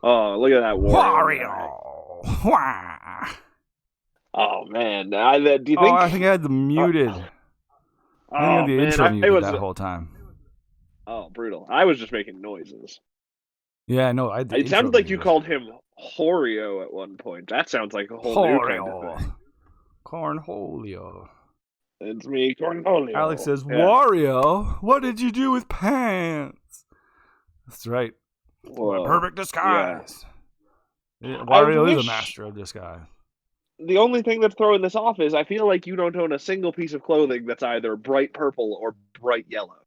Oh, look at that Wario guy. Wario. Oh man, do you Oh, think? I think I had the muted. I think I had Oh the man, intro I muted was that whole time. brutal. I was just making noises. Yeah, no, I had the It intro sounded like you muted. called him Horio at one point. That sounds like a whole new kind of Wario. thing. Cornholio. It's me, Alex Cornholio. says, Yeah. Wario, what did you do with pants? That's right. What a Whoa. perfect Yeah. disguise. I Wario is a wish master of disguise. the only thing that's throwing this off is I feel like you don't own a single piece of clothing that's either bright purple or bright yellow.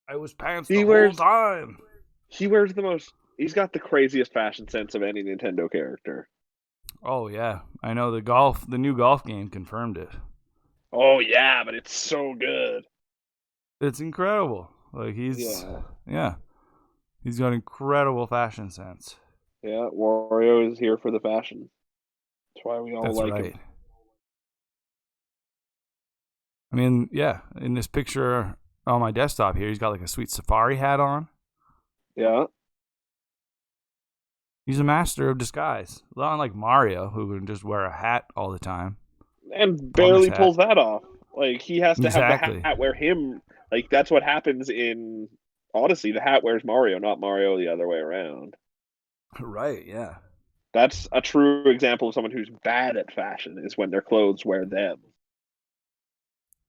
I was pants He the whole wears time. he wears the most. He's got the craziest fashion sense of any Nintendo character. Oh yeah, I know the new golf game confirmed it. Oh yeah, but it's so good. It's incredible. Like Yeah, he's got incredible fashion sense. yeah. Wario is here for the fashion. That's why we all That's like right. him. I mean, yeah, in this picture on my desktop here, he's got like a sweet safari hat on. Yeah, He's a master of disguise. Not unlike Mario, who can just wear a hat all the time. and Thomas barely hat. pulls that off. Like he has to have the Exactly. hat wear him. Like that's what happens in Odyssey. The hat wears Mario, not Mario the other way around. Right, yeah. That's a true example of someone who's bad at fashion is when their clothes wear them.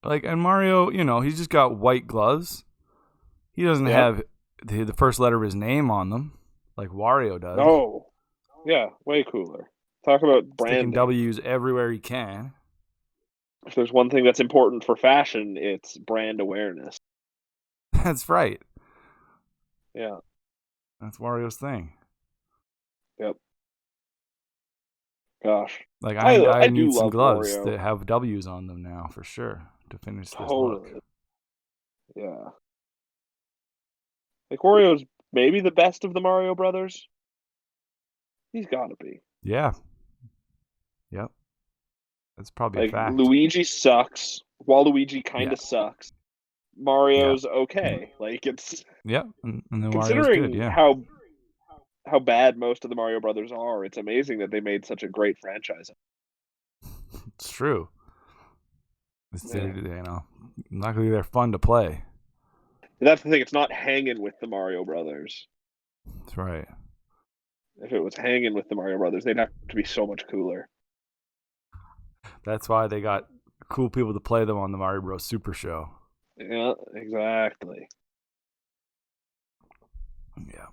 Like, and Mario, he's just got white gloves. He doesn't Yep. have the first letter of his name on them, like Wario does. Oh, yeah, way cooler. Talk about Sticking branding. W's everywhere he can. If there's one thing that's important for fashion, it's brand awareness. That's right. Yeah. That's Wario's thing. Yep. Gosh. Like, I I do need some love gloves Wario. that have W's on them now, for sure, to finish this look. Totally. Yeah. Like Wario's maybe the best of the Mario brothers. He's got to be. Yeah. Yep. That's probably a Like fact. Luigi sucks. Waluigi kind Yeah. of sucks. Yeah. Mario's okay. Like it's Yep. And then Wario's good, considering yeah. how bad most of the Mario brothers are, it's amazing that they made such a great franchise. It's true. Yeah. Luckily they're fun to play. That's the thing, it's not hanging with the Mario brothers. That's right. If it was hanging with the Mario brothers, they'd have to be so much cooler. That's why they got cool people to play them on the Mario Bros. Super Show. Yeah, exactly. Yeah.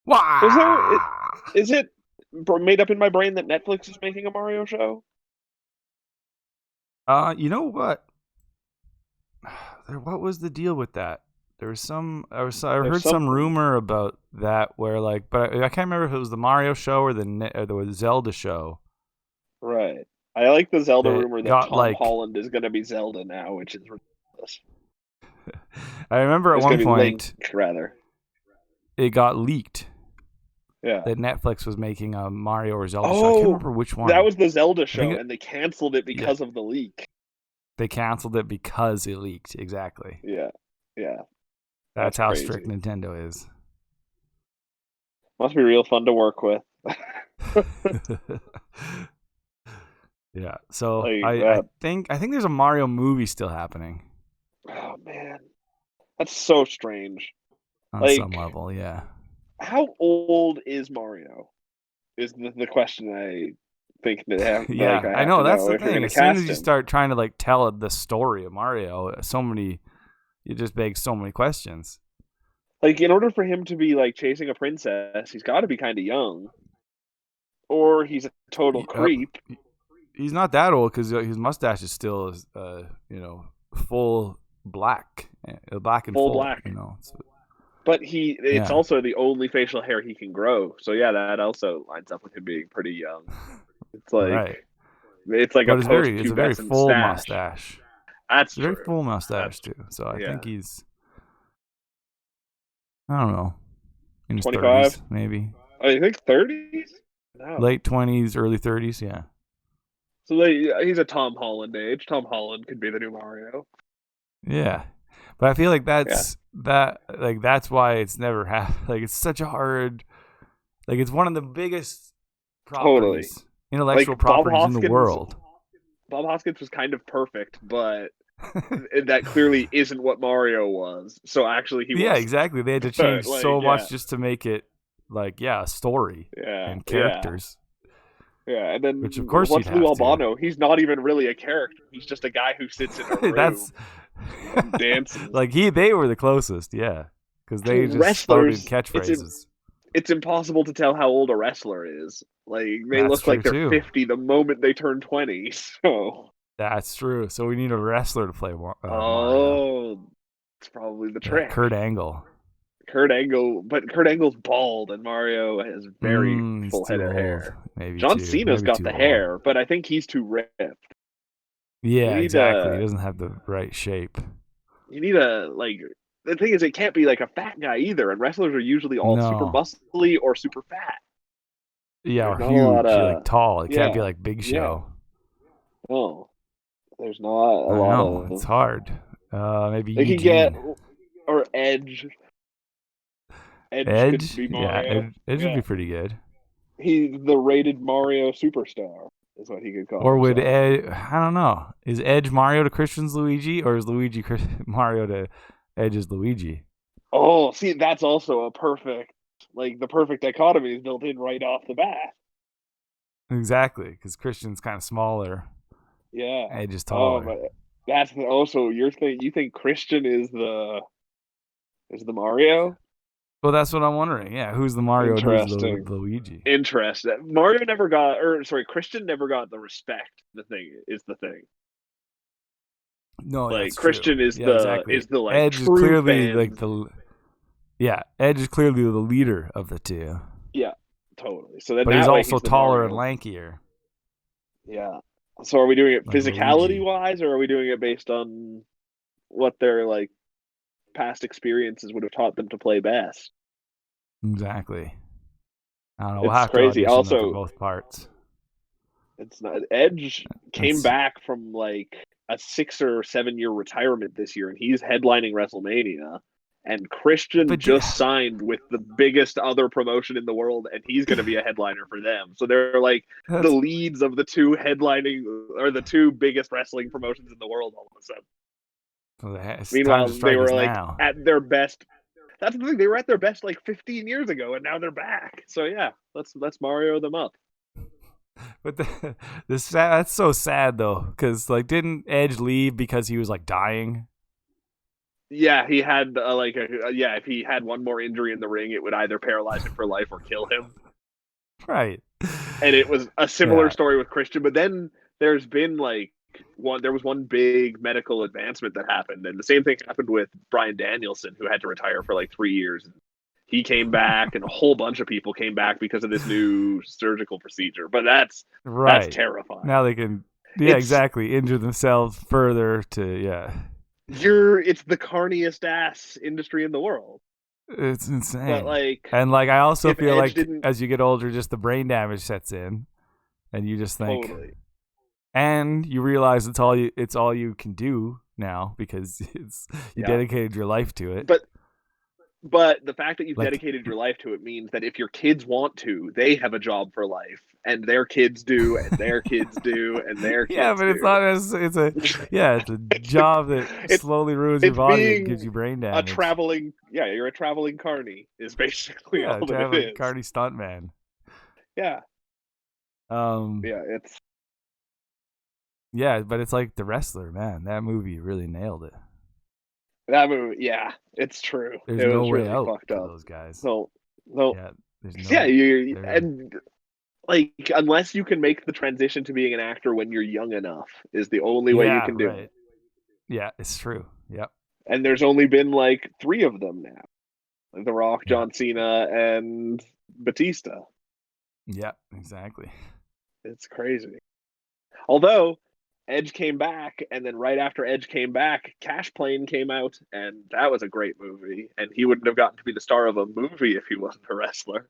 Wow. Is it made up in my brain that Netflix is making a Mario show? You know what? What was the deal with that? There was I There's heard some something. rumor about that where but I can't remember if it was the Mario show or the Zelda show. Right. I like the Zelda That rumor that got Tom Holland is going to be Zelda now, which is ridiculous. I remember at It's going one to be point Link, rather. it got leaked Yeah. that Netflix was making a Mario or Zelda show. I can't Oh, remember which one. that was the Zelda I show, think and they canceled it yeah, because of the leak. they canceled it because it leaked. Exactly. Yeah. Yeah. That's how strict crazy. Nintendo is. Must be real fun to work with. Yeah. So Like I that. think there's a Mario movie still happening Oh man, that's so strange. on some Like, level. Yeah. how old is Mario? Is the question I think that Yeah, I I have to know. That's know the if you're thing. going to As soon cast as you him. start trying to tell the story of Mario, it just begs so many questions. Like, in order for him to be chasing a princess, he's got to be kind of young, or he's a total Yep. creep. He's not that old because his mustache is still, full black, black and Full full. black. But it's Yeah. also the only facial hair he can grow. So yeah, that also lines up with him being pretty young. It's Right. it's like But a it's a very post-pubescent full stash. mustache. That's It's a very true. full mustache That's too. So I yeah. think he's, I don't know, in his 25? 30s maybe. I think 30s? No. Late 20s, early 30s. Yeah. So he's a Tom Holland age. Tom Holland could be the new Mario. Yeah, but I feel like Yeah, that's why it's never happened. Like it's such a hard, like it's one of the biggest totally. properties, intellectual Like Bob properties in the Hoskins, world. Bob Hoskins was kind of perfect, but that clearly isn't what Mario was. So actually, he Yeah, wasn't. exactly. They had to But change like, so yeah, much just to make it like a story yeah, and yeah, characters, yeah. And which of then course you'd what's Lou have to. Albano? He's not even really a character. He's just a guy who sits in a room That's and dances. like they were the closest, yeah, because they just spouted Wrestlers, catchphrases. it's impossible to tell how old a wrestler is. Like they That's look like true they're too. 50 the moment they turn 20. So, That's true. So we need a wrestler to play Mario. oh, it's probably the Yeah, trick. Kurt Angle. Kurt Angle, but Kurt Angle's bald and Mario has very He's full head too of old. hair. John Cena's Maybe got too the old. hair, but I think he's too ripped. You Yeah, need exactly. He a, doesn't have the right shape. you need a like. The thing is, it can't be like a fat guy either, and wrestlers are usually all super No. muscly or super fat. Yeah, There's or not a lot huge, like of, tall. It can't be yeah, like Big yeah. Show. No, there's not a I lot know it's of. hard. Maybe They could get Eugene. or Edge. Edge could Edge. be Yeah, Mario. Edge would Yeah, be pretty good. he's the rated Mario superstar, is what he could call Or would himself. Edge? I don't know. Is Edge Mario to Christian's Luigi, or is Luigi Mario to Edge's Luigi? Oh, see, that's also a perfect, like the perfect dichotomy is built in right off the bat. Exactly, because Christian's kind of smaller. Yeah. Edge is taller. But that's also your thing. You think Christian is the Mario? Well, that's what I'm wondering. Yeah, who's the Mario and who's the Interesting. Luigi? Interesting. Mario never got, or sorry, Christian never got the respect. The thing is the thing. No, Like that's true. Christian Yeah, exactly. is the like Edge is true clearly like fans. the Edge is clearly the leader of the two, Yeah, totally. So then but he's that way also he's the taller and Mario. lankier, Yeah. So are we doing it like physicality Luigi. wise, or are we doing it based on what their like past experiences would have taught them to play best? Exactly. I don't know. We'll It's have to crazy. audition them for Also, both parts. it's not Edge came That's back from like a 6 or 7 year retirement this year, and he's headlining WrestleMania. And Christian but just signed with the biggest other promotion in the world, and he's going to be a headliner for them. So they're like the that's leads of the two headlining or the two biggest wrestling promotions in the world all of a sudden. it's time to Meanwhile, they strike were us like now. at their best. That's the thing; they were at their best like 15 years ago, and now they're back. So yeah, let's Mario them up. But that's so sad though, because like didn't Edge leave because he was like dying? Yeah, he had yeah. If he had one more injury in the ring, it would either paralyze him for life or kill him. Right. And it was a similar Yeah. story with Christian. But then there's been like one. There was one big medical advancement that happened, and the same thing happened with Brian Danielson, who had to retire for like 3 years. He came back, and a whole bunch of people came back because of this new surgical procedure. But that's Right. terrifying. Now they can, yeah, It's exactly, injure themselves further to, yeah. it's the carniest ass industry in the world. It's But insane. like, And like, I also if feel Edge like didn't as you get older, just the brain damage sets in, and you just think, totally, and you realize it's all you can do now because you yeah. dedicated your life to it. But the fact that you've Like, dedicated your life to it means that if your kids want to, they have a job for life, and their kids do, and their kids do, and their yeah, kids but it's do. not as it's a it's a job that it's slowly ruins your it's body and gives being you brain a damage. traveling you're a traveling carny is basically Yeah, all to that have it a is. carny stuntman. Yeah, Um, yeah, it's yeah, but it's like The Wrestler, man. That movie really nailed it. that movie. Yeah, it's true. There's It no was way really out fucked for up. those guys. No, no, Yeah, there's yeah, no. you They're and like unless you can make the transition to being an actor when you're young enough is the only way you yeah, can do right. it. Yeah, it's true. Yep. And there's only been like three of them now. Like The Rock, Yeah. John Cena, and Batista. Yeah, exactly. It's crazy. Although Edge came back, and then right after Edge came back, Cash Plane came out, and that was a great movie. And he wouldn't have gotten to be the star of a movie if he wasn't a wrestler.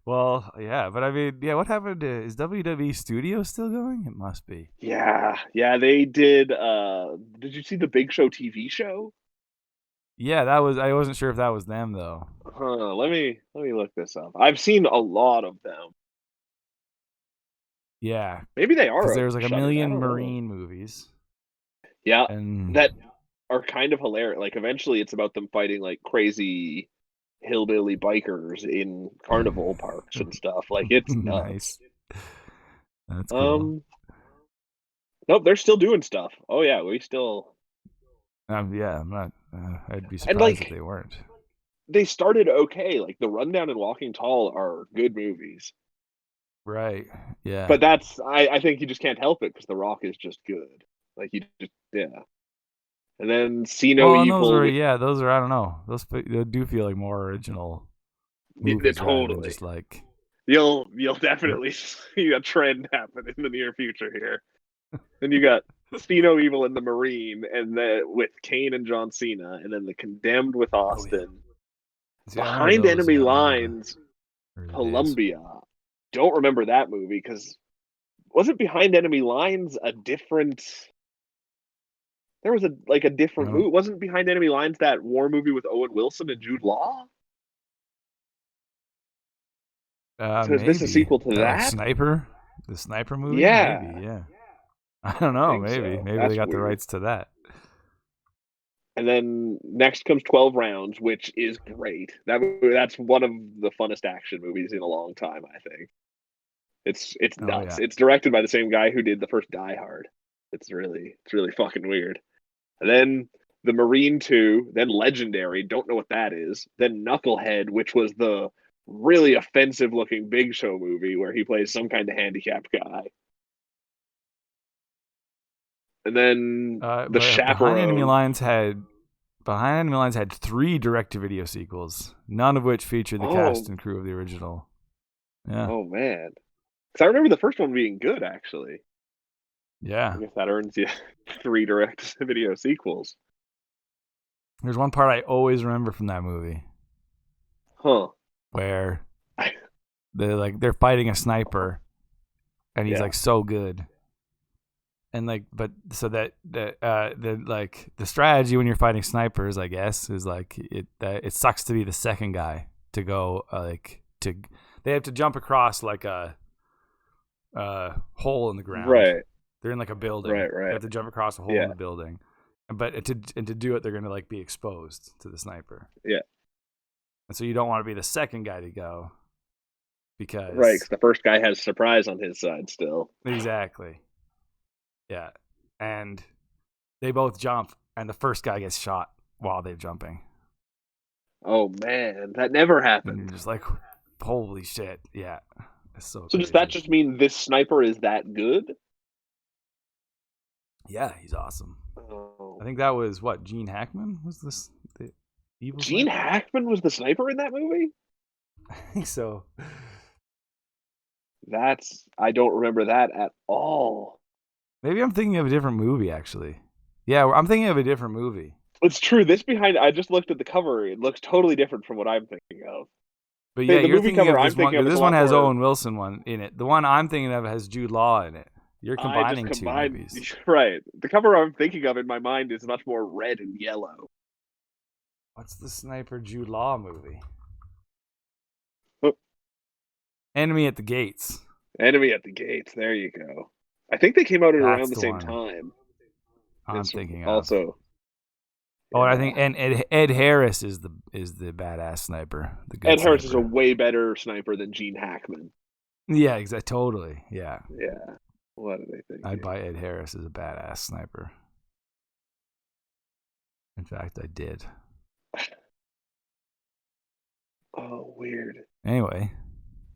Well, yeah, but I mean, yeah, what happened to is WWE Studio still going? It must be. Yeah, they did. Did you see the Big Show TV show? Yeah, that was. I wasn't sure if that was them though. Huh, let me look this up. I've seen a lot of them. Yeah, Maybe they because are there was like a shuttered. I million don't know. Marine movies, Yeah, and that are kind of hilarious. Like eventually, it's about them fighting like crazy hillbilly bikers in carnival parks and stuff. Like it's nuts. nice. That's cool. Um, nope, they're still doing stuff. Oh yeah, we still Yeah, I'm not. I'd be and surprised if like they weren't. they started okay. Like The Rundown and Walking Tall are good movies, Right. Yeah. but I think you just can't help it because The Rock is just good. Like you just yeah. And then See No Well, and those Evil, are which yeah, those are I don't know. They do feel like more original yeah, movies rather than totally just like you'll definitely see a trend happen in the near future here. Then you got See No Evil in the Marine, and the with Kane and John Cena, and then The Condemned with oh yeah. Austin. See, I remember Behind those. Enemy Yeah, I remember Lines, early days. Columbia. Don't remember that movie because wasn't Behind Enemy Lines a different? There was a I different don't. movie. Wasn't Behind Enemy Lines that war movie with Owen Wilson and Jude Law? So is this a Maybe sequel to that like that? Sniper, the Sniper movie. Maybe. Yeah, Yeah. I don't I know. think Maybe. so. Maybe they That's got the weird. rights to that. And then next comes 12 Rounds, which is great. That's one of the funnest action movies in a long time, I think. It's Oh nuts. yeah. It's directed by the same guy who did the first Die Hard. It's really fucking weird. And then The Marine 2, then Legendary, don't know what that is. Then Knucklehead, which was the really offensive looking Big Show movie where he plays some kind of handicapped guy. And then The But Chaperone. Behind Enemy Lines had 3 direct-to-video sequels, none of which featured the cast Oh, and crew of the original. Yeah. oh man. Because I remember the first one being good, actually. I Yeah. guess that earns you 3 direct video sequels. There's one part I always remember from that movie Huh. where they're fighting a sniper and he's Yeah. like so good. And like but so that the like the strategy when you're fighting snipers, I guess, is like it sucks to be the second guy to go they have to jump across like a hole in the ground. Right. They're in like a building. Right. They Right. have to jump across a hole in Yeah. the building. But to do it, they're gonna like be exposed to the sniper. Yeah. And so you don't want to be the second guy to go Right. because Because the first guy has surprise on his side still. exactly. Yeah. And they both jump and the first guy gets shot while they're jumping. Oh man, that never And you're happened. just like, holy shit. Yeah. It's so So does that crazy. just mean this sniper is that good? Yeah, he's awesome. I Oh. think that was what, Gene Hackman was this the evil Gene sniper? Hackman was the sniper in that movie? I think so. I don't remember that at all. Maybe I'm thinking of a different movie actually. Yeah, I'm thinking of a different movie. It's true. I just looked at the cover. It looks totally different from what I'm thinking of. But yeah, The you're movie thinking cover of I'm this one thinking of because is a this one lot has more. Owen Wilson one in it. The one I'm thinking of has Jude Law in it. You're I just combining two combined. movies. Right. The cover I'm thinking of in my mind is much more red and yellow. What's the Sniper Jude Law movie? Oh, Enemy at the Gates. Enemy at the Gates. There you go. I think they came out at around That's the the same one time. I'm It's thinking of. also Oh, and I think yeah. and Ed Harris is the badass sniper, the good Ed Harris is a sniper. way better sniper than Gene Hackman. Yeah, exactly. Totally. Yeah, Yeah. What are they I'd thinking? buy Ed Harris as a badass sniper. In fact, I did. Oh, weird. Anyway,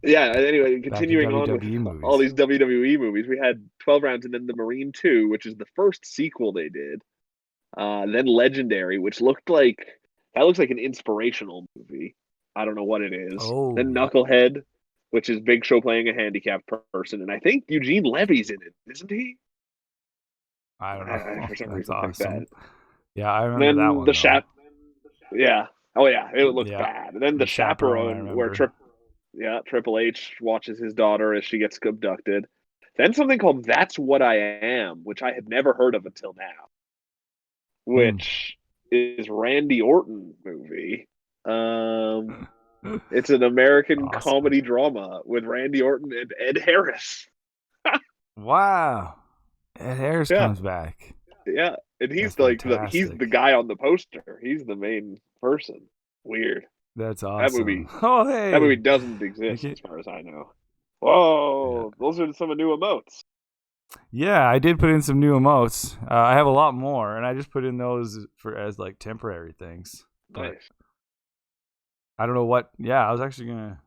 Yeah, anyway, back to continuing on with WWE all movies. these WWE movies, we had 12 Rounds and then The Marine 2, which is the first sequel they did. Then Legendary, which looks like an inspirational movie. I don't know what it is. Oh Then yeah, Knucklehead, which is Big Show playing a handicapped person, and I think Eugene Levy's in it, isn't he? I don't I know. for some That's reason think that. awesome. Yeah, I And remember that then one though. yeah, oh yeah, it looked Yeah, bad. And then The the chaperone. I Chaperone, remember. Yeah, Triple H watches his daughter as she gets abducted. Then something called That's What I Am, which I had never heard of until now, Hmm. which is Randy Orton movie. It's an American Awesome. comedy drama with Randy Orton and Ed Harris. Wow. Ed Harris Yeah, comes back. yeah, and That's he's the fantastic. guy on the poster. He's the main person. Weird. That's That awesome. movie Oh, that movie hey. doesn't I exist can as far as I know. Yeah. Whoa, those are some new emotes. Yeah, I did put in some new emotes. I have a lot more, and I just put in those for as like temporary things. But Nice. I don't know what. Yeah, I was actually gonna.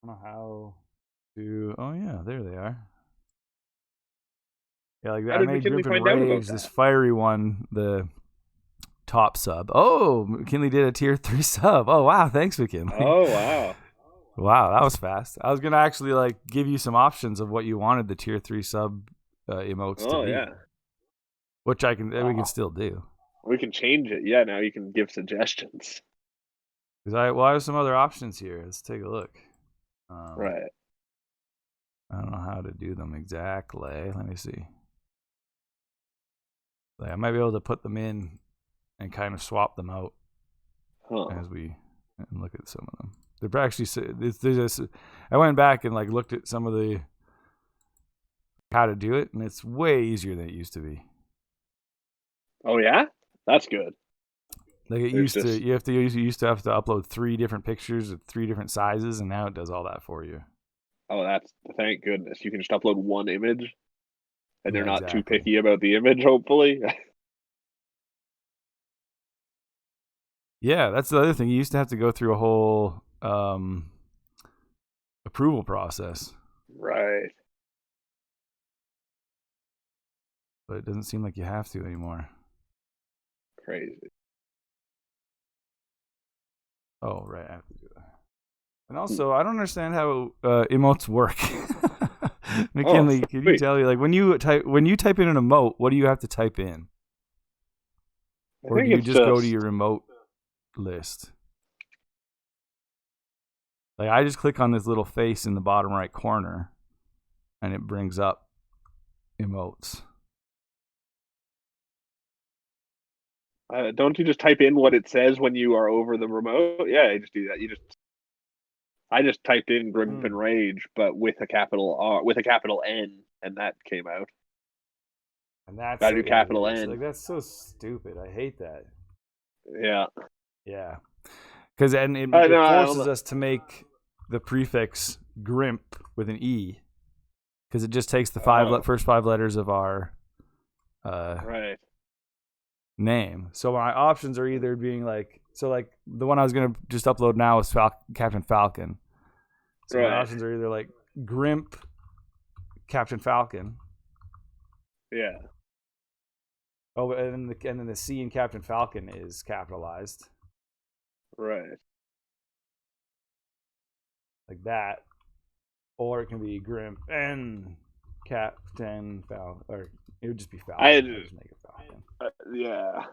I don't know how to. Oh yeah, there they are. Yeah, like How I did made McKinley Grimpen find out about Rage, this that? fiery one, the top sub. Oh, McKinley did a tier 3 sub. Oh wow, thanks McKinley. Oh wow. Wow, that was fast. I was gonna actually like give you some options of what you wanted the tier 3 sub emotes to Oh be, yeah. which we can Wow. still do. We can change it. Yeah, now you can give suggestions. Because I have some other options here. Let's take a look. Um, Right. I don't know how to do them exactly. Let me see. Like, I might be able to put them in and kind of swap them out Huh. as we and look at some of them. They're actually I went back and like looked at some of the how to do it, and it's way easier than it used to be. Oh yeah? That's good. Like it There's used to, just you used to have to upload 3 different pictures of 3 different sizes, and now it does all that for you. oh that's thank goodness. You can just upload one image and they're Yeah, not too exactly. picky about the image, hopefully. Yeah, that's the other thing. You used to have to go through a whole approval process, Right. but it doesn't seem like you have to anymore. Crazy. Oh, right, I have to do that. And Hmm. also, I don't understand how emotes work. Oh, McKinley, could you sweet. tell me, like, when you type in an emote, what do you have to type in, I or do think you it's just go to just your emote list? Like, I just click on this little face in the bottom right corner, and it brings up emotes. don't you just type in what it says when you are over the remote? Yeah, you just do that. You just I just typed in Hmm. Grimpen Rage, but with a capital R, with a capital N, and that came out. And that's Gotta do so yeah, capital like N. that's so stupid. I hate that. Yeah. Yeah, because I it know. forces us to make the prefix Grimp with an E, because it just takes the Oh, first 5 letters of our uh, right. name. So my options are either being like, so like the one I was gonna just upload now is Captain Falcon. So my Right. options are either like Grimp Captain Falcon. Yeah. Oh, and then the C in Captain Falcon is capitalized Right. like that, or it can be Grimp and Captain Falcon, or it would just be I Falcon. I just make it Falcon. yeah.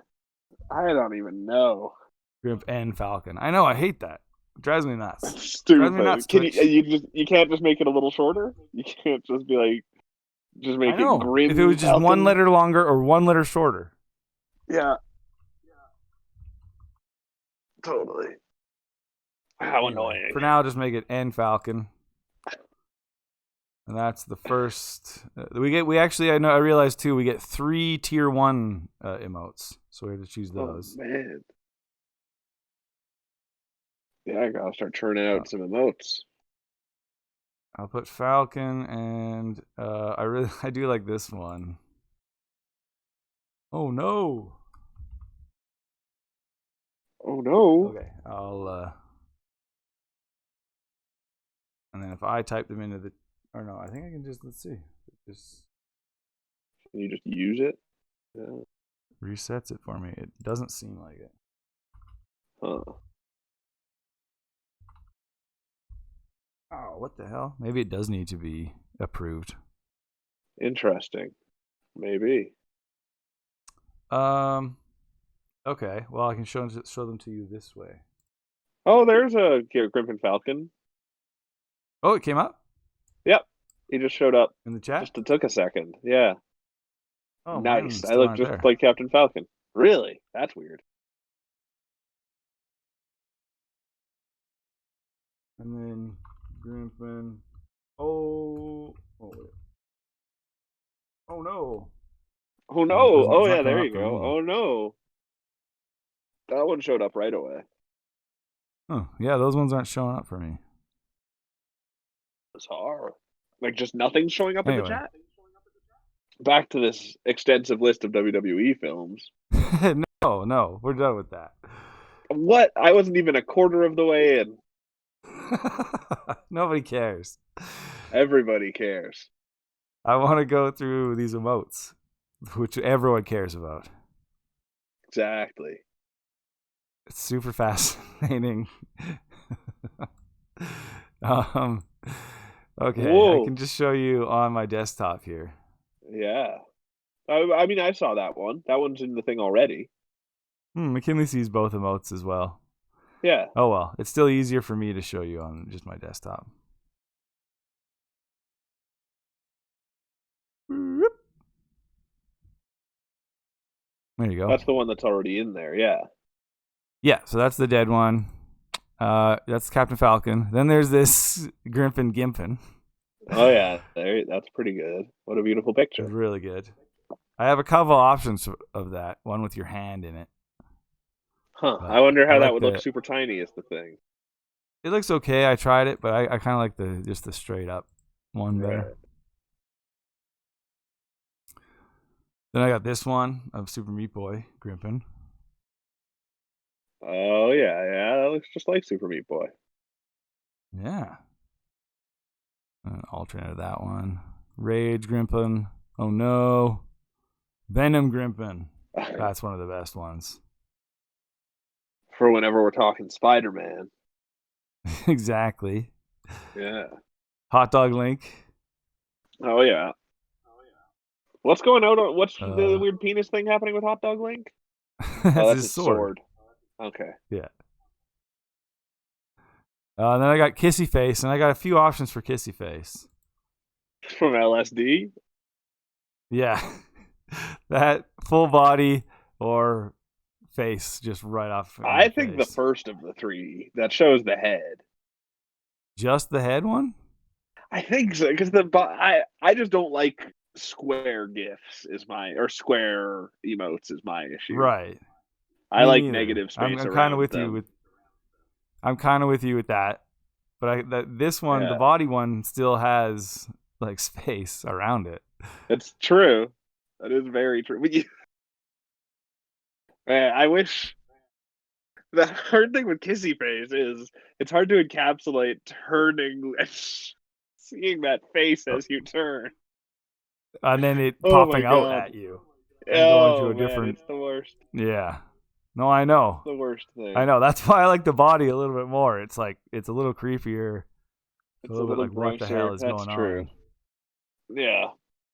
I don't even know. Grimp and Falcon. I know. I hate that. It drives me nuts. That's Drives me nuts. stupid. Can Twitch. you can't just make it a little shorter? You can't just be like just I make it know. If it was Grim just one Falcon. letter longer or one letter shorter. Yeah. Totally. How Anyway, annoying. for now, I'll just make it N Falcon, and that's the first. We actually I realized too we get 3 tier 1 emotes, so we have to choose Oh those. man. Yeah, I gotta start churning Uh, out some emotes. I'll put Falcon, and I do like this one. Oh no. Oh no. Okay, I'll and then if I type them into the, or no, I think I can just, let's see, just Can you just use it? Yeah. resets it for me. It doesn't seem like it. Huh. Oh, what the hell? Maybe it does need to be approved. Interesting. Maybe. Um. Okay. Well, I can show them to you this way. Oh, there's a Grimpen Falcon. Oh, it came up Yep, he just showed up. in the chat. Just it took a second. Yeah, Oh, mine nice. I still look aren't just there. like Captain Falcon. Really? That's weird. And then Grimpen. Oh, wait. Oh no. Oh No, no! Oh it's not yeah, coming there up you for go. me. Oh no, that one showed up right away. Oh, yeah, those ones aren't showing up for me. Bizarre. Like just nothing's showing up in the Anyway. chat. Back to this extensive list of WWE films. No, we're done with that. What? I wasn't even a quarter of the way in. Nobody cares. Everybody cares. I want to go through these emotes, which everyone cares about. Exactly. It's super fascinating. um, okay, I Whoa. can just show you on my desktop here. Yeah. I mean, I saw that one. That one's in the thing already. McKinley sees both emotes as well. Yeah. Oh well, it's still easier for me to show you on just my desktop. There you go. That's the one that's already in there. Yeah. Yeah, so that's the dead one. That's Captain Falcon. Then there's this Grimpen Gimpen. Oh yeah. There. That's pretty good. What a beautiful It's picture. really good. I have a couple options of that. One with your hand in it. Huh. But I wonder I how that like would look super tiny. Is the thing. It looks okay. I tried it, but I kind of like just the straight up one better. Right. Then I got this one of Super Meat Boy Grimpen. Oh yeah. Yeah. That looks just like Super Meat Boy. Yeah. An alternate of that one. Rage Grimpen. Oh no. Venom Grimpen. That's one of the best ones. For whenever we're talking Spider-Man. Exactly. Yeah. Hot Dog Link. Oh yeah. What's going on? What's the weird penis thing happening with Hot Dog Link? That's That's his his sword. sword. Okay. Yeah. Then I got Kissy Face, and I got a few options for Kissy Face. From LSD? Yeah. That full body or face just right off. I think the first of the three that shows the head. Just the head one? I think so because I just don't like square gifs is my or square emotes is my issue. Right. I Me like neither. negative space I'm around kind of with them. you with. I'm kind of with you with that, but this one, Yeah. the body one, still has like space around it. It's true. That is very true. But I wish the hard thing with Kissy Face is it's hard to encapsulate turning and seeing that face as you turn. And then it Oh my popping out god. at you and going to Oh a man, different. it's the worst. Yeah. No, I know. The worst thing. I know. That's why I like the body a little bit more. It's like it's a little creepier. It's A little bit like what the hell grosser. is That's going true. on? Yeah.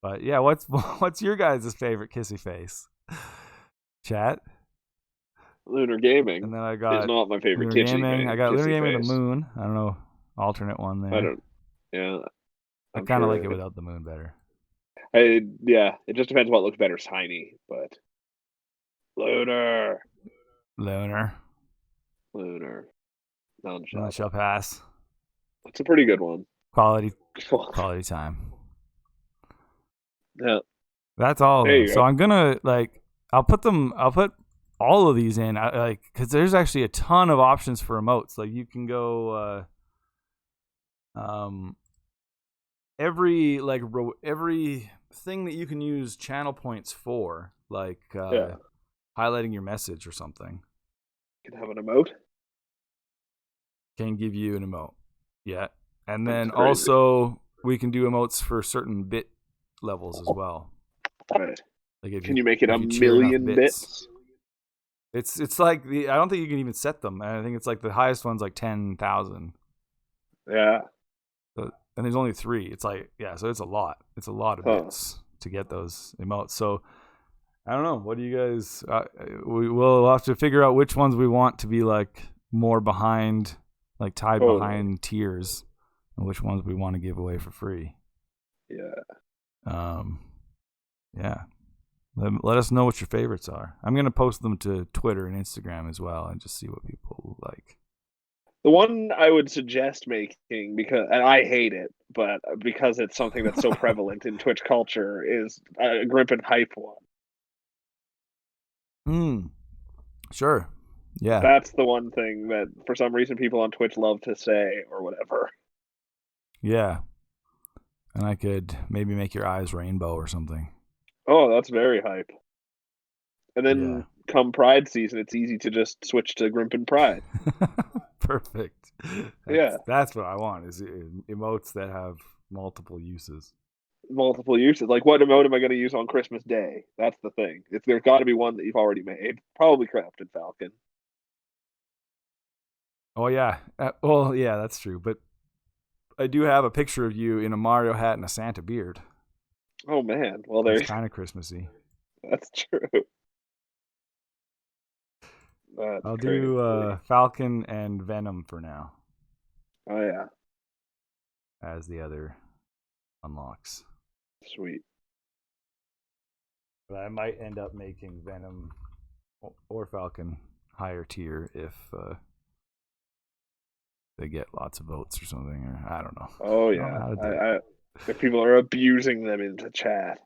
But yeah, what's your guys' favorite Kissy Face? Chat. Lunar Gaming And then I is got not my favorite Lunar kissy Gaming. face. I got Lunar Kissy Gaming face. the moon. I don't know, alternate one there. I don't. Yeah. I I'm kind of sure like it without the moon better. Yeah. It just depends what looks better, tiny. But Lunar. Lunar. None Shall pass. It's a pretty good one. Quality time. Yeah. That's all of There them. you So go. I'm gonna I'll put all of these in. Because there's actually a ton of options for emotes. Like you can go every thing that you can use channel points for, like highlighting your message or something. You can have an emote. Can give you an emote. Yeah. And then That's crazy. also we can do emotes for certain bit levels as well. Right. Like Can you make it a cheer enough million bits? It's like I don't think you can even set them. I think it's like the highest one's like 10,000. Yeah. And there's only 3. It's like so it's a lot. It's a lot of bits to get those emotes. So I don't know. What do you guys? We'll have to figure out which ones we want to be like more behind, like tied Totally. behind tiers, and which ones we want to give away for free. Yeah. Yeah. Let us know what your favorites are. I'm gonna post them to Twitter and Instagram as well, and just see what people like. The one I would suggest making, because, and I hate it, but because it's something that's so prevalent in Twitch culture, is a Grimpen hype one. Sure. Yeah. That's the one thing that for some reason people on Twitch love to say or whatever. Yeah. And I could maybe make your eyes rainbow or something. Oh, that's very hype. And then Yeah. come Pride season, it's easy to just switch to Grimpen Pride. Perfect. That's what I want, is emotes that have multiple uses. Multiple uses. Like, what emote am I going to use on Christmas Day? That's the thing. There's got to be one that you've already made. Probably Crafted Falcon. Oh, yeah. Well, yeah, that's true. But I do have a picture of you in a Mario hat and a Santa beard. Oh, man. Well, It's kind of Christmassy. That's true. I'll do Falcon and Venom for now. Oh, yeah. As the other unlocks. Sweet. But I might end up making Venom or Falcon higher tier if they get lots of votes or something, or I don't know. Oh, yeah. If people are abusing them into chat.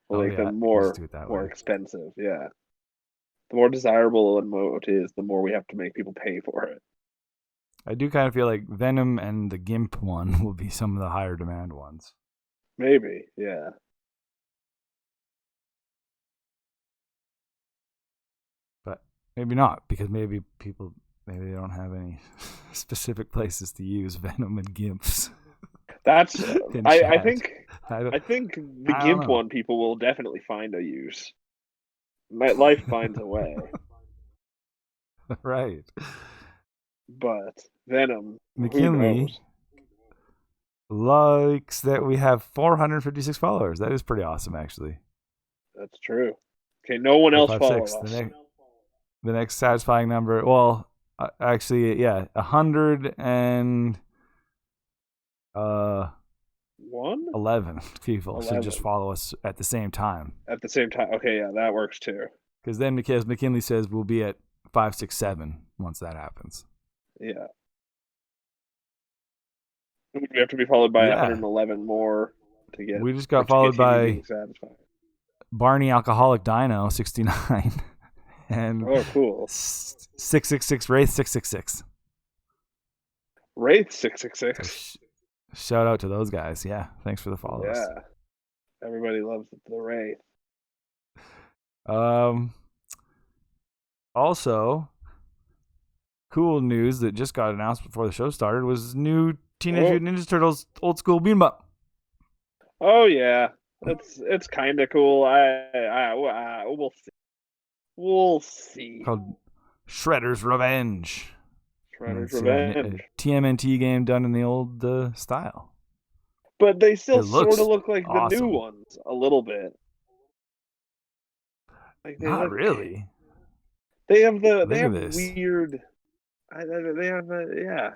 We'll make them more expensive. Yeah. The more desirable an emote is, the more we have to make people pay for it. I do kind of feel like Venom and the Gimp one will be some of the higher demand ones. Maybe, yeah. But maybe not, because maybe they don't have any specific places to use Venom and Gimps. That's I think the Gimp one people will definitely find a use. Life finds a way. Right. But Venom, McKinley likes that we have 456 followers. That is pretty awesome, actually. That's true. Okay, no one else follows us. The next satisfying number, well, actually, yeah, 100 and 11 people should just follow us at the same time. At the same time. Okay, yeah, that works too. Because then, because McKinley says we'll be at 567 once that happens. Yeah. We have to be followed by 111 more to get. We just got followed by Barney Alcoholic Dino 69 and oh, cool. 666 Wraith 666. Wraith 666. Shout out to those guys. Yeah, thanks for the follows. Yeah, everybody loves the Wraith. Also, cool news that just got announced before the show started was new Teenage Mutant Ninja Turtles old school beat 'em up. Oh yeah, it's kind of cool. We'll see. We'll see. Called Shredder's Revenge. Shredder's Revenge. A TMNT game done in the old style. But they still sort of look like the new ones a little bit. Like not really. They have weird. They have yeah.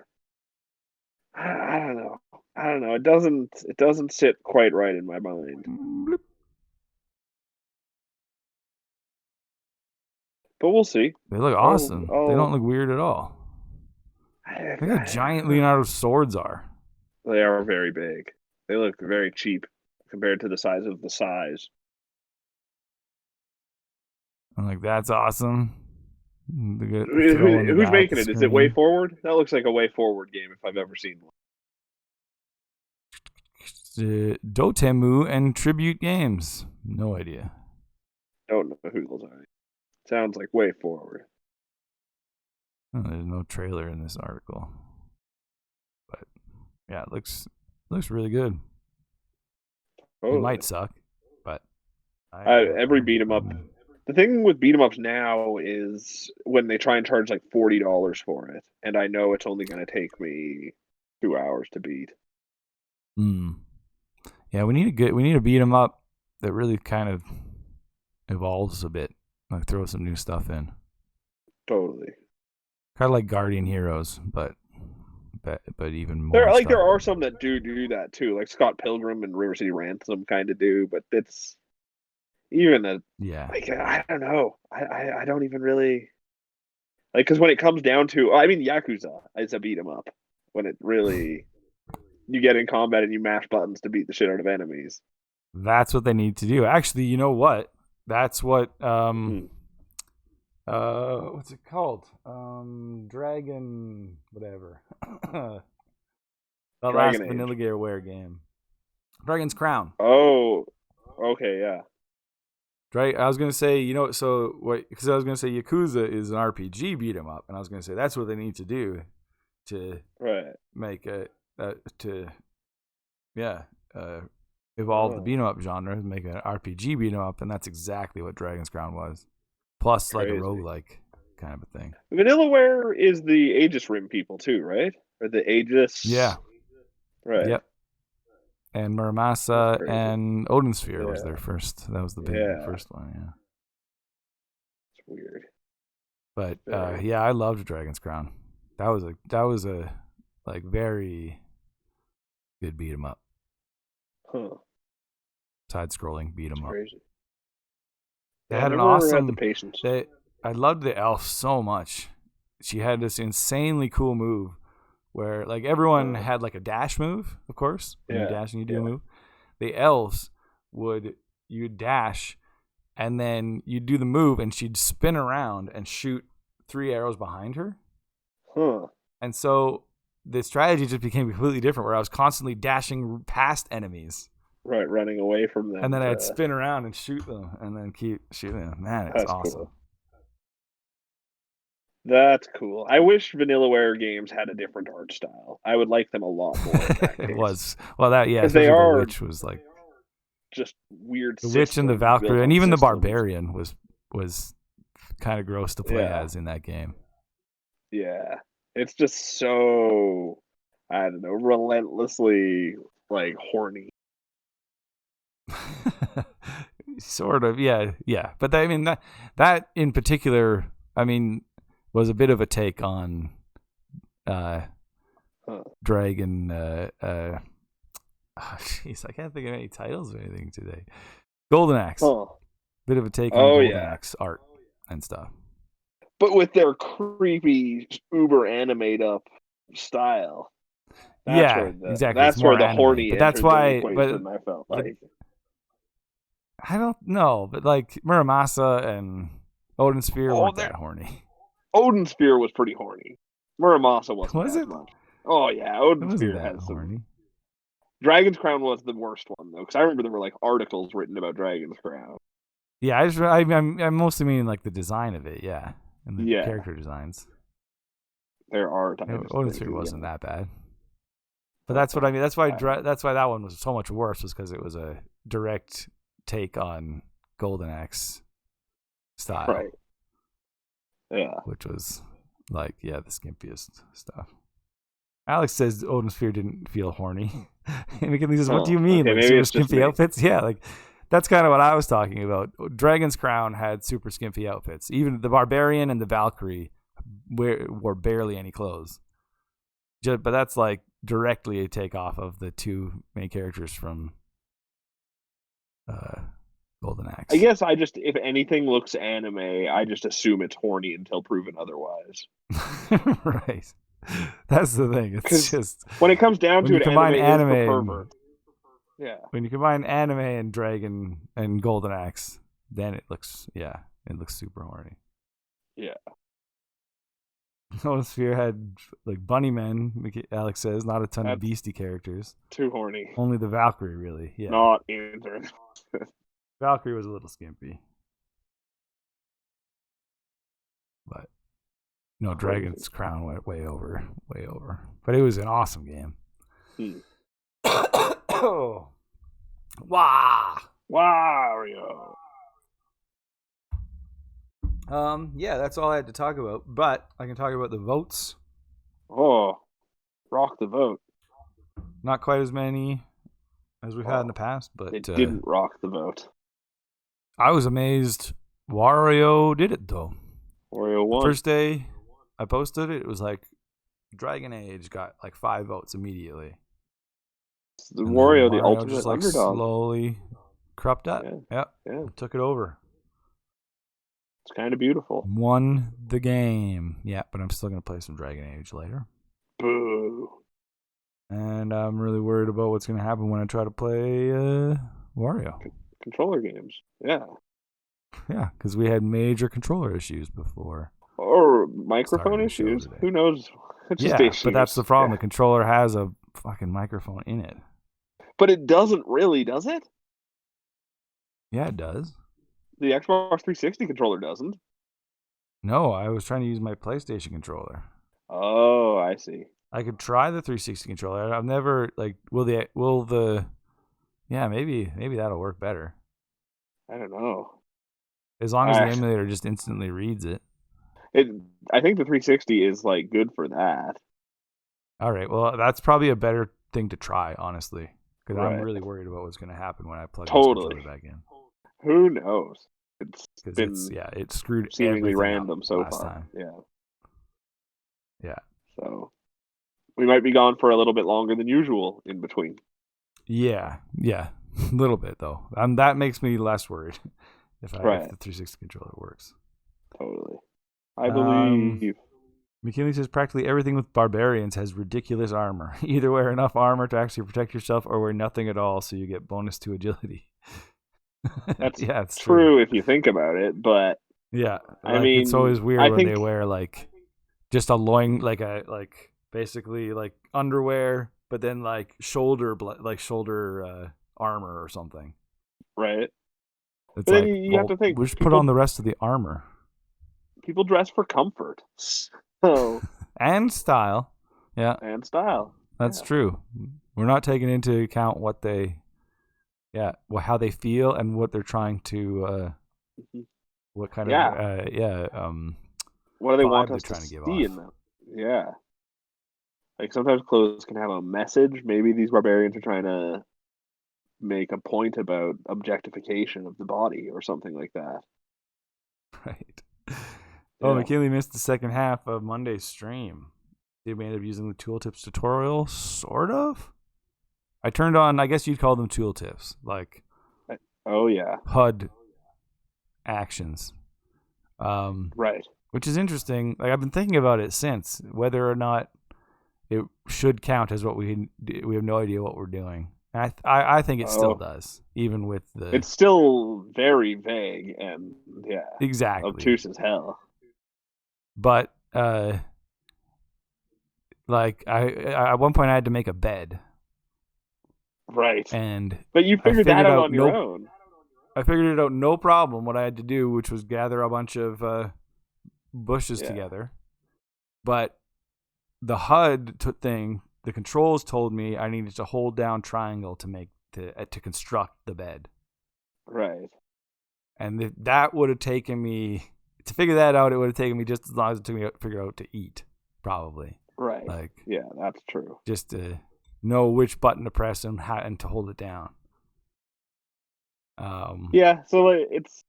I don't know. It doesn't sit quite right in my mind. But we'll see. They look awesome. They don't look weird at all. Look how giant Leonardo's swords are. They are very big. They look very cheap compared to the size of the size. I'm like, that's awesome. Who's making it? Is it Way Forward? That looks like a Way Forward game if I've ever seen one. Dotemu and Tribute Games. No idea. Don't know who those are. Sounds like Way Forward. Oh, there's no trailer in this article. But yeah, it looks really good. Totally. It might suck, but every beat 'em up. The thing with beat 'em ups now is when they try and charge like $40 for it, and I know it's only going to take me 2 hours to beat. Yeah, we need a beat 'em up that really kind of evolves a bit, like throw some new stuff in. Totally. Kind of like Guardian Heroes, but even more. There are some that do that too, like Scott Pilgrim and River City Ransom kind of do, but it's even a like I don't know. I don't even really like because when it comes down to I mean Yakuza is a beat 'em up when it really you get in combat and you mash buttons to beat the shit out of enemies. That's what they need to do. Actually, you know what? That's what what's it called? Dragon whatever. The last Vanilla Gearware game. Dragon's Crown. Oh, okay, yeah. I was gonna say, because I was gonna say Yakuza is an RPG beat 'em up, and I was gonna say that's what they need to do to make evolve the beat 'em up genre, make an RPG beat 'em up, and that's exactly what Dragon's Crown was. Plus, like a roguelike kind of a thing. Vanillaware is the Aegis Rim people too, right? Or the Aegis? Yeah. Right. Yep. And Muramasa and Odin Sphere was their first. That was the big first one. Yeah. It's weird. But I loved Dragon's Crown. That was a like very good beat 'em up. Huh. Side scrolling beat 'em up. Crazy. They had an awesome. I loved the elf so much. She had this insanely cool move where like everyone had like a dash move, of course. When you dash and you do a move. The elves you'd dash and then you'd do the move and she'd spin around and shoot 3 arrows behind her. Huh. And so the strategy just became completely different where I was constantly dashing past enemies. Right, running away from them. And then I'd spin around and shoot them and then keep shooting them. Man, it's awesome. Cool. That's cool. I wish Vanillaware games had a different art style. I would like them a lot more. It was. Well, because they are the Witch was like just weird. The Witch and the Valkyrie, and even the Barbarian was kind of gross to play as in that game. Yeah, it's just so I don't know, relentlessly like horny. Sort of, yeah. But I mean that in particular, I mean, was a bit of a take on Dragon. Jeez, I can't think of any titles or anything today. Golden Axe, bit of a take on Golden Axe art and stuff. But with their creepy uber animate up style. Exactly. That's where the horny. But that's why. But I felt like. I don't know, but like Muramasa and Odin Sphere weren't that horny. Odin Sphere was pretty horny. Muramasa wasn't. Was it? Much. Oh yeah, Odin Sphere had horny. Dragon's Crown was the worst one though, because I remember there were like articles written about Dragon's Crown. Yeah, I'm mostly meaning like the design of it, and the character designs. There are Odin Sphere wasn't that bad, but that's what I mean. That's why that one was so much worse, was because it was a direct take on Golden Axe style, right? Yeah, which was like the skimpiest stuff. Alex says Odin Sphere didn't feel horny. And he says, "What do you mean? Okay, like super skimpy outfits?" Yeah, like that's kind of what I was talking about. Dragon's Crown had super skimpy outfits. Even the Barbarian and the Valkyrie wore barely any clothes. But that's like directly a takeoff of the two main characters from Golden Axe. I guess if anything looks anime, I just assume it's horny until proven otherwise. Right. That's the thing. It's just when it comes down to it, anime is for perverts. When you combine anime and Dragon and Golden Axe, then it looks super horny. Yeah. Golden Sphere had like bunny men, Alex says, not a ton of beastie characters. Too horny. Only the Valkyrie, really. Yeah. Not interesting. Valkyrie was a little skimpy. But no, Dragon's Crown went way over. But it was an awesome game. Oh. Wario. That's all I had to talk about. But I can talk about the votes. Oh, rock the vote. Not quite as many as we've had in the past, but it didn't rock the vote. I was amazed Wario did it though. Wario won. First day, I posted it. It was like Dragon Age got like 5 votes immediately. It's the And then Wario, the Wario ultimate just like underdog. slowly crept up. Yeah, Yep. yeah. Took it over. It's kind of beautiful. Won the game. Yeah, but I'm still going to play some Dragon Age later. Boo. And I'm really worried about what's going to happen when I try to play Wario. Controller games. Yeah. Yeah, because we had major controller issues before. Or microphone Starting the show issues. today. Who knows? It's just Yeah, issues. but that's the problem. Yeah. The controller has a fucking microphone in it. But it doesn't really, does it? Yeah, it does. The Xbox 360 controller doesn't. No, I was trying to use my PlayStation controller. Oh, I see. I could try the 360 controller. I've never like yeah, maybe that'll work better. I don't know. As long as the emulator just instantly reads it. I think the 360 is like good for that. All right. Well, that's probably a better thing to try, honestly, because I'm Right. really worried about what's going to happen when I plug this Totally. controller back in. Who knows? It's Because been it screwed seemingly everything random up so last far. time. Yeah. Yeah. So we might be gone for a little bit longer than usual in between. Yeah. A little bit though. That makes me less worried if the 360 controller works. Totally. I believe. McKinley says practically everything with barbarians has ridiculous armor. Either wear enough armor to actually protect yourself or wear nothing at all so you get bonus to agility. That's it's true if you think about it, but yeah, I mean, it's always weird when they wear like just a loin, like basically like underwear, but then like shoulder armor or something. Right. It's but like then you have to think. We just put on the rest of the armor. People dress for comfort, so and style. Yeah, and style. That's true. We're not taking into account what they. Yeah, well, how they feel and what they're trying to, what kind of, what do they want they're us trying to to give see off. in them? Yeah, like sometimes clothes can have a message. Maybe these barbarians are trying to make a point about objectification of the body or something like that. Right. Yeah. Oh, McKinley missed the second half of Monday's stream. Did we end up using the tooltips tutorial? Sort of. I turned on, I guess you'd call them tooltips, like. Oh yeah. HUD actions. Right. Which is interesting. Like I've been thinking about it since, whether or not it should count as what we have no idea what we're doing. And I think it still does, even with the. It's still very vague and exactly obtuse as hell. But like I at one point I had to make a bed. Right. And but you figured that out on your own. I figured it out no problem. What I had to do, which was gather a bunch of bushes together. But the HUD thing, the controls told me I needed to hold down triangle to construct the bed. Right. And that would have taken me to figure that out. It would have taken me just as long as it took me to figure out to eat, probably. Right. Like yeah, that's true. Just to know which button to press and to hold it down. Yeah, so it's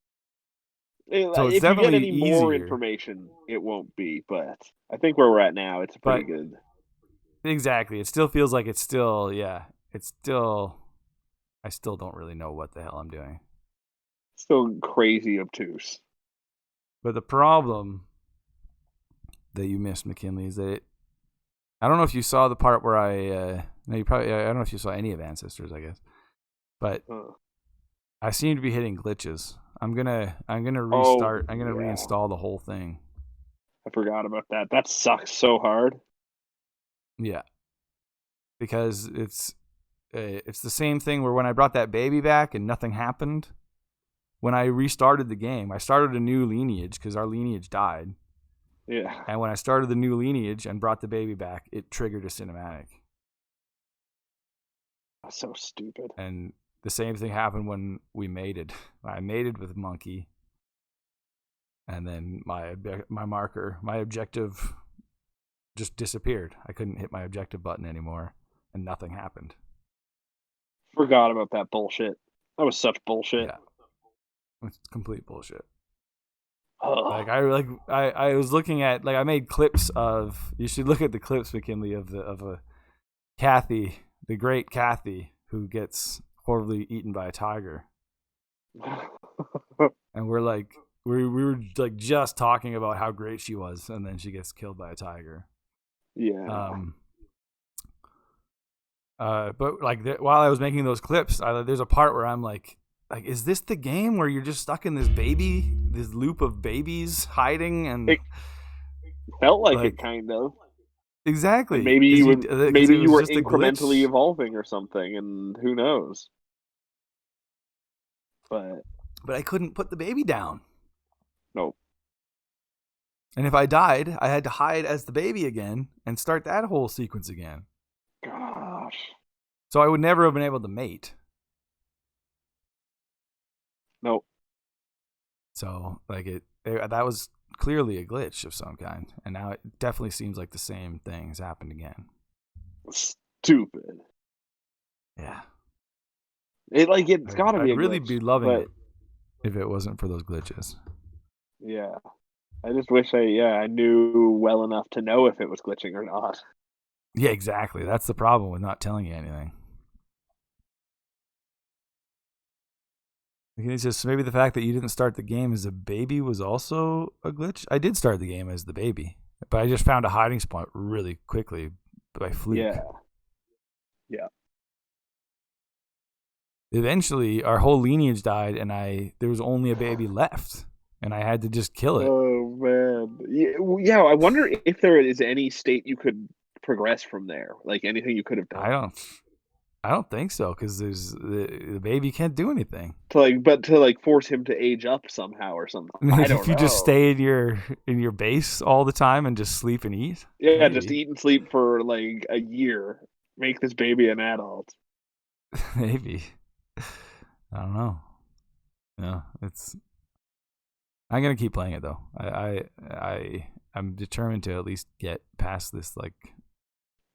if definitely you get any easier. More information, it won't be. But I think where we're at now, it's pretty good. Exactly. It still feels like it's still, I still don't really know what the hell I'm doing. Still crazy obtuse. But the problem that you missed, McKinley, is that I don't know if you saw the part where I don't know if you saw any of Ancestors, I guess. But I seem to be hitting glitches. I'm gonna restart. I'm gonna reinstall the whole thing. I forgot about that. That sucks so hard. Yeah, because it's the same thing where when I brought that baby back and nothing happened. When I restarted the game, I started a new lineage because our lineage died. Yeah. And when I started the new lineage and brought the baby back, it triggered a cinematic. That's so stupid. And the same thing happened when we mated. I mated with Monkey. And then my objective just disappeared. I couldn't hit my objective button anymore. And nothing happened. Forgot about that bullshit. That was such bullshit. Yeah. It's complete bullshit. Like I was looking at, like, I made clips of, you should look at the clips, McKinley, of a Kathy, the great Kathy, who gets horribly eaten by a tiger. And we were like just talking about how great she was, and then she gets killed by a tiger. Yeah. But like while I was making those clips, there's a part where I'm like, is this the game where you're just stuck in this loop of babies hiding, and It felt like it, like, kind of. And exactly, maybe because maybe it you was were just a incrementally glitch. evolving or something, and who knows? But But I couldn't put the baby down. no. And if I died, I had to hide as the baby again and start that whole sequence again. Gosh. So I would never have been able to mate. No. So like that was clearly a glitch of some kind, and now it definitely seems like the same thing has happened again. Stupid. Yeah. It's got to be I'd a really glitch, be loving but it if it wasn't for those glitches. yeah. I just wish I knew well enough to know if it was glitching or not. Yeah, exactly. That's the problem with not telling you anything. It's just maybe the fact that you didn't start the game as a baby was also a glitch. I did start the game as the baby, but I just found a hiding spot really quickly by fluke. Yeah. Yeah. Eventually, our whole lineage died, and there was only a baby left, and I had to just kill it. Oh man. Yeah, I wonder if there is any state you could progress from there. Like anything you could have done. I don't think so, because the baby can't do anything. To force him to age up somehow or something. I If don't you just know. stay in your base all the time and just sleep and eat, Yeah, just maybe. eat and sleep for like a year. Make this baby an adult. Maybe. I don't know. No, I'm gonna keep playing it though. I'm determined to at least get past this like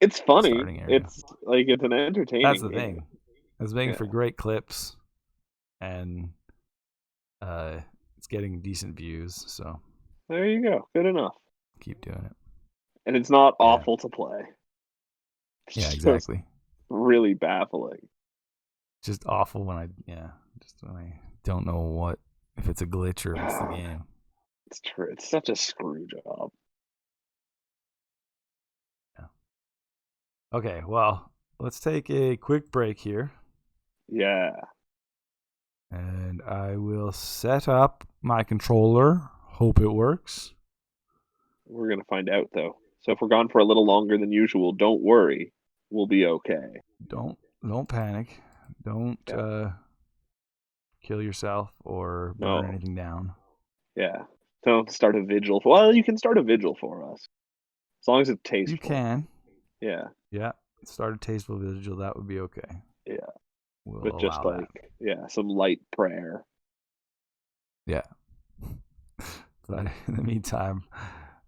It's funny. starting area. It's an That's entertaining the game. thing. It's making Yeah. for great clips, and it's getting decent views. So There you go. Good enough. keep doing it. And it's not Yeah. awful to play. Yeah. It's just Exactly. really baffling. Just awful just when I don't know if it's a glitch or if it's the game. It's true. It's such a screw job. Yeah. Okay. Well, let's take a quick break here. Yeah. And I will set up my controller. Hope it works. We're gonna find out though. So if we're gone for a little longer than usual, don't worry. We'll be okay. Don't panic. Don't kill yourself or burn No. anything down. Yeah. Don't start a vigil. Well, you can start a vigil for us. As long as it's You tasteful. can. Yeah. Yeah. Start a tasteful vigil. That would be okay. Yeah. We'll With just allow that. some light prayer. Yeah. But in the meantime,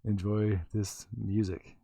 enjoy this music.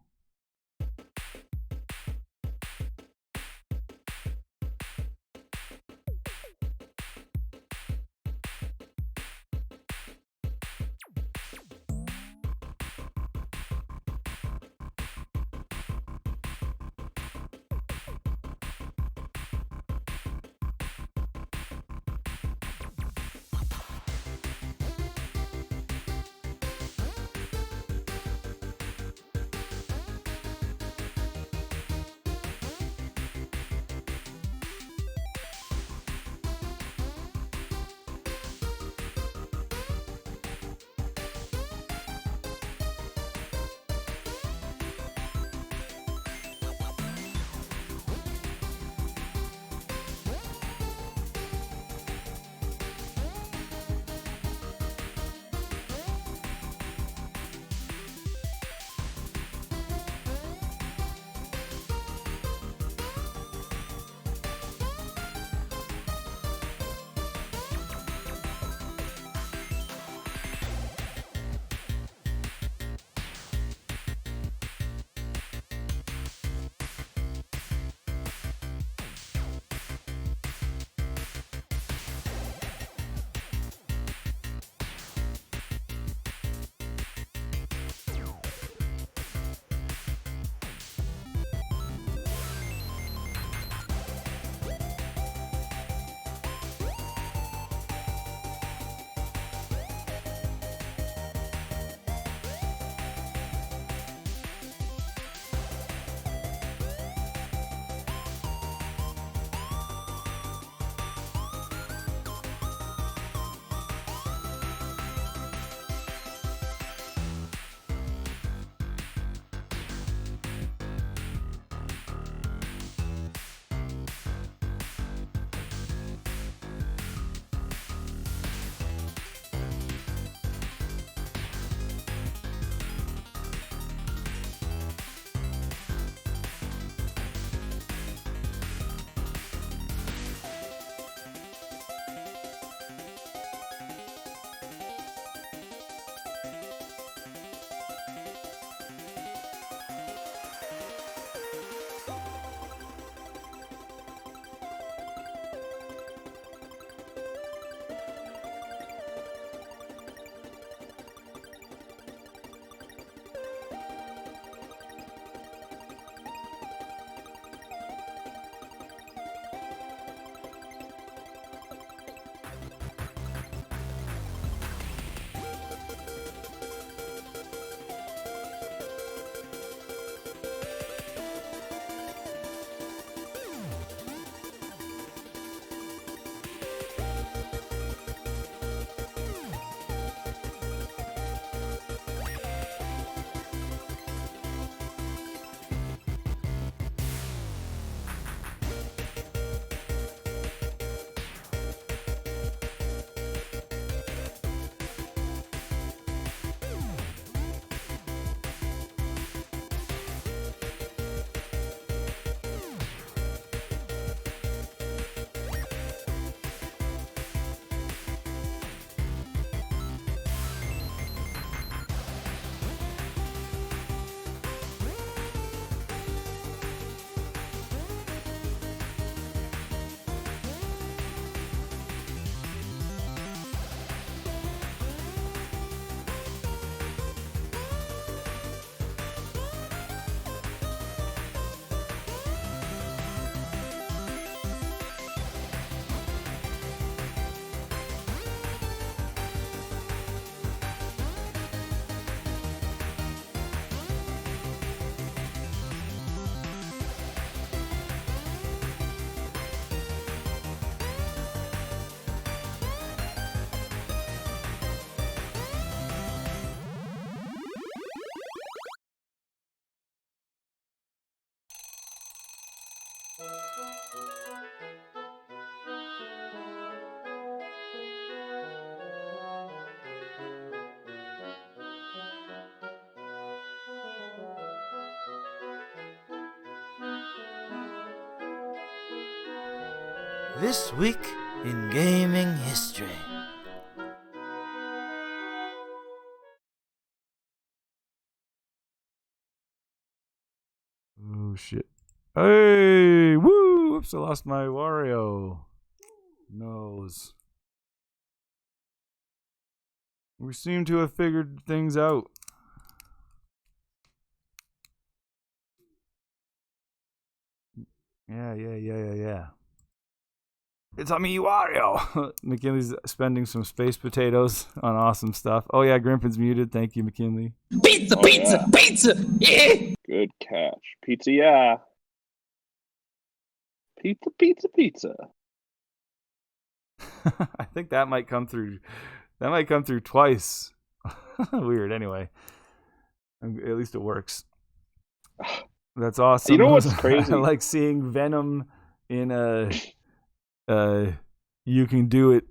This week in gaming history. Oh shit. Hey, woo! Oops, I lost my Wario. Nose. We seem to have figured things out. Yeah. It's on me, Wario. McKinley's spending some space potatoes on awesome stuff. Oh yeah, Grimpen's muted. Thank you, McKinley. Pizza, pizza! Yeah! Good catch. Pizza, yeah. Pizza. I think that might come through. That might come through twice. Weird. Anyway, at least it works. That's awesome. You know what's crazy? I like seeing Venom in a. You can do it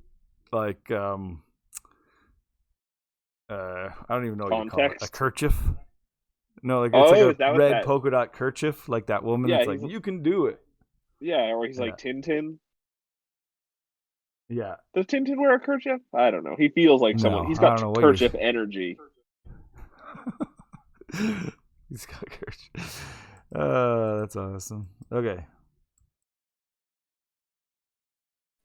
like I don't even know what you call it. A kerchief. No, like it's like a red polka dot kerchief, like that woman. Yeah, that's like you can do it. Yeah, or he's like Tintin. Yeah. Does Tintin wear a kerchief? I don't know. He feels like someone. He's got kerchief energy. He's got kerchief. That's awesome. Okay.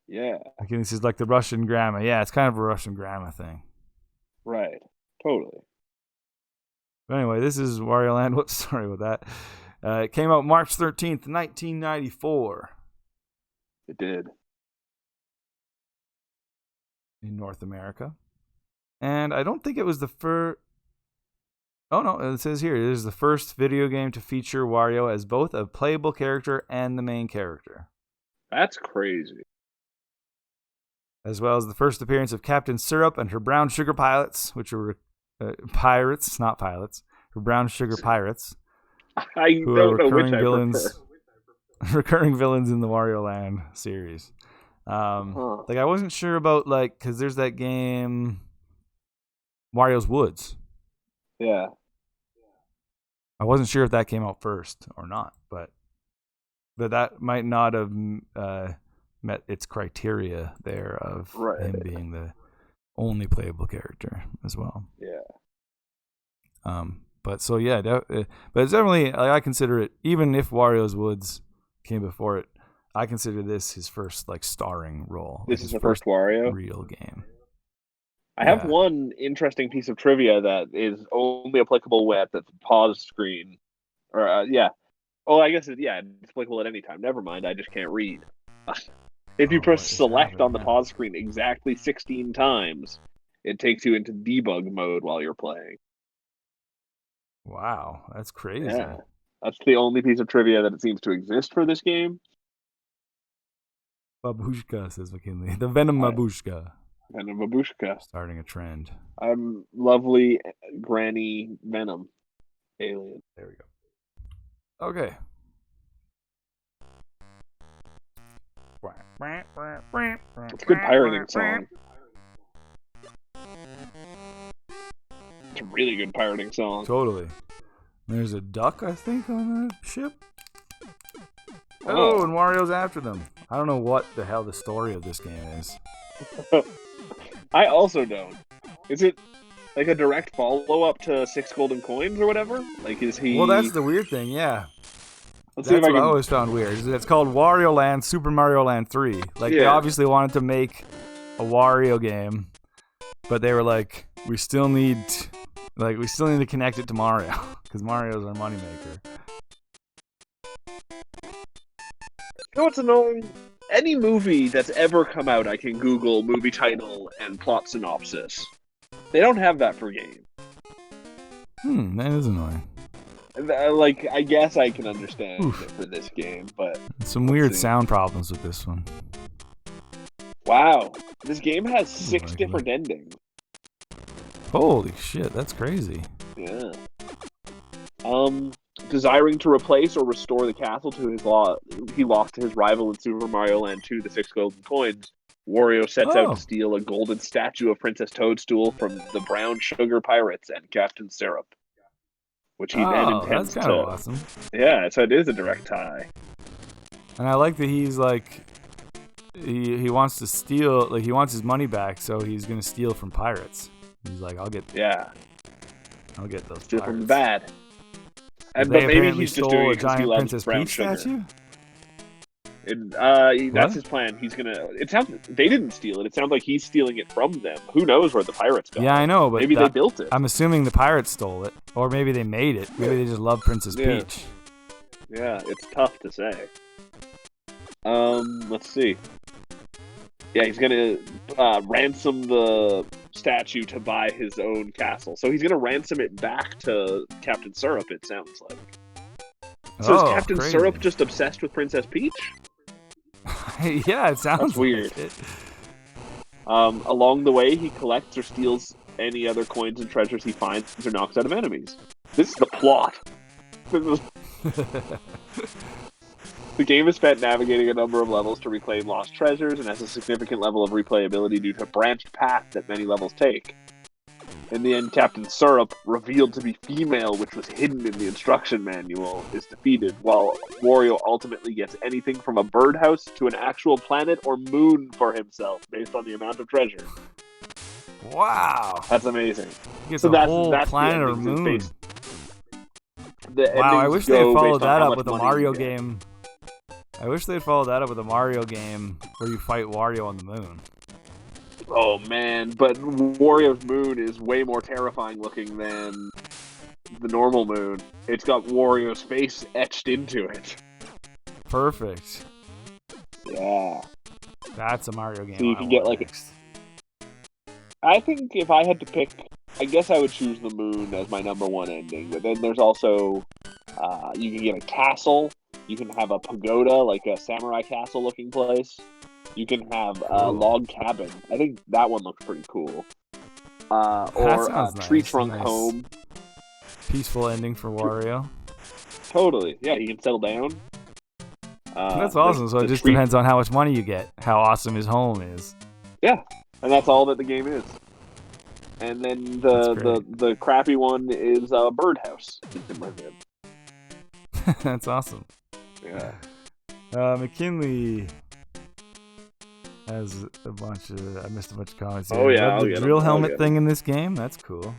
Yeah. Okay, this is like the Russian grammar. Yeah, it's kind of a Russian grammar thing. Right. Totally. But anyway, this is Wario Land. Whoops, sorry about that. It came out March 13th, 1994. It did. In North America. And I don't think it was the first... Oh, no, it says here, it is the first video game to feature Wario as both a playable character and the main character. That's crazy. As well as the first appearance of Captain Syrup and her brown sugar pilots, which were pirates, not pilots, her brown sugar pirates. I don't know which I prefer. Recurring villains in the Wario Land series. Like I wasn't sure about because there's that game, Wario's Woods. Yeah. I wasn't sure if that came out first or not, but that might not have met its criteria there of him being the only playable character as well. Yeah. But so yeah, but it's definitely I consider it, even if Wario's Woods came before it, I consider this his first starring role. This is the first Wario real game. I have one interesting piece of trivia that is only applicable at the pause screen. Or Oh, I guess it's applicable at any time. Never mind, I just can't read. If you press select on the pause screen exactly 16 times, it takes you into debug mode while you're playing. Wow, that's crazy. Yeah, that's the only piece of trivia that it seems to exist for this game. Babushka, says McKinley. The Venom Babushka. Venom Babushka. Starting a trend. I'm lovely Granny Venom alien. There we go. Okay. It's a good pirating song. It's a really good pirating song. Totally. There's a duck, I think, on the ship. Oh, and Wario's after them. I don't know what the hell the story of this game is. I also don't. Is it like a direct follow-up to 6 Golden Coins or whatever? Like, is he... Well, that's the weird thing, yeah. That's what I always found weird. It's called Wario Land Super Mario Land 3. They obviously wanted to make a Wario game, but they were like, we still need to connect it to Mario, because Mario's our moneymaker. You know what's annoying? Any movie that's ever come out, I can Google movie title and plot synopsis. They don't have that for games. That is annoying. I guess I can understand it for this game, but... Some weird sound problems with this one. Wow. This game has 6 different endings. Holy shit, that's crazy. Yeah. Desiring to replace or restore the castle to he lost to his rival in Super Mario Land 2, the 6 Golden Coins, Wario sets out to steal a golden statue of Princess Toadstool from the Brown Sugar Pirates and Captain Syrup, which he then intends that's kind of awesome. Yeah, so it is a direct tie. And I like that he's he wants to steal, like he wants his money back, so he's gonna steal from pirates. He's like, I'll get those Steal from the pirates. bad. And They but maybe apparently he's just stole doing a it because he giant loves Princess brown Peach sugar. statue. That's What? his plan. He's gonna. It sounds they didn't steal it. It sounds like he's stealing it from them. Who knows where the pirates got it? Yeah, I know, but maybe they built it. I'm assuming the pirates stole it, or maybe they made it. Maybe they just love Princess Yeah. Peach. Yeah, it's tough to say. Let's see. Yeah, he's gonna ransom the statue to buy his own castle. So he's gonna ransom it back to Captain Syrup. It sounds like. So is Captain crazy. Syrup just obsessed with Princess Peach? Yeah, it sounds That's weird. like it. Along the way, he collects or steals any other coins and treasures he finds or knocks out of enemies. This is the plot. The game is spent navigating a number of levels to reclaim lost treasures and has a significant level of replayability due to a branched path that many levels take. In the end, Captain Syrup, revealed to be female, which was hidden in the instruction manual, is defeated, while Wario ultimately gets anything from a birdhouse to an actual planet or moon for himself, based on the amount of treasure. Wow. That's amazing. He gets So a that's whole the planet or endings is moon. based- the Wow, I endings wish they go had based followed on that how up much with a money Mario you get. game. I wish they'd followed that up with a Mario game where you fight Wario on the moon. Oh man, but Wario's moon is way more terrifying looking than the normal moon. It's got Wario's face etched into it. Perfect. Yeah. That's a Mario game. So you I can get, want like, next. I think if I had to pick, I guess I would choose the moon as my number one ending. But then there's also, you can get a castle. You can have a pagoda, like a samurai castle looking place. You can have a Cool. log cabin. I think that one looks pretty cool. Or sounds a tree nice. trunk Nice. home. Peaceful ending for Wario. Totally. Yeah, he can settle down. That's awesome. So it just tree- depends on how much money you get, how awesome his home is. Yeah, and that's all that the game is. And then the crappy one is a birdhouse. In my head. That's awesome. Yeah. McKinley has a bunch of. I missed a bunch of comments. Oh, here. yeah, Love I'll the get 'em, drill I'll helmet get thing in this game. That's cool.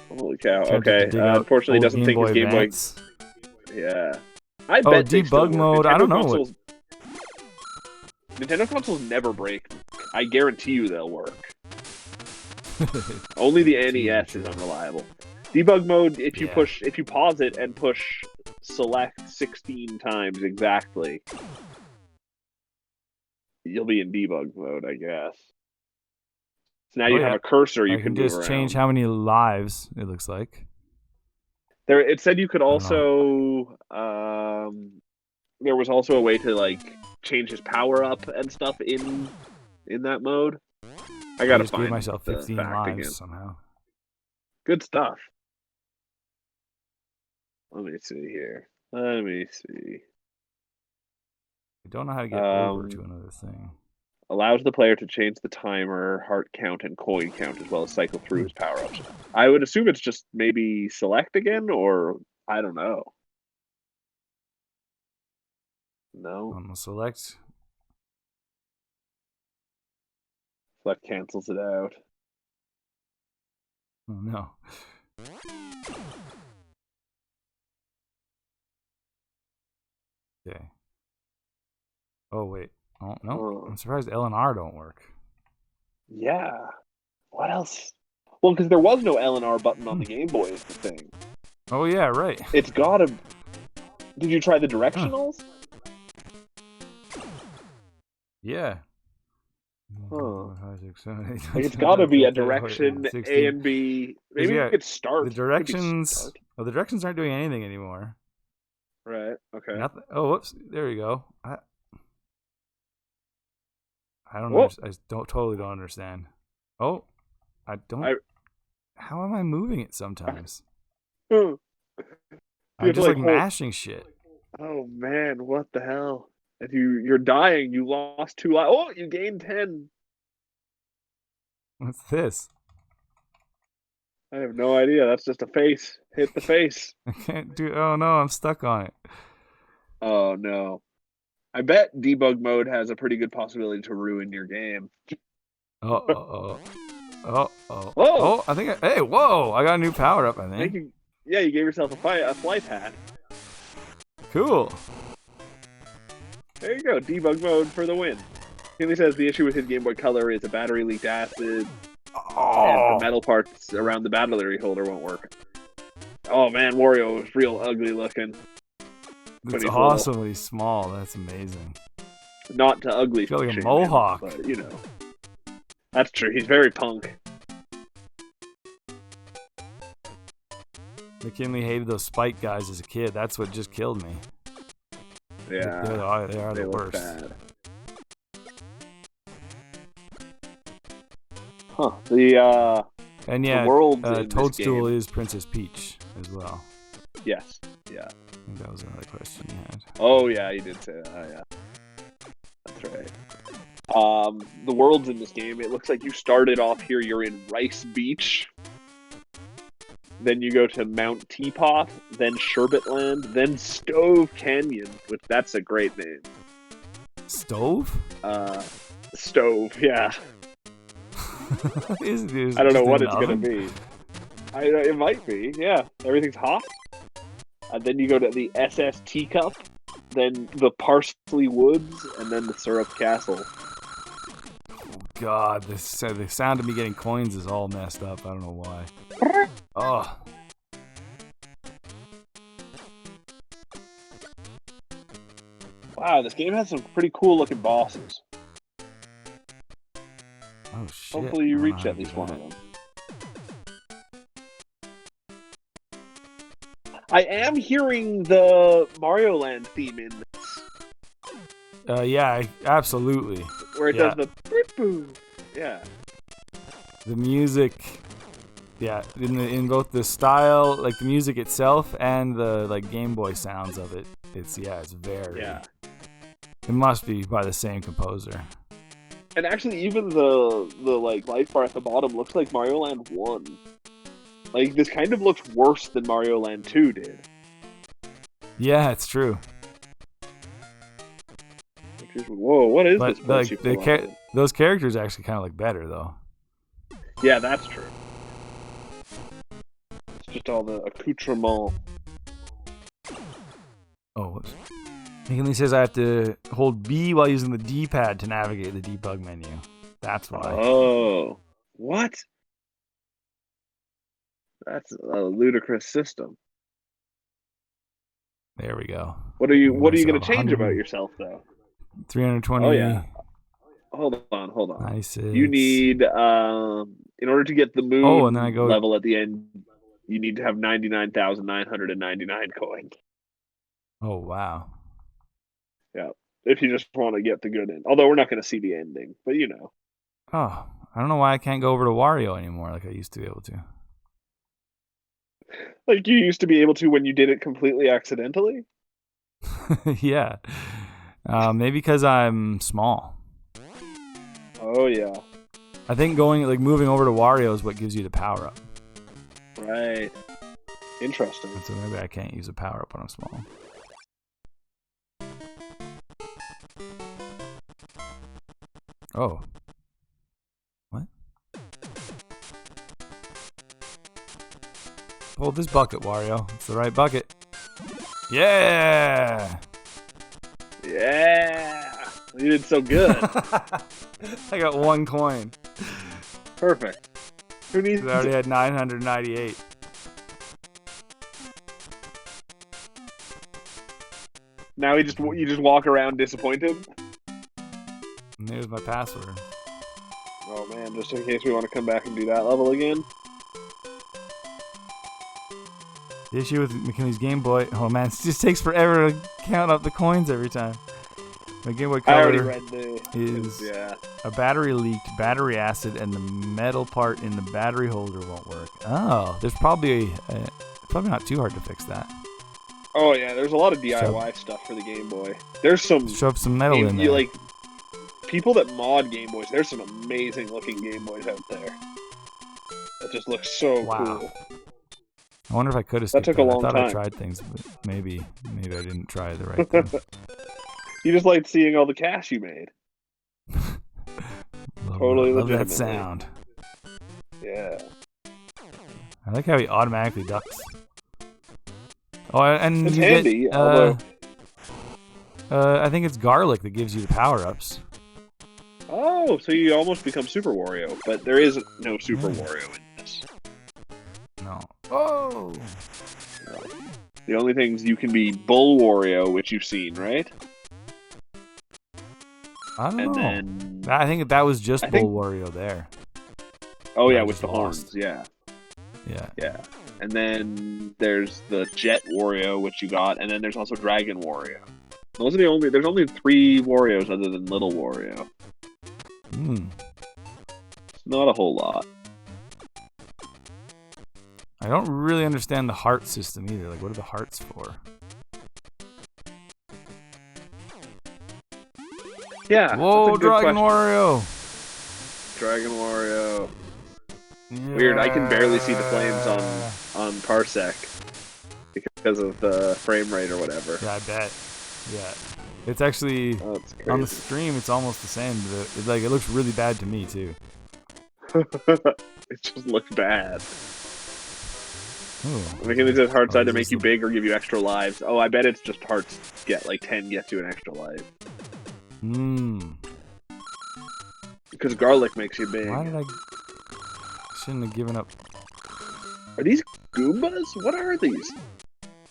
Holy cow. Tempted to Okay. dig out Unfortunately, old doesn't think his Game Boy. Advance. Yeah. I Oh, bet they still debug work. mode, I don't know what- Nintendo consoles never break. I guarantee you they'll work. Only the NES is unreliable. Debug mode, if you Yeah. if you pause it and push select 16 times exactly, you'll be in debug mode, I guess. So now you have a cursor you I can move just around. change how many lives it looks like. There, it said you could don't also. There was also a way to like change his power up and stuff in that mode. I I gotta just find gave myself the 15 fact lives again. somehow. Good stuff. Let me see here. Let me see. I don't know how to get over to another thing. Allows the player to change the timer, heart count, and coin count, as well as cycle through his power ups. I would assume it's just maybe select again, or I don't know. No, I'm gonna select. select cancels it out. Oh no. Okay. Oh wait. Oh no. Oh. I'm surprised L and R don't work. Yeah. What else? Well, because there was no L and R button on the Game Boy is the thing. Oh yeah, right. It's gotta. Did you try the directionals? Yeah. Huh. Like, It's gotta be a direction A and B. Maybe yeah, you could start. The You could directions. start. Oh, the directions aren't doing anything anymore. Right. Okay. Nothing. Oh, whoops. There you go. I don't Whoa. know. I totally don't understand. Oh, I don't. How am I moving it sometimes? You I'm have to, just like hold- mashing shit. Oh man, what the hell? If you're dying, you lost 2 lives. Oh, you gained 10. What's this? I have no idea. That's just a face. Hit the face. I can't do. Oh no, I'm stuck on it. Oh no. I bet debug mode has a pretty good possibility to ruin your game. Oh. Oh. Whoa! Oh, I think. Hey, whoa! I got a new power up. I think. Yeah, you gave yourself a flight hat. Cool. There you go. Debug mode for the win. He says the issue with his Game Boy Color is a battery leaked acid, and the metal parts around the battery holder won't work. Oh man, Wario is real ugly looking. It's awesome when he's small. That's amazing. Not to ugly. He's got like a mohawk. But, you know. That's true. He's very punk. McKinley hated those Spike guys as a kid. That's what just killed me. Yeah. They are the worst. Bad. Huh. The world Toadstool is Princess Peach as well. Yes. Yeah. I think that was another question you had. Oh yeah, you did say that. Oh, yeah. That's right. The worlds in this game, it looks like you started off here, you're in Rice Beach. Then you go to Mount Teapot, then Sherbetland, then Stove Canyon, which that's a great name. Stove? Stove, yeah. I don't know what it's going to be. It might be, yeah. Everything's hot. Then you go to the SS Teacup, then the Parsley Woods, and then the Syrup Castle. Oh god, the sound of me getting coins is all messed up. I don't know why. Oh. Wow, this game has some pretty cool looking bosses. Oh shit. Hopefully you reach at least one of them. I am hearing the Mario Land theme in this. Yeah, absolutely. Where it does the boop boop. Yeah. The music, yeah, in both the style, like the music itself, and the like Game Boy sounds of it. It's very. Yeah. It must be by the same composer. And actually, even the like life bar at the bottom looks like Mario Land 1. Like, this kind of looks worse than Mario Land 2 did. Yeah, it's true. Whoa, what is this? Like, those characters actually kind of look better, though. Yeah, that's true. It's just all the accoutrement. Oh, whoops. McKinley says I have to hold B while using the D-pad to navigate the debug menu. That's why. Oh. What? That's a ludicrous system. There we go. What are you going to change about yourself, though? 320. Oh, yeah. Hold on. 96. You need, in order to get the moon and then I go level at the end, you need to have 99,999 coins. Oh, wow. Yeah. If you just want to get the good end. Although we're not going to see the ending, but you know. Oh, I don't know why I can't go over to Wario anymore like I used to be able to. Like you used to be able to when you did it completely accidentally? Yeah. Maybe because I'm small. Oh, yeah. I think moving over to Wario is what gives you the power up. Right. Interesting. So maybe I can't use a power up when I'm small. Oh. What? Hold this bucket, Wario. It's the right bucket. Yeah! Yeah! You did so good. I got 1 coin. Perfect. Who needs? I already had 998. Now you just walk around disappointed? And there's my password. Oh man, just in case we want to come back and do that level again. The issue with McKinley's Game Boy, oh man, it just takes forever to count up the coins every time. My Game Boy Color is a battery leaked, battery acid, and the metal part in the battery holder won't work. Oh, there's probably not too hard to fix that. Oh yeah, there's a lot of DIY stuff for the Game Boy. There's some shove some metal in there. Like people that mod Game Boys, there's some amazing looking Game Boys out there. That just looks so cool. I wonder if I could have. That took a long time. I tried things, but maybe I didn't try the right thing. You just liked seeing all the cash you made. Totally love that legitimately. sound. Yeah. I like how he automatically ducks. Oh, and It's you handy, get, although... I think it's garlic that gives you the power-ups. Oh, so you almost become Super Wario, but there is no Super Wario in this. No. Oh! The only things you can be Bull Wario, which you've seen, right? I don't And know. then... I think that was just I Bull think- Wario there. Oh yeah, I with just the lost. horns, yeah. Yeah. Yeah. And then there's the Jet Wario, which you got, and then there's also Dragon Wario. Those are the only... There's only 3 Warios other than Little Wario. It's not a whole lot. I don't really understand the heart system either. Like, what are the hearts for? Yeah. Whoa, that's a good Dragon question. Wario! Dragon Wario. Yeah. Weird, I can barely see the flames on Parsec because of the frame rate or whatever. Yeah, I bet. Yeah. It's actually... Oh, it's crazy. On the stream, it's almost the same. But it looks really bad to me, too. It just looks bad. Ooh. I mean, is it hearts Oh, either is make this you the- big or give you extra lives? Oh, I bet it's just hearts get like 10 get you an extra life. Because garlic makes you big. Why did I... Shouldn't have given up... Are these Goombas? What are these?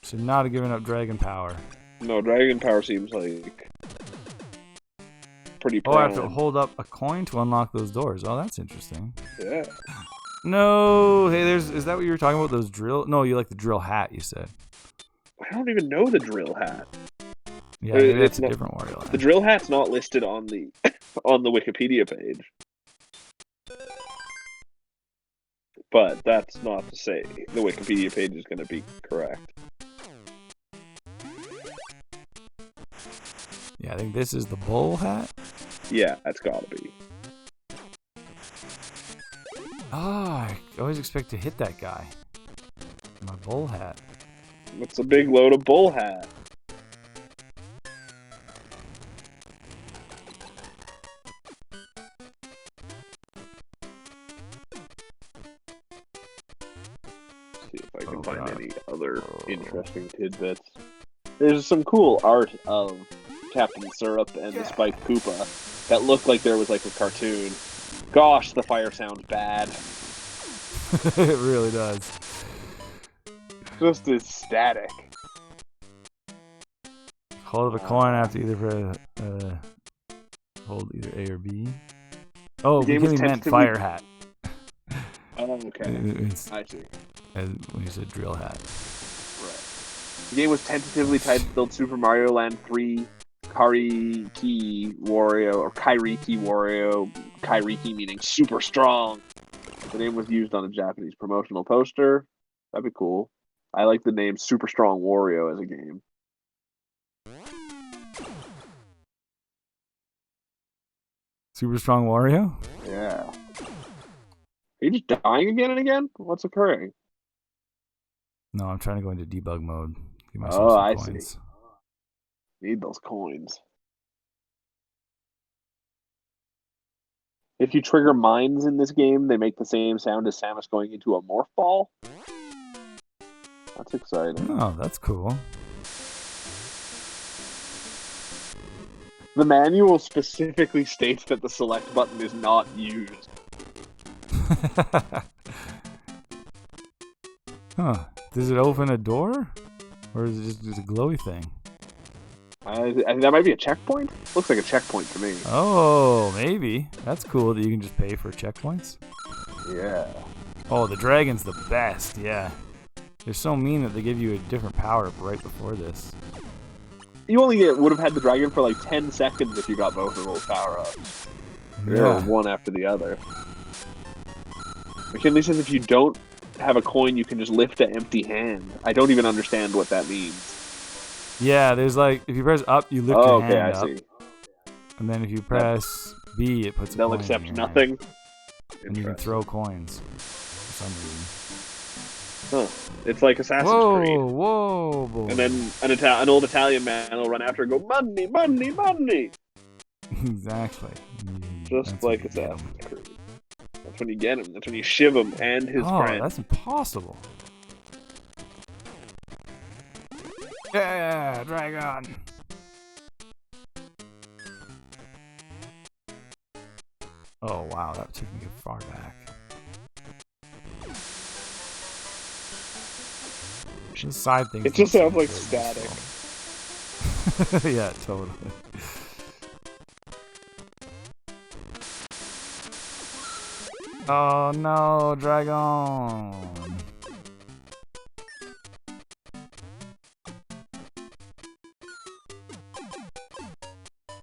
Should not have given up Dragon Power. No, Dragon Power seems like pretty Oh, I have to prime. hold up a coin to unlock those doors. Oh, that's interesting. Yeah. No! Hey, is that what you were talking about? Those drill... No, you like the drill hat, you said. I don't even know the drill hat. Yeah, maybe It's that's a not- different Wario The land. drill hat's not listed on the on the Wikipedia page. But that's not to say the Wikipedia page is going to be correct. Yeah, I think this is the bull hat. Yeah, that's got to be. Ah, I always expect to hit that guy. My bull hat. It's a big load of bull hat. See if I can Oh, find God. any other Oh. interesting tidbits. There's some cool art of Captain Syrup and the Spiked Koopa that looked like there was like a cartoon. Gosh, the fire sounds bad. It really does. Just as static. Hold up a coin after either for hold either A or B. Oh, The game because was he meant tentatively- fire hat. Oh, okay. It's, I see. when you said drill hat. Right. The game was tentatively titled Super Mario Land 3 Kairiki Wario, or Kairiki Wario, Kairiki meaning super strong. The name was used on a Japanese promotional poster. That'd be cool. I like the name Super Strong Wario as a game. Super strong Wario? Yeah. Are you just dying again and again? What's occurring? No, I'm trying to go into debug mode. Give myself Oh, some I coins. see. Need those coins. If you trigger mines in this game, they make the same sound as Samus going into a morph ball. That's exciting. Oh, that's cool. The manual specifically states that the select button is not used. Huh. Does it open a door? Or is it just a glowy thing? That might be a checkpoint? Looks like a checkpoint to me. Oh, maybe. That's cool that you can just pay for checkpoints. Yeah. Oh, the dragon's the best, yeah. They're so mean that they give you a different power-up right before this. You only would have had the dragon for like 10 seconds if you got both of those power-ups. They were Yeah. one after the other. McKinley says if you don't have a coin, you can just lift an empty hand. I don't even understand what that means. Yeah, there's like, if you press up, you lift Oh, your okay, hand I up. see. And then if you press B, it puts a They'll coin in accept your hand. nothing. And you can throw coins for some reason. Huh. It's like Assassin's Creed. Whoa, boy. And then an old Italian man will run after and go, money, money, money! Exactly. Just That's like when you get 'em. Assassin's Creed. That's when you get him. That's when you shiv him and his friend. That's impossible. Yeah, dragon. Oh wow, that took me far back. This side thing. It just sounds like static. Yeah, totally. Oh no, dragon.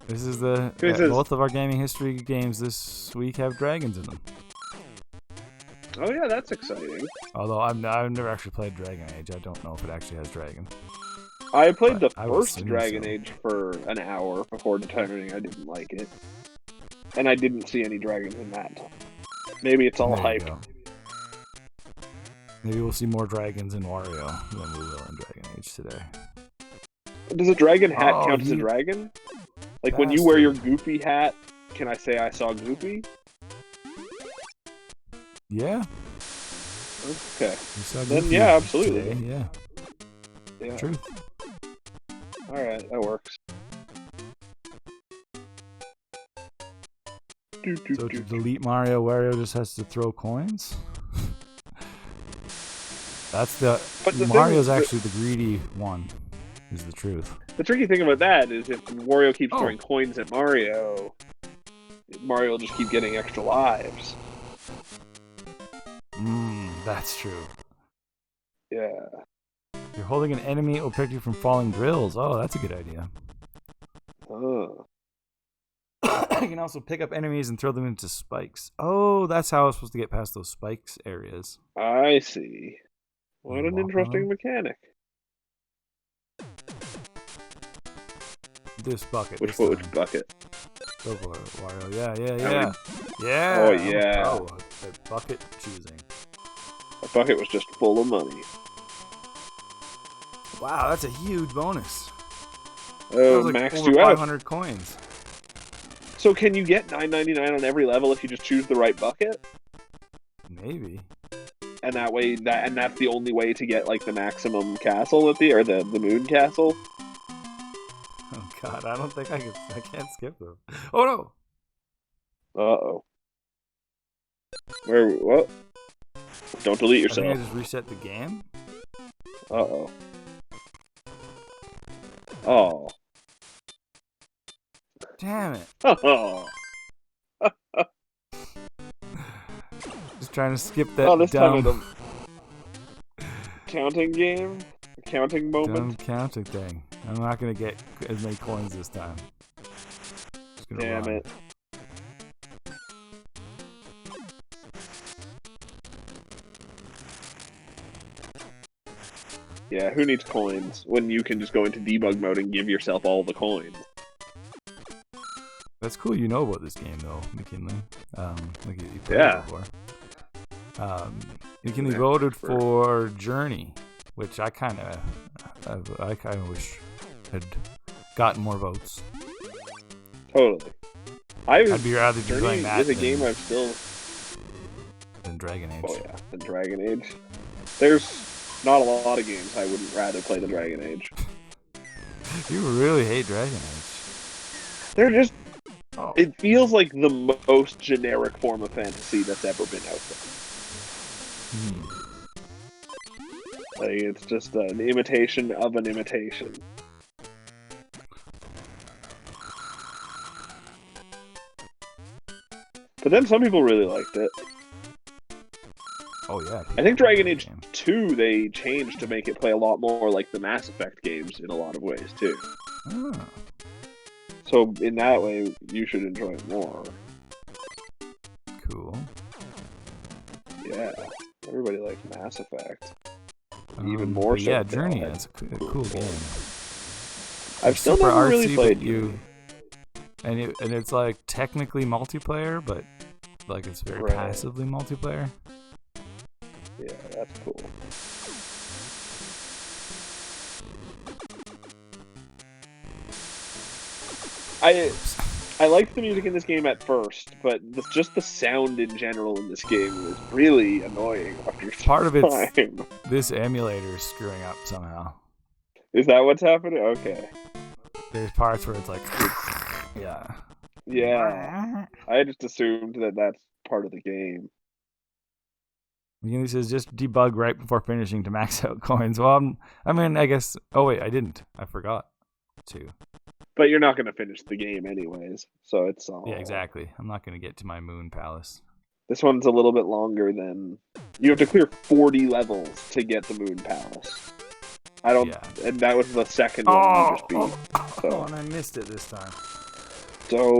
This is both of our gaming history games this week have dragons in them. Oh yeah, that's exciting. Although I've never actually played Dragon Age. I don't know if it actually has dragons. I played the I would first assume Dragon so. Age for an hour before determining I didn't like it. And I didn't see any dragons in that. Maybe it's all There you hype. go. Maybe we'll see more dragons in Wario than we will in Dragon Age today. Does a dragon hat Oh, count as a you dragon? Like when you wear your bastard. Goofy hat, can I say I saw Goofy? Yeah. Okay. You saw Then, Goofy yeah, absolutely. today, yeah. Yeah. Truth. Alright, that works. So to delete Mario, Wario just has to throw coins? That's the Mario's actually the greedy one, is the truth. The tricky thing about that is if Wario keeps Oh. throwing coins at Mario, Mario will just keep getting extra lives. That's true. Yeah. You're holding an enemy will protect you from falling drills. Oh, that's a good idea. Oh. You can also pick up enemies and throw them into spikes. Oh, that's how I was supposed to get past those spikes areas. I see. What You an walk on interesting them. mechanic. This bucket. Which this time. bucket? Go for it, Wario. Yeah. How Yeah. Oh, I'm a yeah. pro at bucket choosing. That bucket was just full of money. Wow, that's a huge bonus. Oh, That was like maxed over you out. 500 coins. So can you get $9.99 on every level if you just choose the right bucket? Maybe. And that way, that's the only way to get like the maximum castle at the moon castle. Oh god, I don't think I can't skip them. Oh no! Uh-oh. What? Don't delete I think I yourself. just reset the game. Uh-oh. Oh. Damn it. Oh. Just trying to skip that Oh, this time dumb of the counting game? Counting moment? counting thing. I'm not gonna get as many coins this time. Just gonna Damn run. it. Yeah, who needs coins when you can just go into debug mode and give yourself all the coins? That's cool. You know about this game though, McKinley. Like you played Yeah. it before. McKinley Yeah, voted for- for Journey, which I kind of wish had gotten more votes. Totally. I'd be rather be Journey playing that is a game I've still... than Dragon Age. Oh yeah, the Dragon Age. There's not a lot of games I wouldn't rather play the Dragon Age. You really hate Dragon Age. They're just... Oh. It feels like the most generic form of fantasy that's ever been out there. Like, it's just an imitation of an imitation. But then some people really liked it. Oh yeah. I think Dragon Age Game. 2 they changed to make it play a lot more like the Mass Effect games in a lot of ways too. Ah. So in that way, you should enjoy it more. Cool. Yeah, everybody likes Mass Effect. Even more but so. yeah, now. Journey. That's a cool game. I've still super never really artsy, played but and it's like technically multiplayer, but like it's very Right. passively multiplayer. Yeah, that's cool. I liked the music in this game at first, but just the sound in general in this game is really annoying after Part of it's time. this emulator is screwing up somehow. Is that what's happening? Okay. There's parts where it's like, yeah. Yeah. I just assumed that that's part of the game. He says just debug right before finishing to max out coins. Well, I mean, I guess. Oh wait, I didn't. I forgot to. But you're not going to finish the game anyways, so it's all... Yeah, exactly. I'm not going to get to my moon palace. This one's a little bit longer than... You have to clear 40 levels to get the moon palace. I don't... Yeah. And that was the second one you just beat. So. And I missed it this time. So...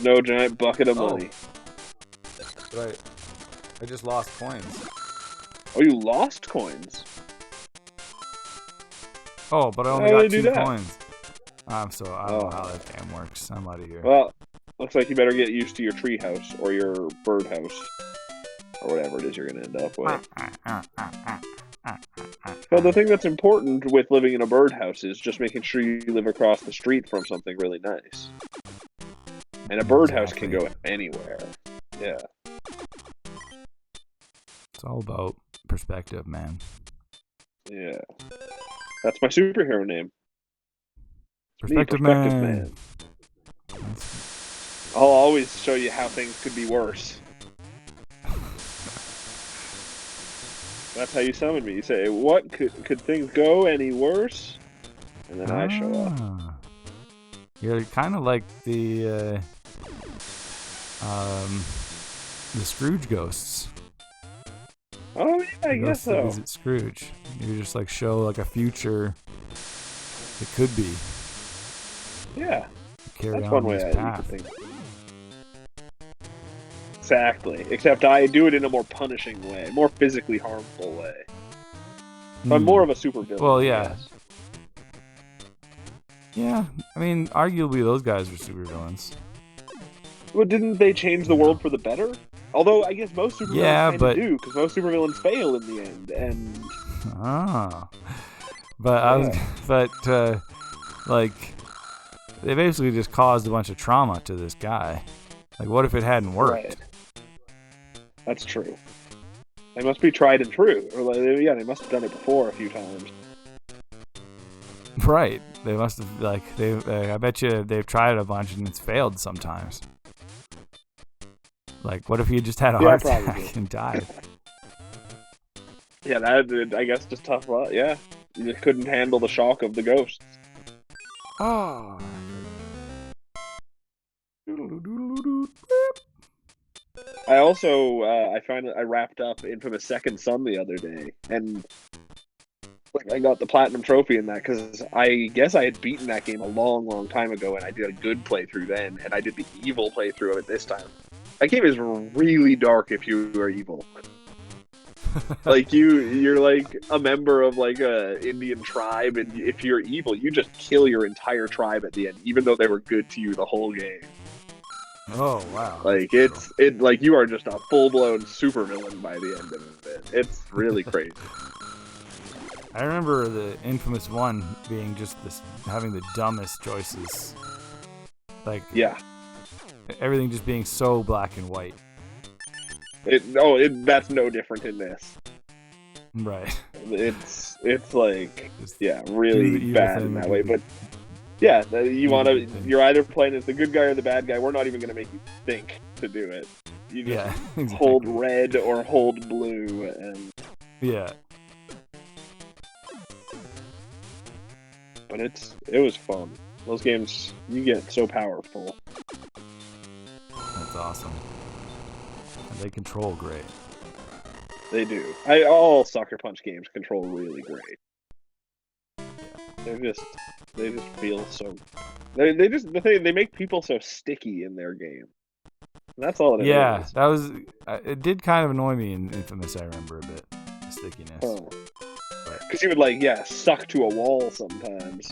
no giant bucket of money. Right. I just lost coins. Oh, you lost coins? Oh, but I only got 2 coins. I don't know how that damn works. I'm out of here. Well, looks like you better get used to your tree house or your bird house. Or whatever it is you're going to end up with. So the thing that's important with living in a birdhouse is just making sure you live across the street from something really nice. And a birdhouse can go anywhere. Yeah. It's all about perspective, man. Yeah. That's my superhero name. Perspective man. I'll always show you how things could be worse. That's how you summon me. You say, "What could things go any worse?" And then I show up. You're kind of like the Scrooge ghosts. Oh yeah, I guess so. Visit Scrooge. You just like show like a future it could be. Yeah. Carry that's on one way this I path. think. Exactly. Except I do it in a more punishing way, more physically harmful way. So I'm more of a supervillain. Well, yeah. Yeah, I mean, arguably those guys were supervillains. Well, didn't they change the world for the better? Although I guess most supervillains do, because most supervillains fail in the end. And like, they basically just caused a bunch of trauma to this guy. Like, what if it hadn't worked? Right. That's true. They must be tried and true, or they must have done it before a few times. Right. They must have I bet you they've tried it a bunch and it's failed sometimes. Like, what if you just had a heart attack and died? Yeah, that I guess just tough luck. Yeah, you just couldn't handle the shock of the ghosts. Oh. I also I wrapped up Infamous Second Son the other day, and I got the platinum trophy in that because I guess I had beaten that game a long time ago, and I did a good playthrough then, and I did the evil playthrough of it this time. That game is really dark if you are evil. Like you're like a member of like a Indian tribe, and if you're evil, you just kill your entire tribe at the end, even though they were good to you the whole game. Oh wow! Like like you are just a full-blown supervillain by the end of it. It's really crazy. I remember the Infamous 1 being just having the dumbest choices. Like everything just being so black and white. That's no different in this. Right. It's like really bad in that way, but. Yeah, you're either playing as the good guy or the bad guy. We're not even going to make you think to do it. You just exactly. hold red or hold blue. And yeah. But it was fun. Those games, you get so powerful. That's awesome. And they control great. They do. All Sucker Punch games control really great. They just feel so. They make people so sticky in their game. And that's all it is. Yeah, that was. It did kind of annoy me in Infamous. I remember a bit the stickiness. Because you would suck to a wall sometimes.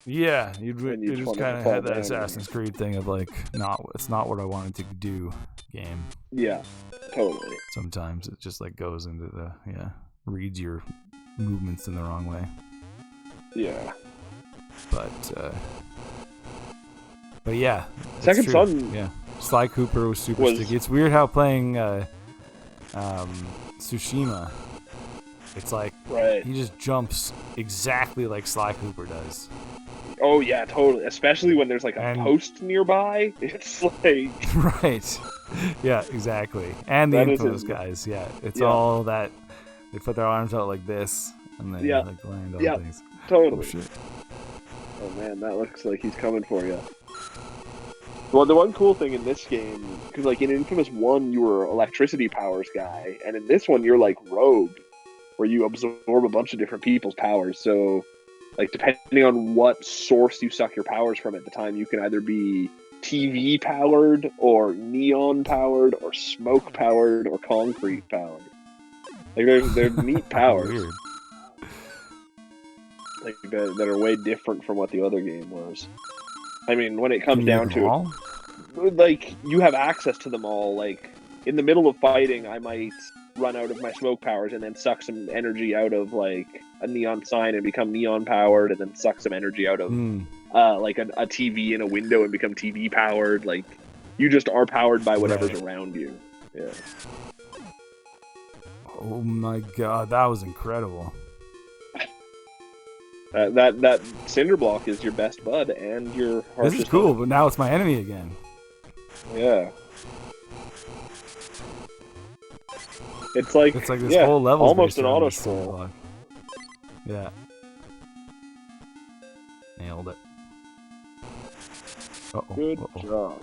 Yeah, And you you just want it kind to of fall had that down, Assassin's Creed thing of like, it's not what I wanted to do. Game. Yeah, totally. Sometimes it just like goes into the reads your movements in the wrong way. Yeah. But yeah, Second true. Son. Yeah, Sly Cooper was super sticky. It's weird how playing Tsushima, it's like he just jumps exactly like Sly Cooper does. Oh yeah, totally. Especially when there's like a post nearby. It's like right. Yeah, exactly. And the infamous guys. Yeah, it's all that they put their arms out like this and they like land on things. Totally. Oh shit. Oh man, that looks like he's coming for you. Well, the one cool thing in this game, because like in Infamous 1, you were electricity powers guy, and in this one, you're like Rogue, where you absorb a bunch of different people's powers. So, like, depending on what source you suck your powers from at the time, you can either be TV powered, or neon powered, or smoke powered, or concrete powered. Like, they're neat powers. Weird. Like, that are way different from what the other game was. I mean, when it comes down to it, like, you have access to them all. Like, in the middle of fighting, I might run out of my smoke powers and then suck some energy out of, like, a neon sign and become neon powered, and then suck some energy out of, like, a TV in a window and become TV powered. Like, you just are powered by whatever's around you. Yeah. Oh my god, that was incredible. That cinder block is your best bud and your harshest. This is cool, but now it's my enemy again. Yeah. It's like this whole level almost an auto scroll. Yeah. Nailed it. Uh-oh. Good job.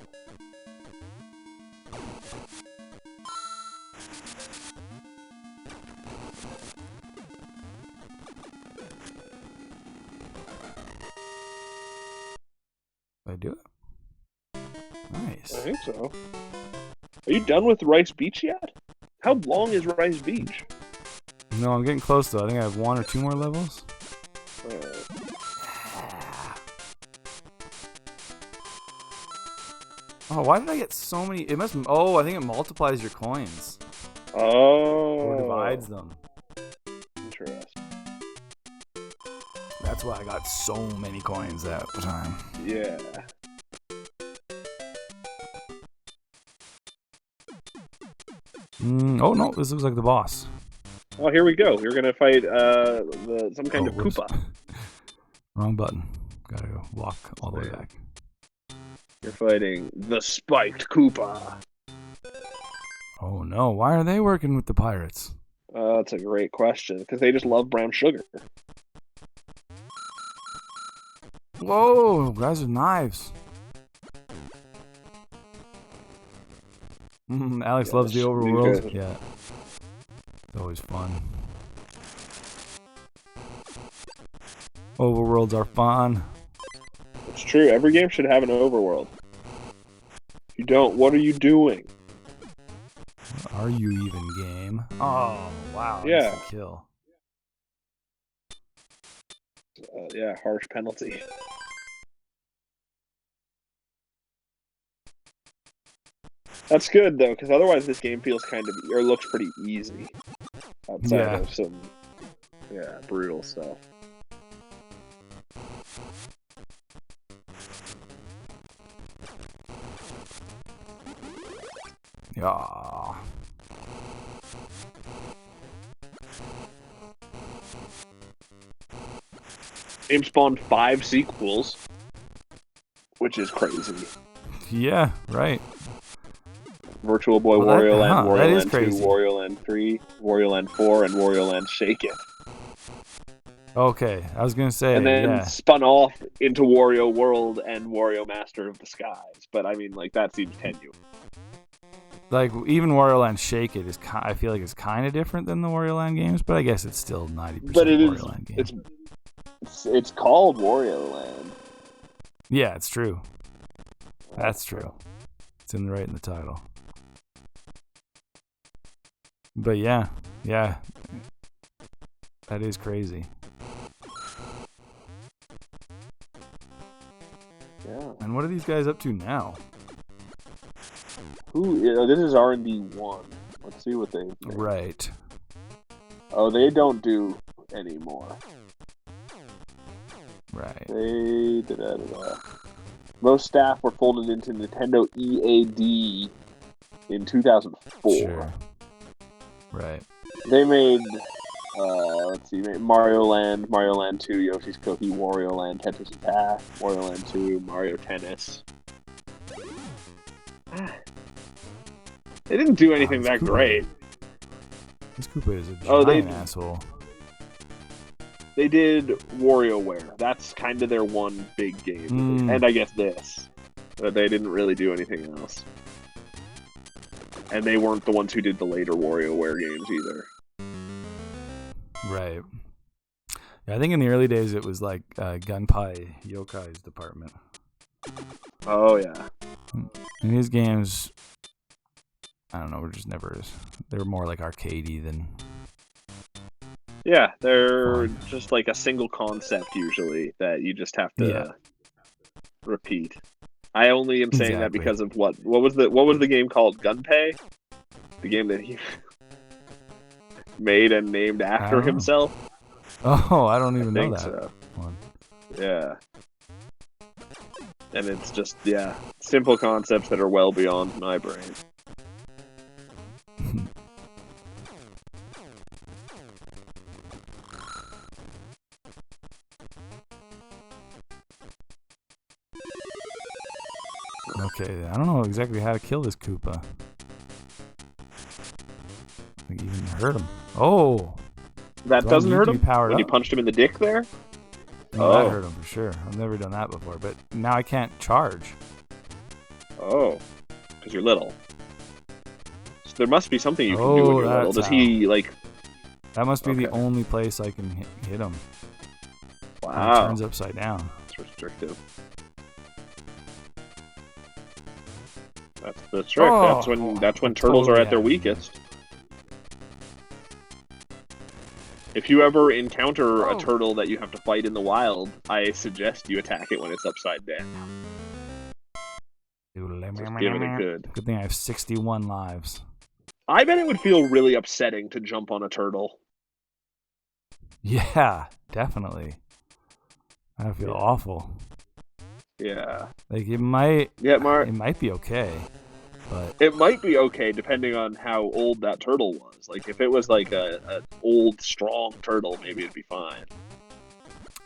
Did I do it? Nice. I think so. Are you done with Rice Beach yet? How long is Rice Beach? No, I'm getting close though. I think I have 1 or 2 more levels. Oh, why did I get so many? It must. Oh, I think it multiplies your coins. Oh. Or divides them. Interesting. That's why I got so many coins that time. Yeah. Oh no, this looks like the boss. Oh, here we go. You're gonna fight some kind of whoops. Koopa. Wrong button. Gotta go walk all the way back. You're fighting the spiked Koopa. Oh no, why are they working with the pirates? That's a great question, because they just love brown sugar. Whoa, guys with knives. Alex loves the overworld. Yeah. It's always fun. Overworlds are fun. It's true. Every game should have an overworld. If you don't, what are you doing? What are you even, game? Oh, wow. Yeah. That's a kill. Yeah, harsh penalty. That's good though, because otherwise this game feels kind of, or looks pretty easy outside of some, brutal stuff. Yeah. Game spawned 5 sequels, which is crazy. Yeah, right. Virtual Boy Wario Land, Wario Land 2, crazy. Wario Land 3, Wario Land 4, and Wario Land Shake It. Okay, I was gonna say, and then spun off into Wario World and Wario Master of the Skies. But I mean, like, that seems tenuous. Like, even Wario Land Shake It is, I feel like it's kind of different than the Wario Land games, but I guess it's still 90% Wario Land game. It's called Wario Land. Yeah, it's true. That's true. It's right in the title. But yeah, that is crazy. Yeah. And what are these guys up to now? This is R&D 1. Let's see what they. Right. Oh, they don't do anymore. Right. Most staff were folded into Nintendo EAD in 2004. Sure. Right. They made, Mario Land, Mario Land 2, Yoshi's Cookie, Wario Land, Tetris Attack, Wario Land 2, Mario Tennis. They didn't do anything that Koopa. great. This Koopa is a giant asshole. They did WarioWare. That's kind of their one big game. And I guess this. But they didn't really do anything else. And they weren't the ones who did the later WarioWare games either. Right. Yeah, I think in the early days it was like Gunpei Yokai's department. Oh, yeah. And his games, I don't know, they were more like arcadey than... Yeah, they're just like a single concept usually that you just have to repeat. I only am saying that because of what was the game called? Gunpei? The game that he made and named after himself? Oh, I don't even know that. So. One. Yeah. And it's just, simple concepts that are well beyond my brain. Okay, I don't know exactly how to kill this Koopa. We even hurt him. Oh! That doesn't hurt him? When you up? punched him in the dick there? No, that hurt him for sure. I've never done that before, but now I can't charge. Oh, because you're little. So there must be something you can do when you're little. Does he, like... That must be the only place I can hit him. Wow. He turns upside down. That's restrictive. That's the trick. That's when turtles are at their weakest. If you ever encounter a turtle that you have to fight in the wild, I suggest you attack it when it's upside down. Just give it a good. Good thing I have 61 lives. I bet it would feel really upsetting to jump on a turtle. Yeah, definitely. I feel awful. Yeah. Like it might. Yeah, it might be okay, but it might be okay depending on how old that turtle was. Like if it was like an old, strong turtle, maybe it'd be fine.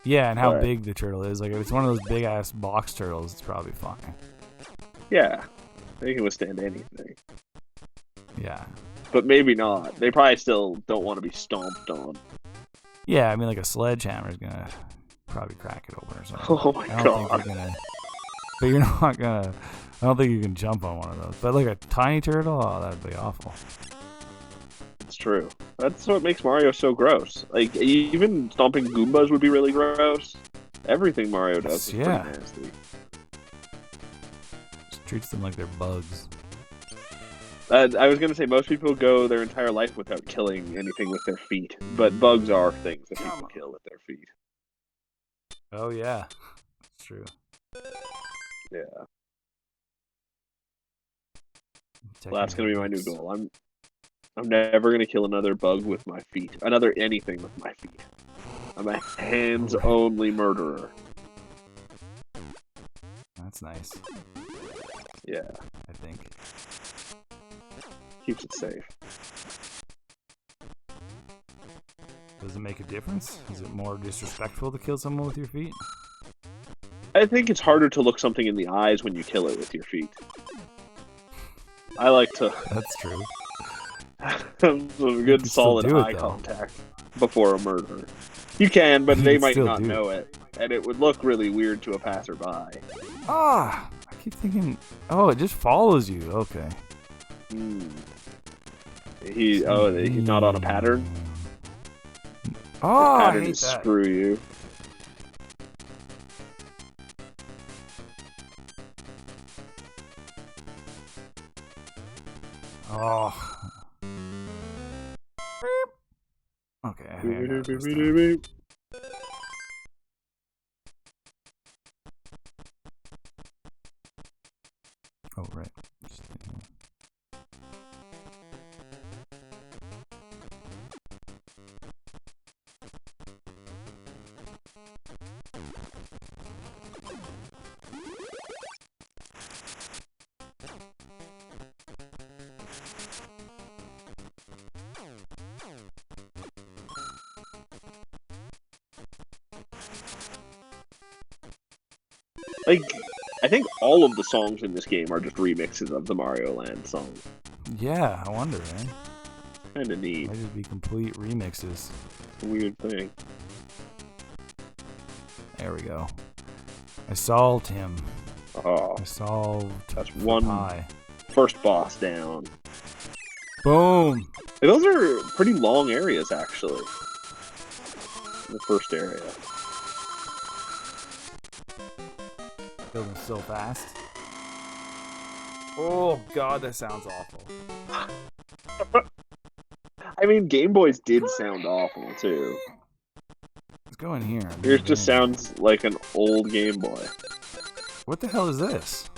Yeah, and how big the turtle is. Like if it's one of those big ass box turtles, it's probably fine. Yeah, they can withstand anything. Yeah. But maybe not. They probably still don't want to be stomped on. Yeah, I mean, like a sledgehammer is gonna probably crack it open or something. Oh my god! But you're not gonna. I don't think you can jump on one of those. But like a tiny turtle, oh, that'd be awful. It's true. That's what makes Mario so gross. Like even stomping Goombas would be really gross. Everything Mario does is pretty nasty. Just treats them like they're bugs. I was going to say, most people go their entire life without killing anything with their feet, but bugs are things that people kill with their feet. Oh, yeah. That's true. Yeah. Well, that's going to be my new goal. I'm never going to kill another bug with my feet. Anything with my feet. I'm a hands-only murderer. That's nice. Yeah. I think. Keeps it safe. Does it make a difference? Is it more disrespectful to kill someone with your feet? I think it's harder to look something in the eyes when you kill it with your feet. I like to... That's true. Some good solid eye contact before a murder. You can, but they might not know it. And it would look really weird to a passerby. Ah! I keep thinking... Oh, it just follows you. Okay. He's not on a pattern? Oh, pattern I hate is that. Screw you. Oh. Okay. I think I got this time. Oh, right. Like, I think all of the songs in this game are just remixes of the Mario Land song. Yeah, I wonder, man. Kind of neat. Might just be complete remixes. Weird thing. There we go. I solved him. Oh, I solved. that's one pie. first boss down. Boom. Hey, those are pretty long areas, actually. The first area. Building so fast. Oh god, that sounds awful. I mean, Game Boys did sound awful too. Let's go in here. Yours just sounds like an old Game Boy. What the hell is this?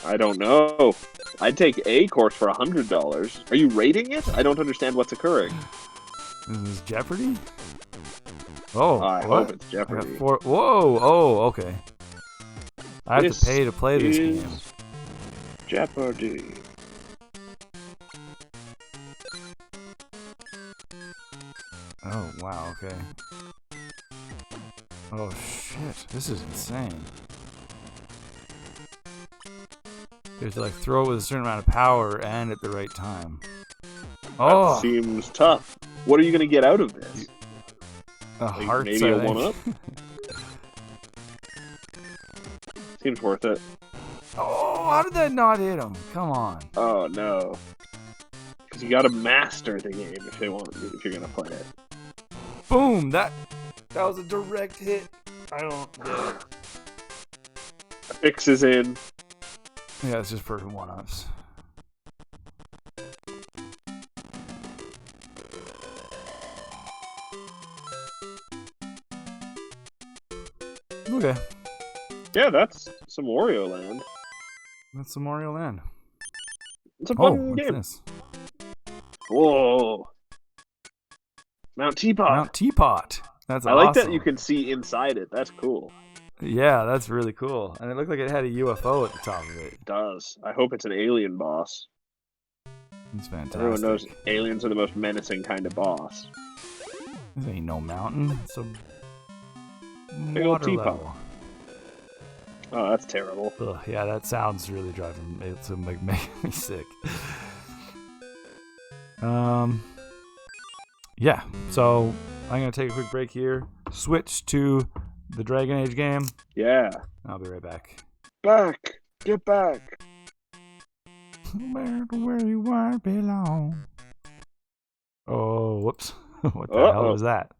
I don't know. I'd take a course for $100. Are you rating it? I don't understand what's occurring. Is this Jeopardy? Oh, I what? hope it's I Jeopardy. got four. Whoa! Oh, okay. I have This to pay to play this is game. Jeopardy. Oh wow. Okay. Oh shit! This is insane. You have to like throw it with a certain amount of power and at the right time. Oh, That seems tough. What are you going to get out of this? hearts. Maybe I a think. 1-up? Seems worth it. Oh, how did that not hit him? Come on. Oh no. Because you got to master the game if you're going to play it. Boom! That was a direct hit. I don't get it. Fix is in. Yeah, it's just for one-ups. Okay, Yeah, that's some Wario Land. that's the Mario Land. It's a Oh, fun what's game. this? Whoa. Mount Teapot. Mount Teapot. That's I awesome. like that you can see inside it. That's cool. Yeah, that's really cool. And it looked like it had a UFO at the top of it. It does. I hope it's an alien boss. It's fantastic. Everyone knows aliens are the most menacing kind of boss. This ain't no mountain. It's a Big old water teapot. level. Oh, that's terrible. Ugh, yeah, that sounds really driving me to make me sick. Yeah. So I'm gonna take a quick break here. Switch to the Dragon Age game. Yeah. I'll be right back. Back. Get back. Where you are belong. Oh, whoops. What the hell was that?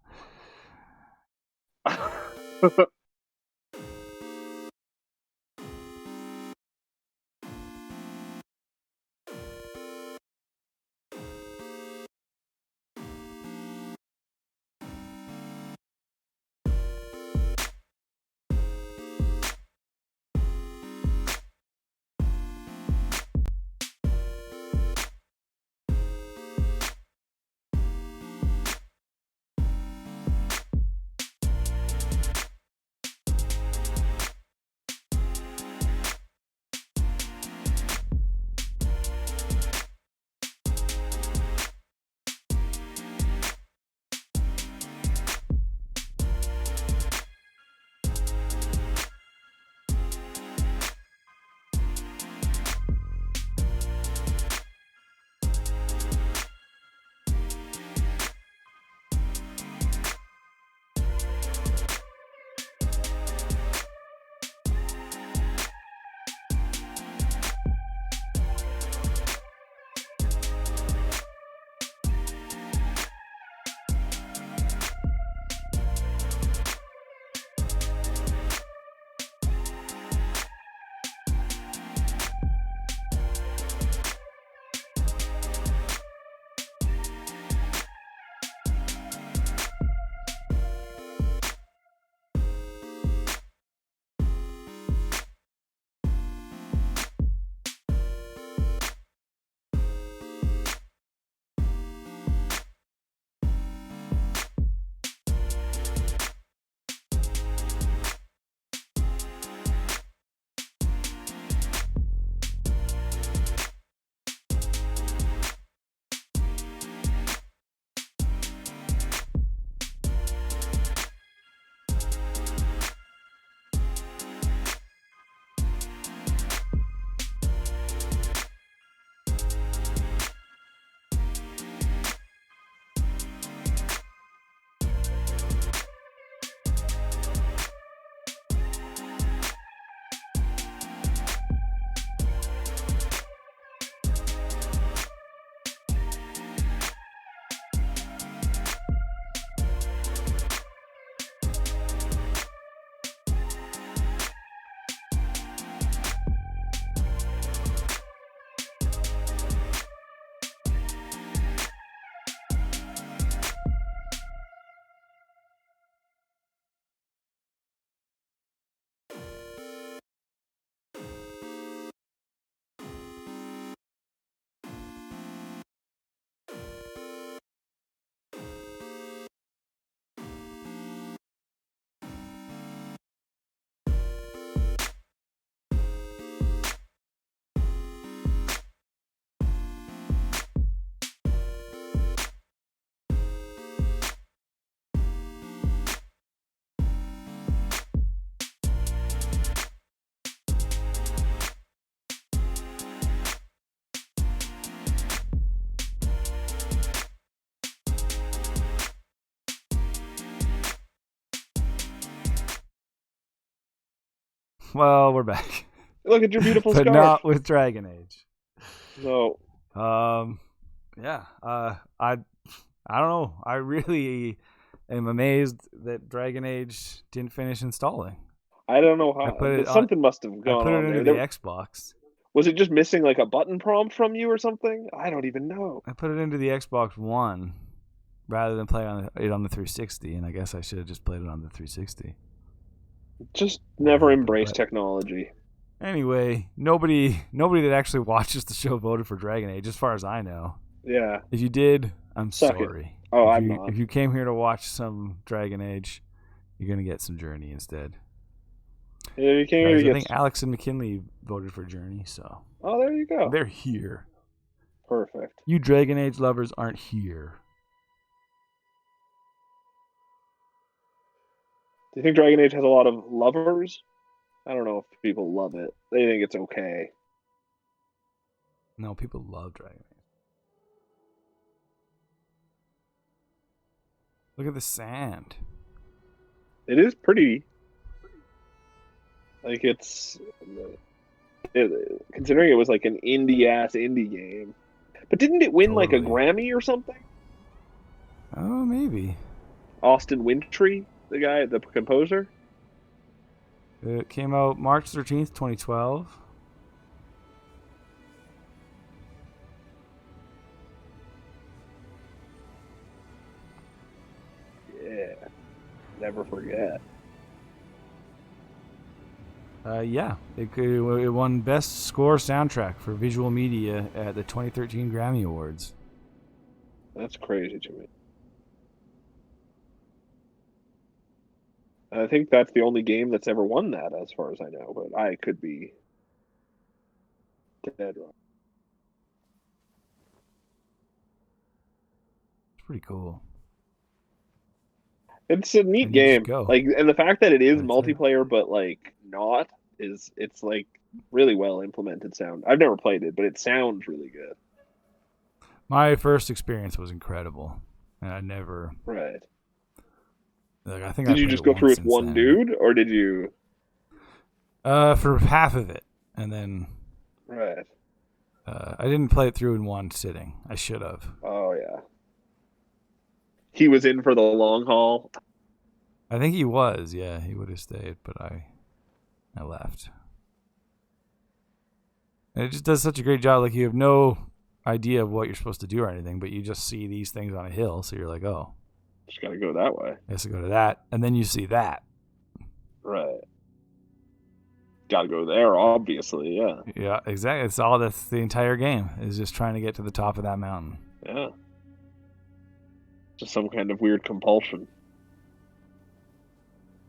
Well, we're back. Look at your beautiful But scarf. not with Dragon Age. No. Yeah. I don't know. I really am amazed that Dragon Age didn't finish installing. I don't know I how. put it Something must have I gone put it on into there. the Xbox. Was it just missing like a button prompt from you or something? I don't even know. I put it into the Xbox One rather than play it on the 360, and I guess I should have just played it on the 360. Just never Yeah, embrace but- technology. Anyway, nobody that actually watches the show voted for Dragon Age, as far as I know. Yeah. If you did, I'm Suck it. sorry. Oh, if I'm you, not. If you came here to watch some Dragon Age, you're gonna get some Journey instead. Yeah, you can't Guys, even I get. think Alex and McKinley voted for Journey, so Oh, there you go. they're here. Perfect. You Dragon Age lovers aren't here. Do you think Dragon Age has a lot of lovers? I don't know if people love it. They think it's okay. No, people love Dragon Age. Look at the sand. It is pretty. Like considering it was like an indie game. But didn't it win like a Totally. Grammy or something? Oh, maybe. Austin Wintory, the composer. It came out March 13th, 2012. Yeah, never forget. Yeah, it won Best Score Soundtrack for Visual Media at the 2013 Grammy Awards. That's crazy to me. I think that's the only game that's ever won that, as far as I know. But I could be dead wrong. It's pretty cool. It's a neat And you just game. go. Like, and the fact that it is That's it. multiplayer, but like not it's like really well implemented sound. I've never played it, but it sounds really good. My first experience was incredible, and I never. Right. Like, I think Did I you played just it go through once with one since dude, or did you? then. For half of it, and then Right. I didn't play it through in one sitting. I should have. Oh yeah. He was in for the long haul. I think he was. Yeah, he would have stayed, but I left. And it just does such a great job. Like, you have no idea of what you're supposed to do or anything, but you just see these things on a hill, so you're like, oh, Just gotta go that way. I guess I go to that, and then you see that. Right. Gotta go there, obviously. Yeah. Yeah, exactly. It's all that's the entire game is just trying to get to the top of that mountain. Yeah. Just some kind of weird compulsion.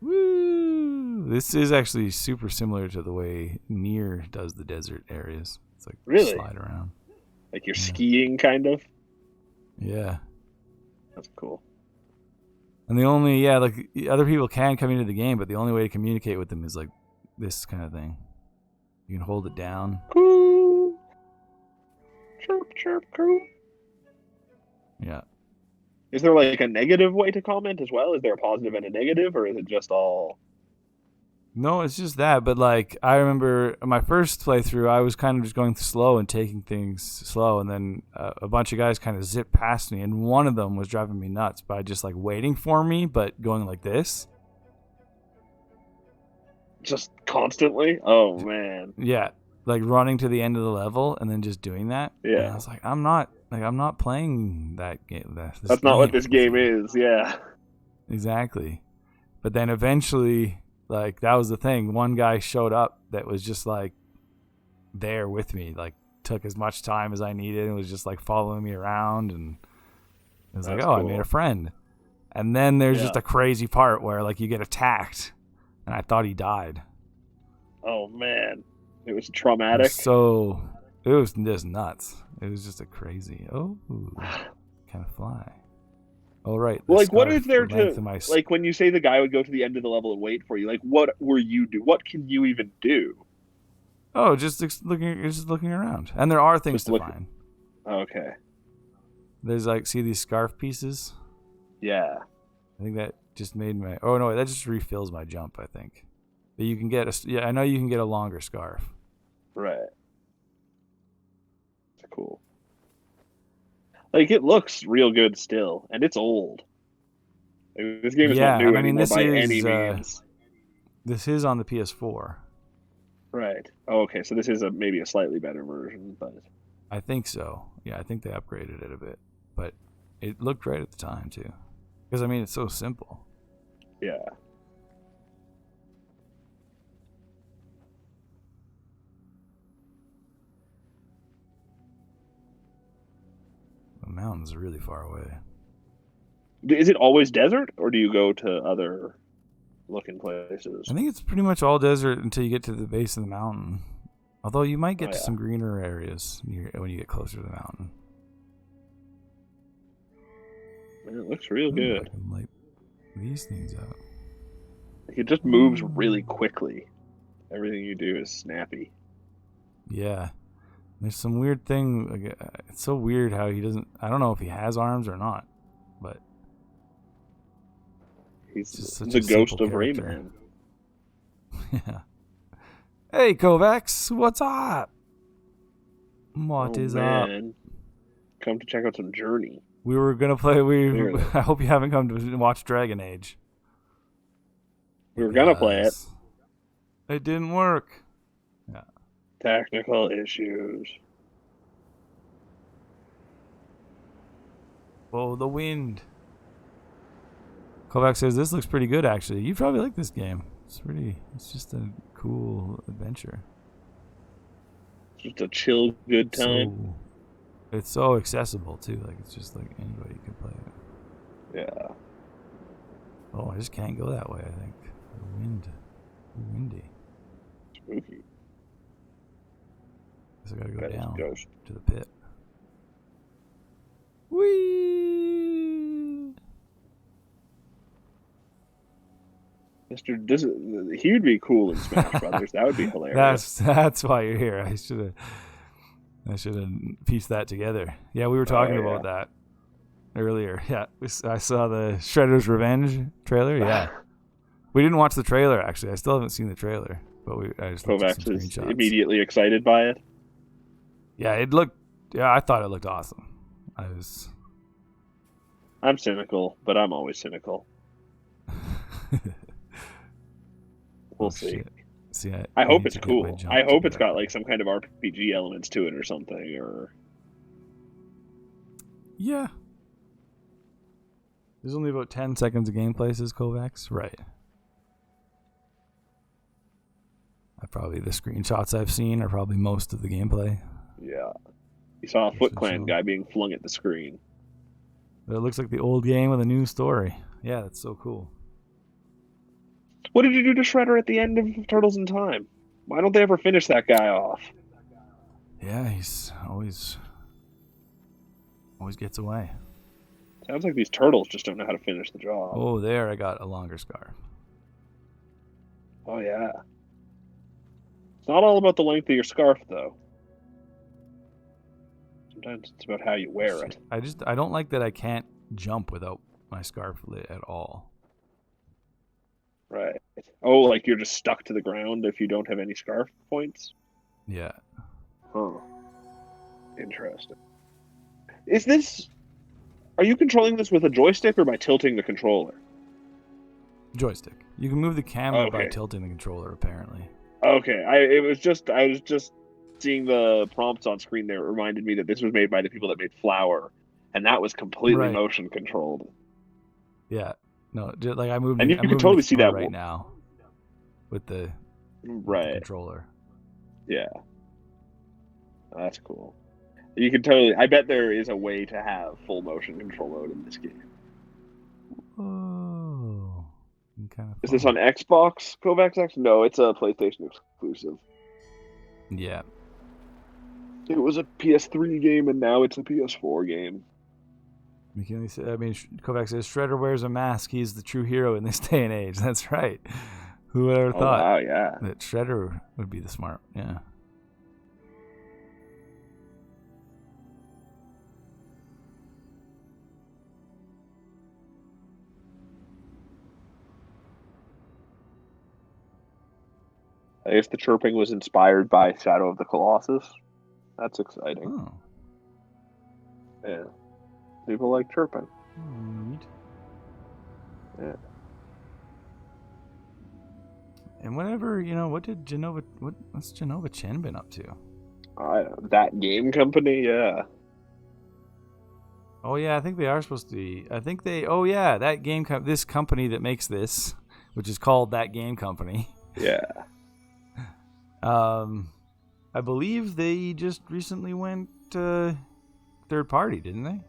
Woo! This is actually super similar to the way Nier does the desert areas. It's like Really? slide around. Like you're Yeah. skiing, kind of. Yeah. That's cool. And the only, like other people can come into the game, but the only way to communicate with them is like this kind of thing. You can hold it down. Cool. Chirp, chirp, cool. Yeah. Is there like a negative way to comment as well? Is there a positive and a negative, or is it just all? No, it's just that. But like, I remember my first playthrough, I was kind of just going slow and taking things slow, and then a bunch of guys kind of zipped past me, and one of them was driving me nuts by just like waiting for me, but going like this. Just constantly? Oh man. Yeah, like running to the end of the level and then just doing that. Yeah. And I was like, I'm not playing that game. That's not what this game is. Yeah. Exactly. But then eventually, like, that was the thing. One guy showed up that was just like there with me, like took as much time as I needed and was just like following me around, and it was like, That's oh, I cool. made a friend. And then there's Yeah. just a crazy part where like you get attacked, and I thought he died. Oh man. It was It traumatic. was just nuts. It was just a crazy. Oh, kind of fly. Oh right. Well, the like, what scarf, is there the length to of my like when you say the guy would go to the end of the level and wait for you? Like, what were you do? What can you even do? Oh, just looking around, and there are things Just to look- find. Okay. There's like, see these scarf pieces? Yeah. I think that just made my. Oh no, that just refills my jump. I think. But you can get I know you can get a longer scarf. Right. It's cool. Like, it looks real good still, and it's old. Like, this game is not new anymore by any means. This is on the PS4. Right. Oh, okay. So this is maybe a slightly better version, but I think so. Yeah, I think they upgraded it a bit, but it looked great at the time too. Because I mean, it's so simple. yeah. The mountains are really far away. Is it always desert, or do you go to other looking places? I think it's pretty much all desert until you get to the base of the mountain. Although you might get to some greener areas when you get closer to the mountain. Man, it looks real good. I can light these things up. It just moves really quickly. Everything you do is snappy. Yeah. There's some weird thing. It's so weird how he doesn't. I don't know if he has arms or not, but he's the ghost of Rayman. Yeah. Hey, Kovacs, what's up? What is up? Come to check out some Journey. We were gonna play. I hope you haven't come to watch Dragon Age. We were gonna play it. It didn't work. Yeah. Technical issues. Oh, the wind. Kovac says this looks pretty good. Actually, you probably like this game. It's just a cool adventure. Just a chill, good time. It's so accessible too. Like it's just like anybody can play it. Yeah. Oh, I just can't go that way. I think windy. Spooky. Guess I gotta go down ghost. To the pit. Whee! He would be cool in Smash Brothers. That would be hilarious. That's why you're here. I should have pieced that together. Yeah, we were talking about that earlier. Yeah, I saw the Shredder's Revenge trailer. Yeah, we didn't watch the trailer actually. I still haven't seen the trailer, but I just looked at some screenshots. Immediately excited by it. Yeah, I thought it looked awesome. I'm cynical, but I'm always cynical. We'll see. See, I hope it's cool. I hope it's got like some kind of RPG elements to it or something. Yeah. There's only about 10 seconds of gameplay, says Kovacs. Right. The screenshots I've seen are probably most of the gameplay. Yeah. You saw a Foot Clan guy being flung at the screen. But it looks like the old game with a new story. Yeah, that's so cool. What did you do to Shredder at the end of Turtles in Time? Why don't they ever finish that guy off? Yeah, he's always gets away. Sounds like these turtles just don't know how to finish the job. Oh, there I got a longer scarf. Oh, yeah. It's not all about the length of your scarf, though. Sometimes it's about how you wear it. I don't like that I can't jump without my scarf lit at all. Right. Oh, like you're just stuck to the ground if you don't have any scarf points? Yeah. Huh. Interesting. Are you controlling this with a joystick or by tilting the controller? Joystick. You can move the camera by tilting the controller, apparently. Okay. I was just seeing the prompts on screen there. It reminded me that this was made by the people that made Flower, and that was completely motion controlled. Yeah. No, like I'm moving. And you can totally see that right now with the controller. Yeah, that's cool. You can totally. I bet there is a way to have full motion control mode in this game. Oh, is this on Xbox, Kovacs X? No, it's a PlayStation exclusive. Yeah. It was a PS3 game, and now it's a PS4 game. Kovacs says Shredder wears a mask. He's the true hero in this day and age. That's right. Who would ever thought? Wow, yeah. That Shredder would be the smart. Yeah. I guess the chirping was inspired by Shadow of the Colossus. That's exciting. Oh. Yeah. People like chirping. Neat. Yeah. And whatever, what's Genova Chen been up to? That game company, yeah. Oh yeah, I think they are supposed to be. I think this company that makes this, which is called That Game Company. Yeah. I believe they just recently went third party, didn't they?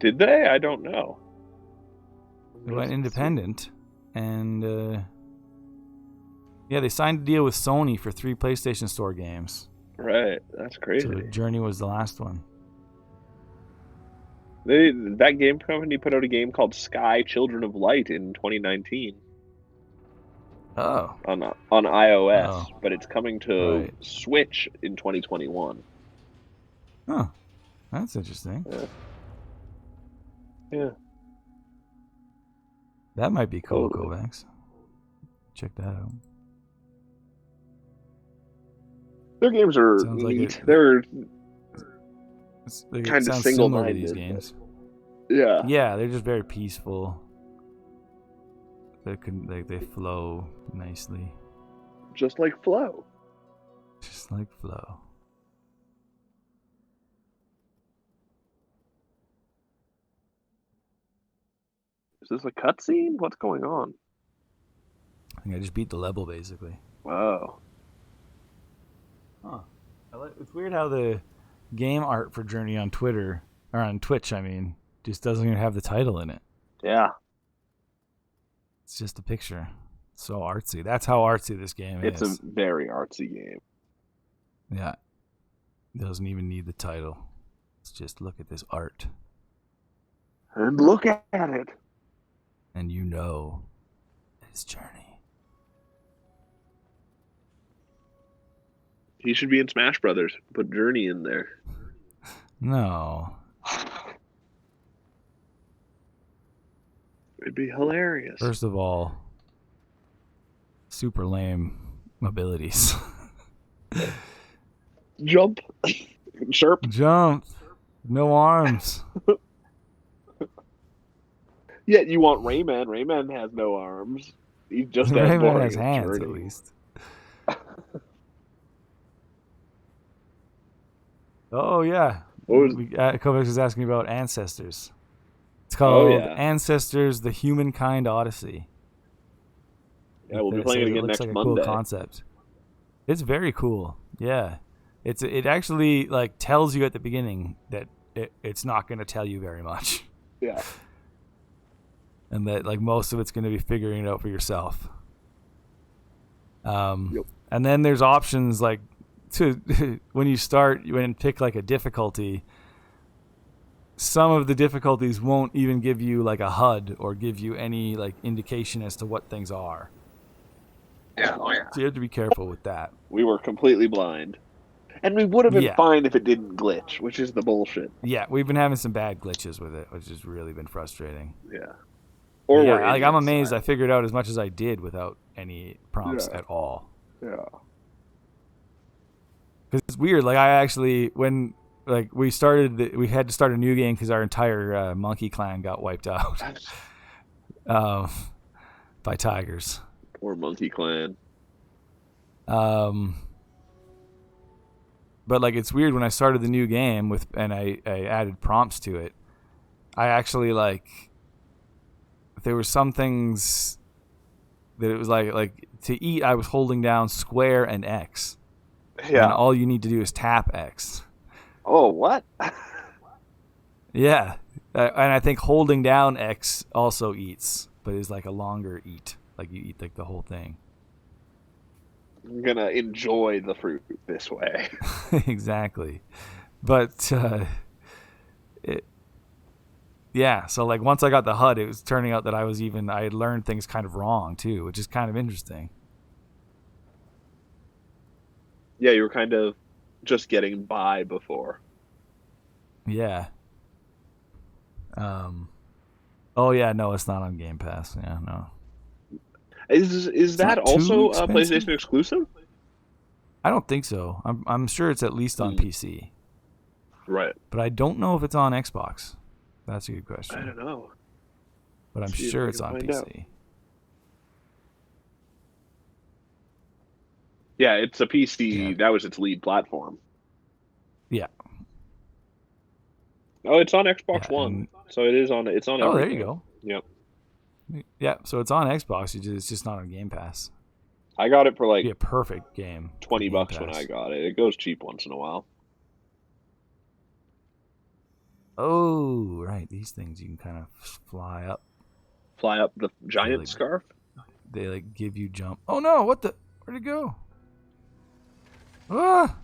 Did they? I don't know. They went independent, and they signed a deal with Sony for 3 PlayStation Store games. Right, that's crazy. So Journey was the last one. That game company put out a game called Sky Children of Light in 2019. Oh. On iOS, Oh. but it's coming to Right. Switch in 2021. Oh, that's interesting. Yeah. That might be cool, Totally. Kovacs. Check that out. Their games are Sounds like neat. it- They're It kind of sounds single-minded. similar to these games. Yeah. Yeah, they're just very peaceful. They flow nicely, Just like Flow. just like flow. Is this a cutscene? What's going on? I think I just beat the level basically. Wow. Huh. It's weird how the game art for Journey on Twitter or on Twitch, just doesn't even have the title in it. Yeah. It's just a picture. So artsy. That's how artsy this game It's is. a very artsy game. Yeah. It doesn't even need the title. Let's just look at this art. And look at it. And it's Journey. He should be in Smash Brothers. Put Journey in there. No. It'd be hilarious. First of all, super lame abilities. Jump. Chirp. Jump. No arms. Yeah, you want Rayman. Rayman has no arms. He's just as Rayman boring has as hands Journey. at least. Oh yeah. Kovacs was asking about Ancestors. It's called Ancestors: The Humankind Odyssey. Yeah, we'll be playing it again next like a Monday. Cool concept. It's very cool. Yeah, it actually tells you at the beginning that it's not going to tell you very much. Yeah. And that most of it's going to be figuring it out for yourself. Yep. And then there's options to when you pick a difficulty. Some of the difficulties won't even give you a HUD or give you any indication as to what things are. Yeah, oh yeah. So you have to be careful with that. We were completely blind. And we would have been fine if it didn't glitch, which is the bullshit. Yeah, we've been having some bad glitches with it, which has really been frustrating. Yeah. Or I'm amazed I figured out as much as I did without any prompts at all. Yeah. Because it's weird. I actually, when we started, we had to start a new game because our entire monkey clan got wiped out by tigers. Poor monkey clan. But it's weird when I started the new game and I added prompts to it. I actually there were some things that it was to eat. I was holding down square and X. Yeah. And all you need to do is tap X. Oh, what? Yeah. And I think holding down X also eats, but is a longer eat. You eat the whole thing. I'm gonna enjoy the fruit this way. Exactly. But yeah, so once I got the HUD, it was turning out that I had learned things kind of wrong too, which is kind of interesting. Yeah, you were kind of just getting by before. Yeah. Oh yeah, no, it's not on Game Pass. Yeah, no. Is that not too also a expensive. PlayStation exclusive? I don't think so. I'm sure it's at least on PC. Right. But I don't know if it's on Xbox. That's a good question. I don't know. But I'm See if sure we it's can on find PC. out. Yeah, it's a PC. Yeah. That was its lead platform. Yeah. Oh, it's on Xbox Yeah, One, and- so it's on Oh, there everything. you go. Yep. Yeah, so it's on Xbox. It's just not on Game Pass. I got it for It'd like be a perfect game. for $20 Game when Pass. I got it. It goes cheap once in a while. Oh, right. These things you can kind of fly up. Fly up the giant Really? scarf. They like give you jump. Oh no! What the? Where'd it go? Ah!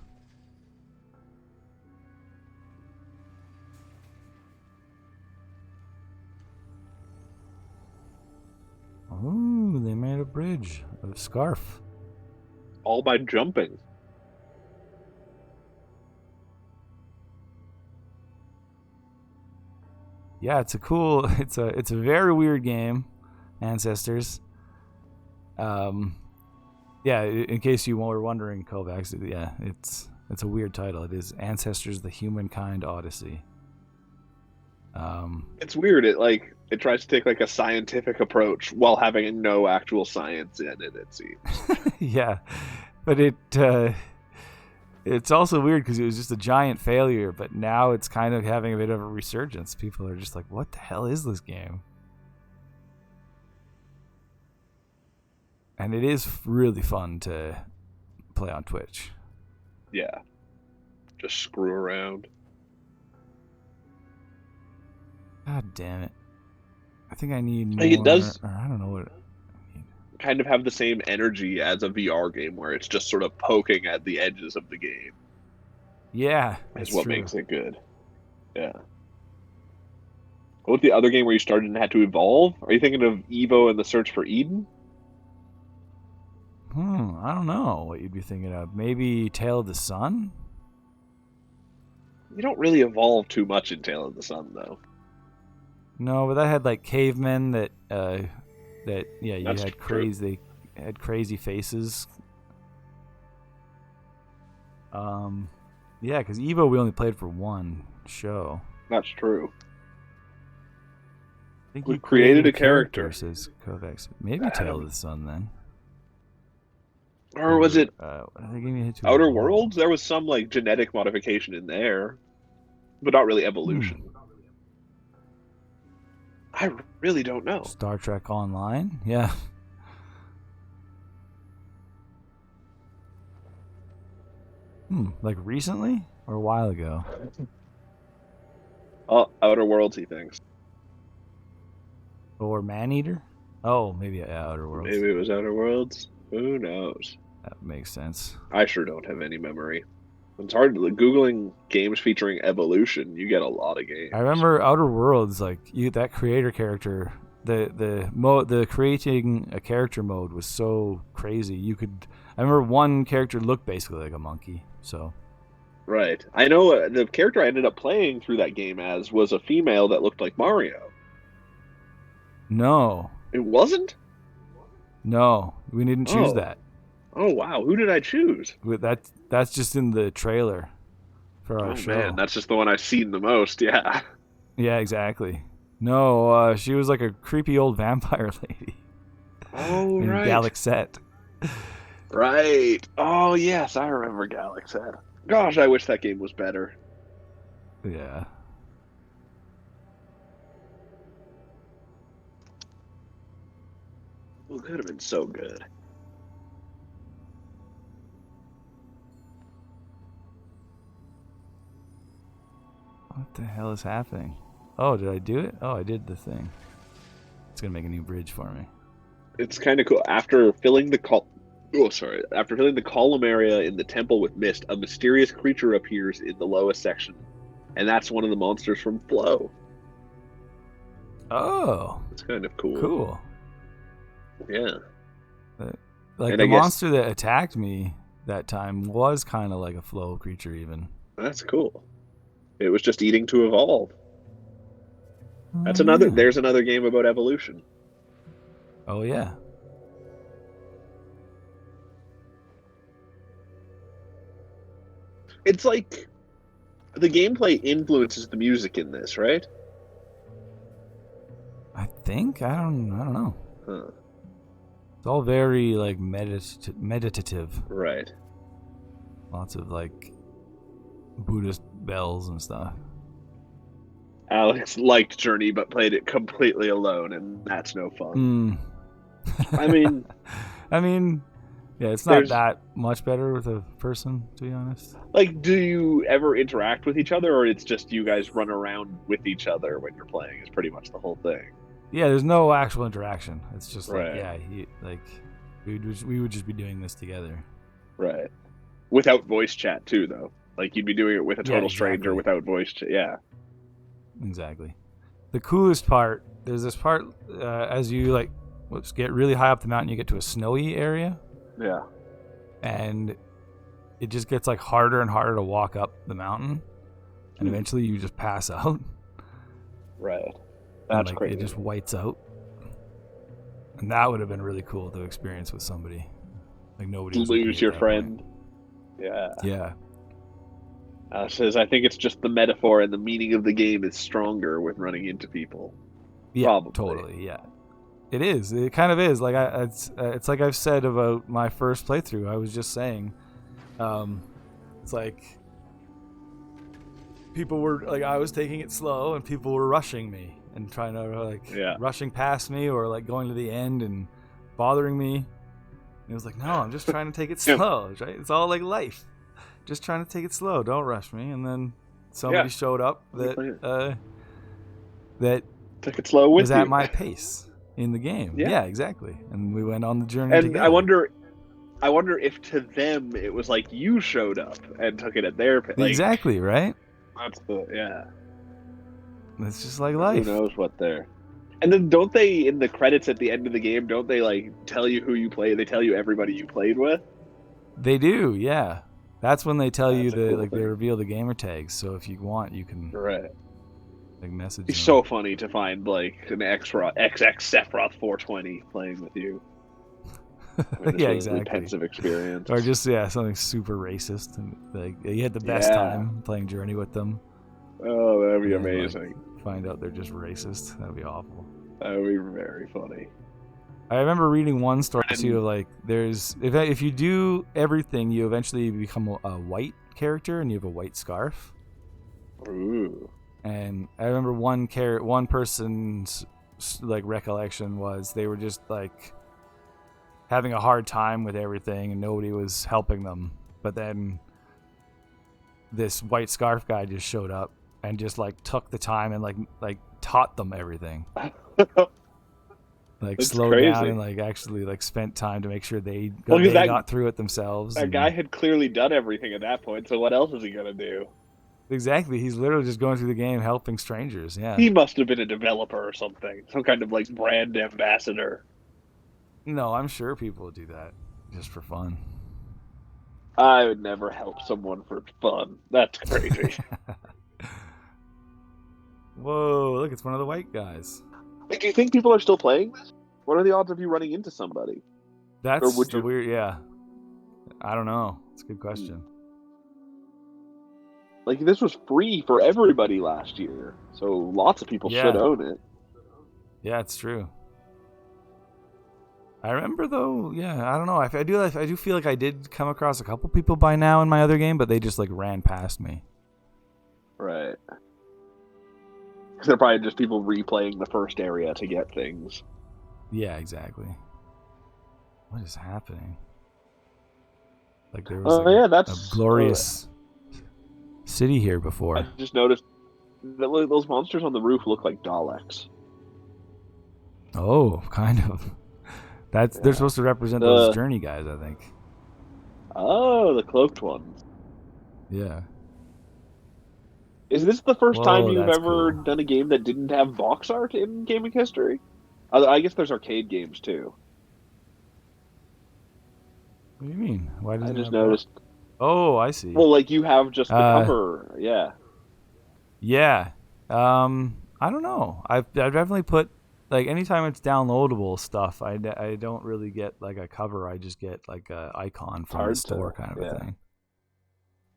Oh, they made a bridge, a scarf. All by jumping. Yeah, it's a cool. It's a very weird game, Ancestors. Yeah. In case you were wondering, Kovacs, yeah, it's a weird title. It is Ancestors: The Humankind Odyssey. It's weird. It tries to take like a scientific approach while having no actual science in it. It seems. Yeah, but it's also weird because it was just a giant failure, but now it's kind of having a bit of a resurgence. People are just like, what the hell is this game? And it is really fun to play on Twitch. Yeah. Just screw around. God damn it. I think I need more. Like, it does- or I don't know what. Kind of have the same energy as a VR game where it's just sort of poking at the edges of the game. Yeah, Is that's what true. makes it good. Yeah. What's the other game where you started and had to evolve? Are you thinking of Evo and the Search for Eden? I don't know what you'd be thinking of. Maybe Tale of the Sun? You don't really evolve too much in Tale of the Sun, though. No, but that had like cavemen that you That's had true. crazy they had crazy faces. Yeah, because Evo we only played for one show. That's true. I think We you created a character. says Kovacs. Maybe Tale of the Sun then. Or was it They gave me a hit to Outer evolve. Worlds? There was some like genetic modification in there, but not really evolution. I really don't know. Star Trek Online? Yeah. Like recently or a while ago? Oh, Outer Worlds, he thinks. Or Maneater? Oh, maybe Outer Worlds. Maybe it was Outer Worlds. Who knows? That makes sense. I sure don't have any memory. It's hard. Googling games featuring evolution, you get a lot of games. I remember Outer Worlds, like that creator character, the creating a character mode was so crazy. I remember one character looked basically like a monkey. So Right. I know the character I ended up playing through that game as was a female that looked like Mario. no, It wasn't? we didn't choose Oh. that. Oh, wow. Who did I choose? That's just in the trailer for our Oh, show. man. That's just the one I've seen the most. Yeah. Yeah, exactly. No, she was like a creepy old vampire lady Oh, in right. Galaxette. Right. Oh, yes. I remember Galaxette. Gosh, I wish that game was better. Yeah. Well, it could have been so good. What the hell is happening? Oh, did I do it? Oh, I did the thing. It's gonna make a new bridge for me. It's kind of cool. After filling the column area in the temple with mist, a mysterious creature appears in the lowest section, and that's one of the monsters from Flow. Oh, It's kind of cool. cool. Yeah. Like And the I guess- monster that attacked me that time was kind of like a flow creature, even. That's cool. It was just eating to evolve. That's Oh, another. yeah. There's another game about evolution. Oh yeah. It's like the gameplay influences the music in this, right? I think I don't know. Huh. It's all very like meditative. Right. Lots of like Buddhist bells and stuff. Alex liked Journey, but played it completely alone, and that's no fun. I mean, yeah, it's not that much better with a person, to be honest. Like, do you ever interact with each other, or it's just you guys run around with each other when you're playing? Is pretty much the whole thing. Yeah, there's no actual interaction. It's just right. we would just be doing this together. Right. Without voice chat too, though. Like you'd be doing it with a total stranger without voice chat. Yeah. Exactly. The coolest part, there's this part as you get really high up the mountain, you get to a snowy area. Yeah. And it just gets like harder and harder to walk up the mountain, and eventually you just pass out. Right. That's crazy. It just whites out. And that would have been really cool to experience with somebody. Like nobody was lose your friend. Point. Yeah. Yeah. Says I think it's just the metaphor and the meaning of the game is stronger with running into people. Yeah, probably. Totally. Yeah, it is. It kind of is. Like it's like I've said about my first playthrough. I was just saying, it's like people were like I was taking it slow and people were rushing me and trying to rushing past me or like going to the end and bothering me. And it was like, no, I'm just trying to take it slow. Right? It's all like life. Just trying to take it slow. Don't rush me. And then somebody showed up that took it slow with was at my pace in the game. Yeah, exactly. And we went on the journey together. I wonder if to them it was like you showed up and took it at their pace. Exactly, right? That's It's just like life. Who knows what they're... And then don't they, in the credits at the end of the game, don't they like tell you who you play? They tell you everybody you played with? They do, yeah. That's when they tell you they reveal the gamer tags. So if you want, you can message. It's so funny to find like an XX Sephiroth 420 playing with you. Yeah, exactly. Pensive experience, or just something super racist, and like you had the best time playing Journey with them. Oh, that'd be amazing. Find out they're just racist. That'd be awful. That would be very funny. I remember reading one story too. Like, if you do everything, you eventually become a white character, and you have a white scarf. Ooh. And I remember one person's like recollection was they were just like having a hard time with everything, and nobody was helping them. But then this white scarf guy just showed up and just like took the time and like taught them everything. Like slowed down and like actually like spent time to make sure they got through it themselves. That guy had clearly done everything at that point, so what else is he gonna do? Exactly, he's literally just going through the game helping strangers. Yeah, he must have been a developer or something, some kind of like brand ambassador. No, I'm sure people would do that just for fun. I would never help someone for fun. That's crazy. Whoa, look, it's one of the white guys. Do you think people are still playing this? What are the odds of you running into somebody? That's weird, yeah. I don't know. It's a good question. Like, this was free for everybody last year, so lots of people should own it. Yeah, it's true. I remember, though, I don't know. I do feel like I did come across a couple people by now in my other game, but they just, like, ran past me. Right. Because they're probably just people replaying the first area to get things. Yeah, exactly. What is happening? Like, there was a glorious city here before. I just noticed that those monsters on the roof look like Daleks. Oh, kind of. They're supposed to represent those Journey guys, I think. Oh, the cloaked ones. Yeah. Is this the first time you've ever done a game that didn't have box art in gaming history? I guess there's arcade games too. What do you mean? Why does I just noticed. Oh, I see. Well, like you have just the cover, Yeah. I don't know. I've definitely put like anytime it's downloadable stuff. I don't really get like a cover. I just get like a icon from the store kind of a thing.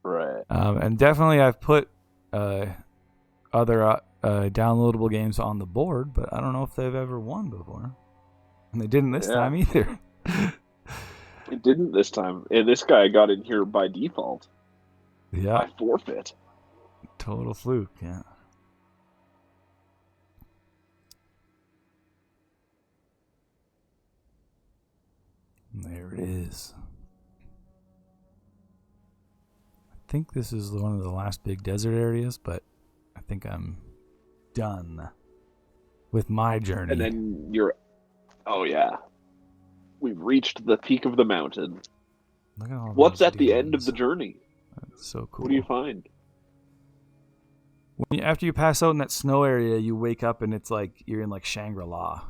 Right. And definitely I've put other downloadable games on the board, but I don't know if they've ever won before. And they didn't this time either. It didn't this time. And this guy got in here by default. Yeah. By forfeit. Total fluke, yeah. There it is. I think this is one of the last big desert areas, but I think I'm done with my journey. And then oh yeah. We've reached the peak of the mountain. Look at all What's those at the end of dunes. the journey? That's so cool. What do you find? After you pass out in that snow area, you wake up and it's like you're in like Shangri-La.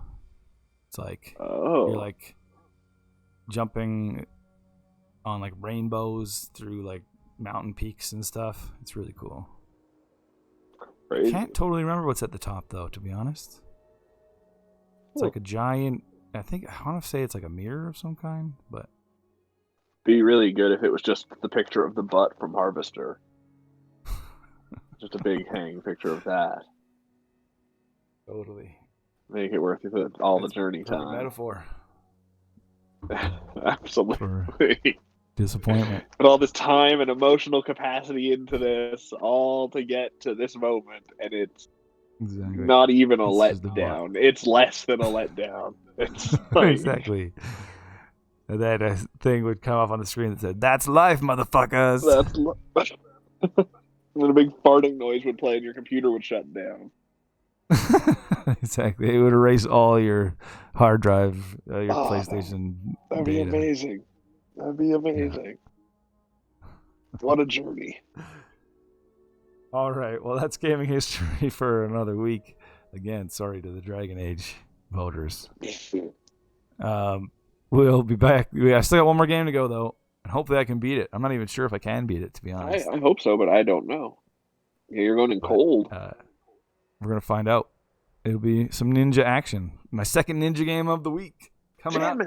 It's like you're like jumping on like rainbows through like mountain peaks and stuff. It's really cool. Crazy. I can't totally remember what's at the top though, to be honest. It's like a giant, I want to say it's like a mirror of some kind, but Be really good if it was just the picture of the butt from Harvester. Just a big hanging picture of that. totally. Make it worth all the journey Perfect time. metaphor. Absolutely. Disappointment. Put all this time and emotional capacity into this, all to get to this moment, and it's not even a letdown. It's less than a letdown. It's like... Exactly. And then a thing would come up on the screen that said, "That's life, motherfuckers." And then a big farting noise would play and your computer would shut down. Exactly. It would erase all your hard drive, your PlayStation That'd be data. amazing. That'd be amazing. Yeah. What a journey. All right. Well, that's gaming history for another week. Again, sorry to the Dragon Age voters. We'll be back. I still got one more game to go, though. And hopefully I can beat it. I'm not even sure if I can beat it, to be honest. I hope so, but I don't know. Yeah, you're going in cold. We're going to find out. It'll be some ninja action. My second ninja game of the week coming up.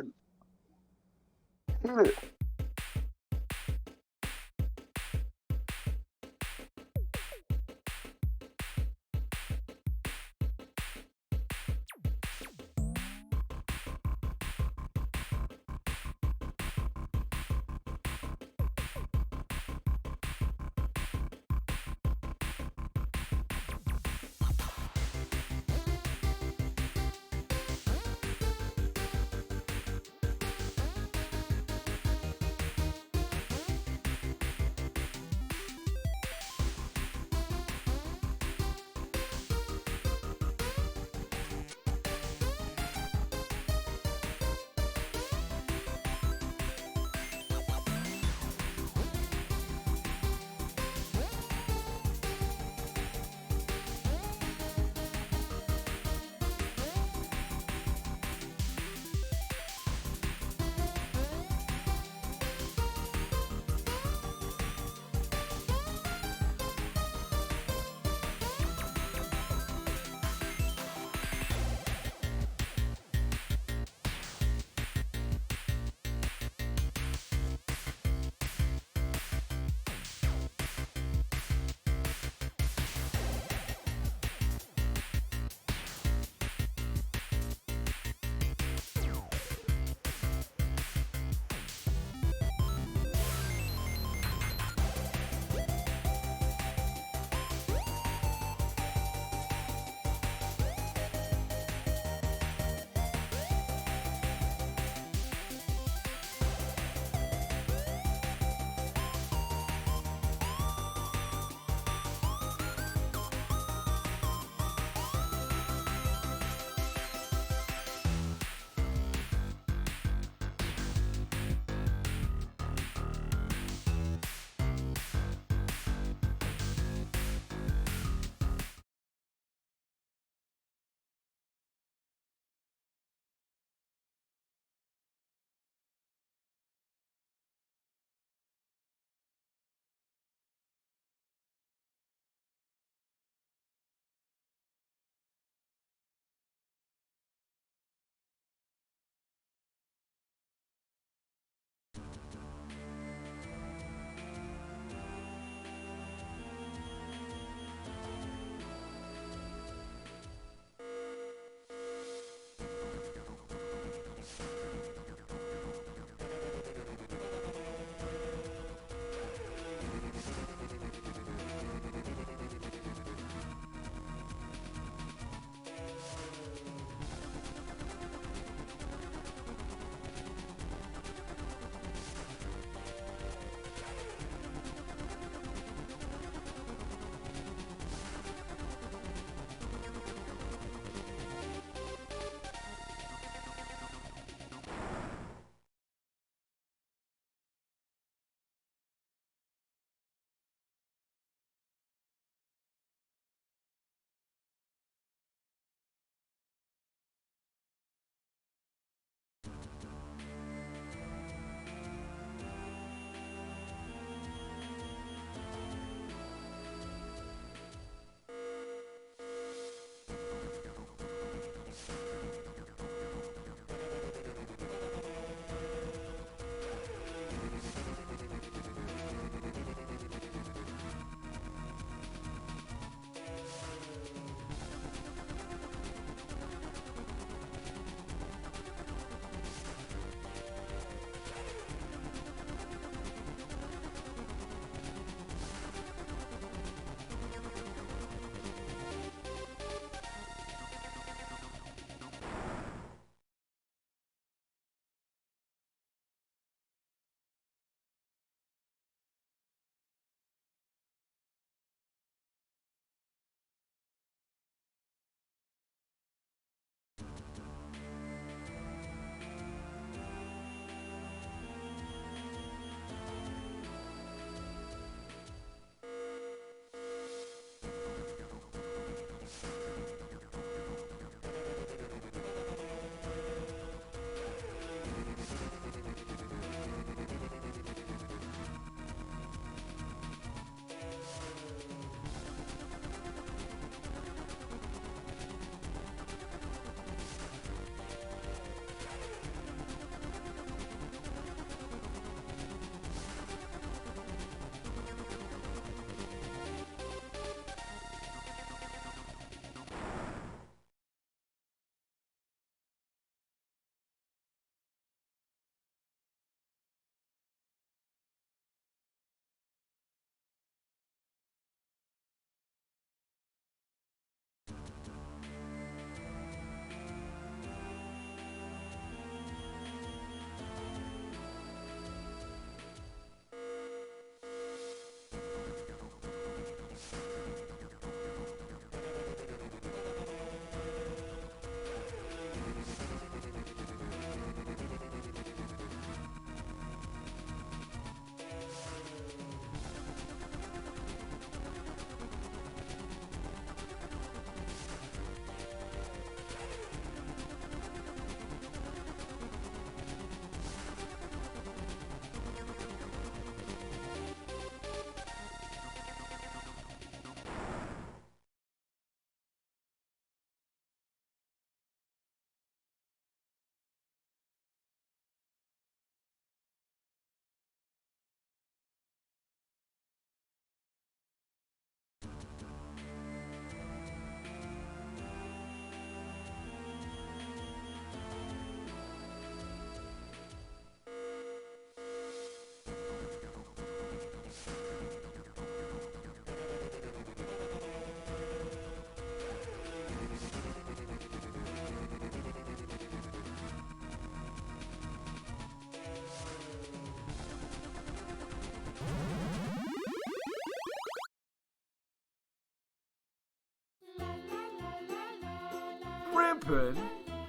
Grimpen,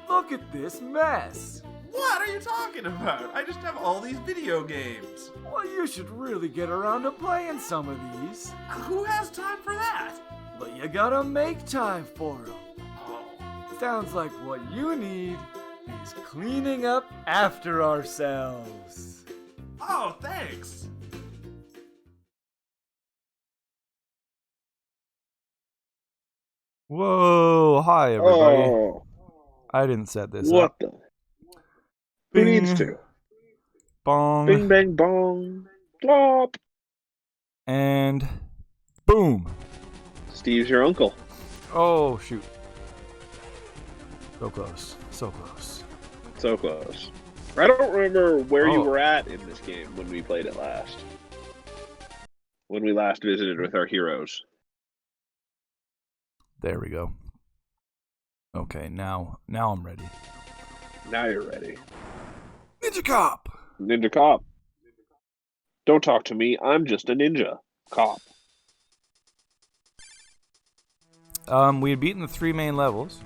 look at this mess. What are you talking about? I just have all these video games. Well, you should really get around to playing some of these. Who has time for that? But you gotta make time for them. Oh. Sounds like what you need is cleaning up after ourselves. Oh, thanks. Whoa, hi everybody. Oh, I didn't set this what up. the? Who Bing, needs to? bong, Bing, bang, bong. Plop. and boom. Steve's your uncle. Oh, shoot. So close. So close. So close. I don't remember where you Oh. were at in this game when we played it last. When we last visited with our heroes. There we go. Okay, now I'm ready. Now you're ready. Ninja Cop! Ninja Cop. Don't talk to me. I'm just a ninja cop. We had beaten the 3 main levels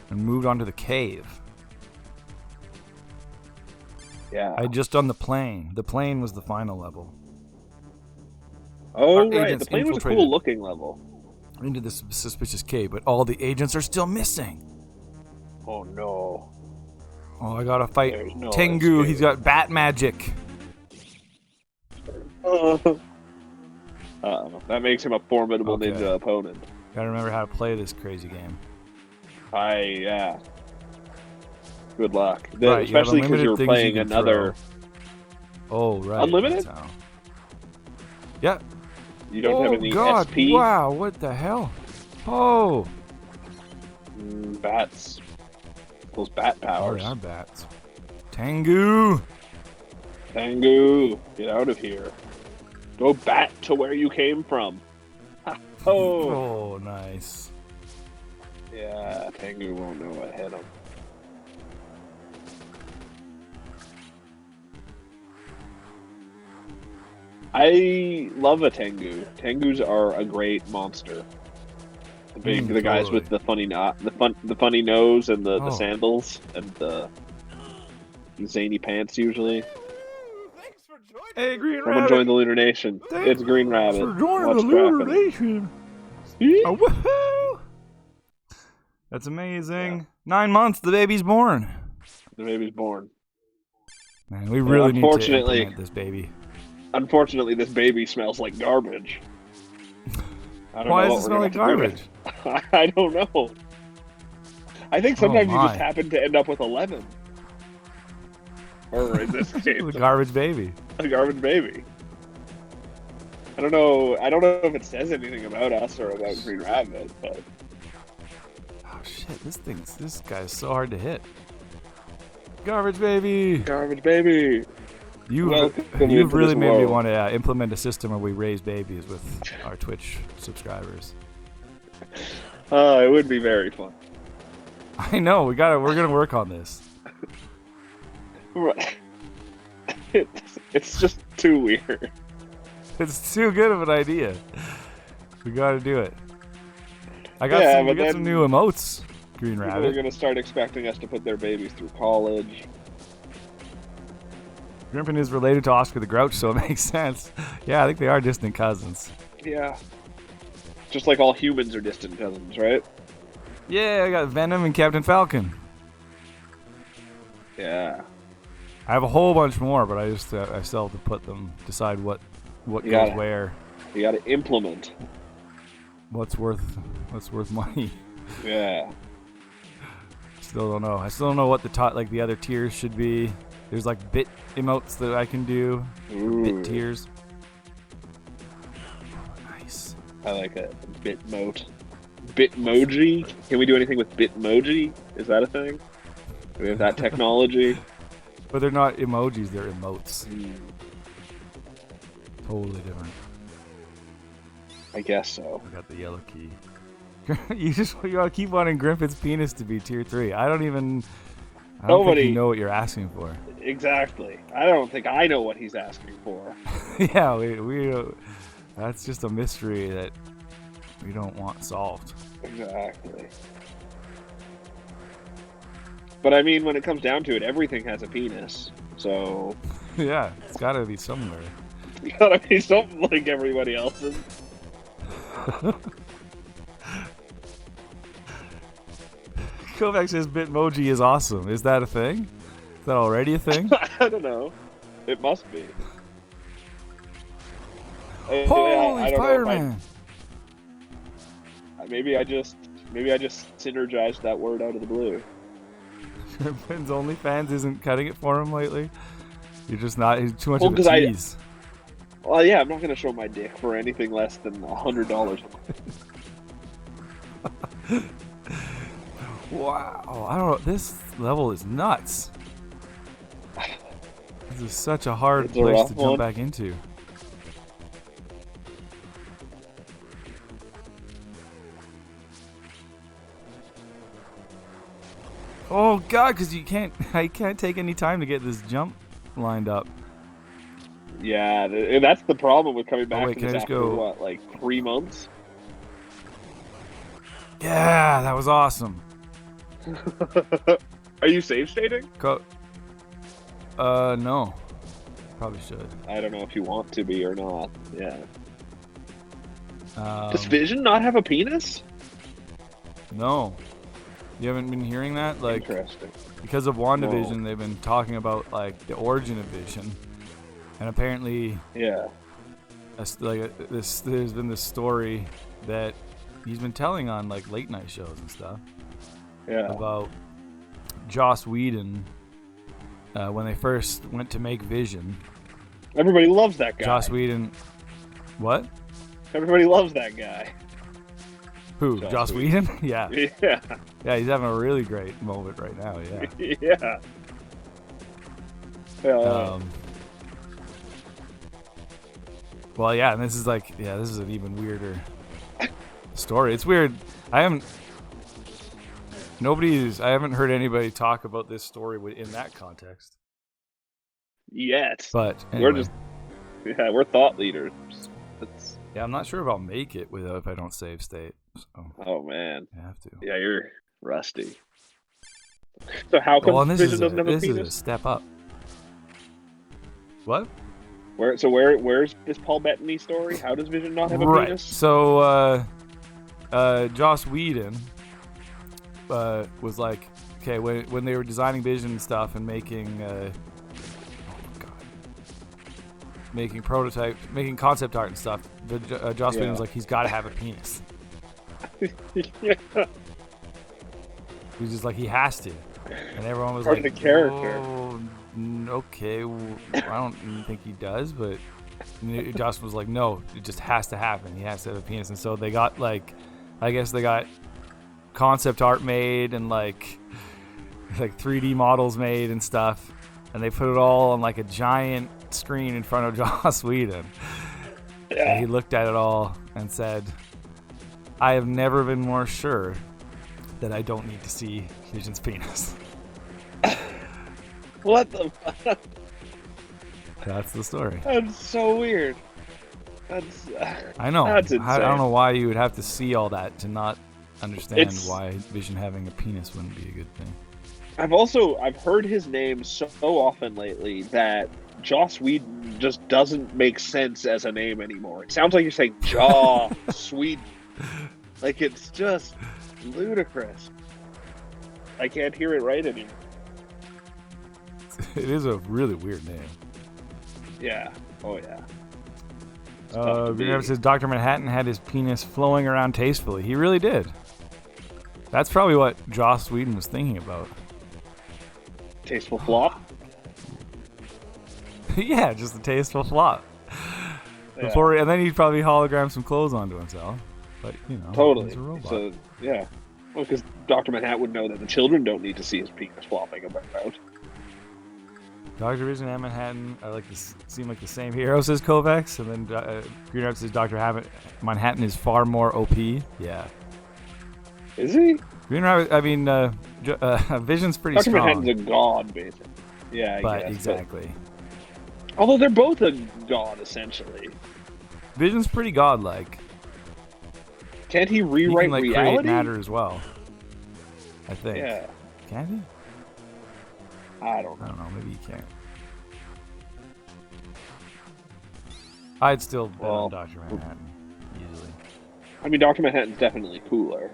and moved on to the cave. Yeah. I had just done the plane. The plane was the final level. Oh, our right. The agents plane was a infiltrated. cool looking level. Into this suspicious cave, but all the agents are still missing. Oh, no. Oh, I gotta fight There's no Tengu. escape. He's got bat magic. That makes him a formidable Okay. ninja opponent. Gotta remember how to play this crazy game. Yeah. Good luck. Right, you have Especially because unlimited you were things playing you can another. Oh, right. Unlimited? that's how. Yeah. You don't have any God, SP? wow, what the hell? Oh, Bats. Those bat oh, powers. they are bats. Tengu. Tengu, get out of here. Go back to where you came from. Ha. Oh. Oh, nice. Yeah, Tengu won't know what hit him. I love a Tengu. Tengus are a great monster. The guys totally. with the funny the funny nose and the Oh. sandals and the zany pants usually. Hey, Green Someone Rabbit. joined the Lunar Nation. Thanks It's Green Rabbit. for joining What's the Lunar cracking? Nation. Eek. Oh, woohoo! That's amazing. 9 months, the baby's born. The baby's born. Man, we really need to unfortunately- implement this baby. Unfortunately, this baby smells like garbage. I don't Why know does what it smell we're like gonna garbage? have to do with it. I don't know. I think sometimes you my. just happen to end up with a lemon. Or in this case, The garbage baby. a garbage baby. I don't know if it says anything about us or about Green Rabbit, but Oh shit, this guy's so hard to hit. Garbage baby. garbage baby. Welcome You've into really this made me world. want to implement a system where we raise babies with our Twitch subscribers. It would be very fun. I know, we're gonna work on this. Right. It's just too weird. It's too good of an idea. We gotta do it. We Yeah, got but some then new emotes, Green People are Rabbit. going to start expecting us to put their babies through college. Grimpen is related to Oscar the Grouch, so it makes sense. Yeah, I think they are distant cousins. Yeah. Just like all humans are distant cousins, right? Yeah, I got Venom and Captain Falcon. Yeah. I have a whole bunch more, but I still have to put them, decide what You goes gotta- where, You got to implement. what's worth money. Yeah. Still don't know. I still don't know what the other tiers should be. There's like bit emotes that I can do, Ooh, bit tiers. Nice. I like a Bitmote. Bitmoji? Can we do anything with Bitmoji? Is that a thing? Do we have that technology? But they're not emojis, they're emotes. Hmm, Totally different. I guess so. I got the yellow key. you gotta keep wanting Grimpen's penis to be tier 3. I don't think Nobody- you know what you're asking for. Exactly. I don't think I know what he's asking for. Yeah, we that's just a mystery that we don't want solved. Exactly. But I mean, when it comes down to it, everything has a penis. So Yeah, it's got to be somewhere. you gotta be something like everybody else's. Kovac says Bitmoji is awesome. Is that a thing? Is that already a thing? I don't know. It must be. Holy I don't Fireman! know maybe I just synergized that word out of the blue. Grimpen's OnlyFans isn't cutting it for him lately. You're just not. He's too much Well, of a 'cause tease. Well, yeah, I'm not gonna show my dick for anything less than $100. Wow, I don't know. This level is nuts. This is such a hard It's a place rough to jump one. back into. Oh god, because I can't take any time to get this jump lined up. Yeah, and that's the problem with coming back wait, to can I this just after go- what, like 3 months? Yeah, that was awesome. Are you save stating? No. Probably should. I don't know if you want to be or not. Yeah. Does Um, Vision not have a penis? no. You haven't been hearing that? Like, Interesting. because of WandaVision, they've been talking about, like, the origin of Vision. And apparently, Yeah. there's been this story that he's been telling on, like, late night shows and stuff Yeah. about Joss Whedon when they first went to make Vision. Everybody loves that guy. Joss Whedon. What? Everybody loves that guy. Who? Joss Joss Whedon? Yeah. Yeah. Yeah, he's having a really great moment right now, yeah. Yeah. Well, yeah, and this is an even weirder story. It's weird. I haven't heard anybody talk about this story in that context. Yet. But anyway, we're thought leaders. yeah, I'm not sure if I'll make it if I don't save state. So Oh man. I have to. Yeah, you're rusty. So how come Well, and Vision doesn't have a this is a penis? step up. What? Where's this Paul Bettany story? How does Vision not have a Right. penis? So, Joss Whedon was like, okay, when they were designing Vision and stuff and making concept art and stuff, Joss Whedon was like, he's got to have a penis. Yeah. He was just like, he has to, and everyone was Part like, of the character. "Oh, okay, I don't even think he does," but Joss was like, no, it just has to happen. He has to have a penis, and so they got I guess they got concept art made and like 3D models made and stuff, and they put it all on like a giant screen in front of Joss Whedon. Yeah. And he looked at it all and said, I have never been more sure that I don't need to see Vision's penis. What the fuck? That's the story. That's so weird. I know. That's I insane. don't know why you would have to see all that to not understand It's- why Vision having a penis wouldn't be a good thing. I've heard his name so often lately that Joss Whedon just doesn't make sense as a name anymore. It sounds like you're saying Jaw Sweden. Like, it's just ludicrous. I can't hear it right anymore. It is a really weird name. Yeah. Oh yeah. It's tough to Green be. says Dr. Manhattan had his penis flowing around tastefully. He really did. That's probably what Joss Whedon was thinking about. Tasteful flop. Yeah, just a tasteful flop. Yeah. And then he'd probably hologram some clothes onto himself. But, Totally. he's a robot. So yeah. Well, because Dr. Manhattan would know that the children don't need to see his penis flopping about. Dr. Vision and Manhattan seem like the same hero, says Kovacs. And then Green Rabbit says Dr. Manhattan is far more OP. Yeah. Is he? Green Rabbit, Vision's pretty Dr. strong. Manhattan's a god, basically. Yeah, I but guess. exactly. But, although they're both a god, essentially. Vision's pretty godlike. Can't he He rewrite can create reality? matter as well. I think. Yeah. Can he? I don't I know. don't know. Maybe you can't. I'd still bet on Dr. Manhattan easily. I mean, Dr. Manhattan's definitely cooler.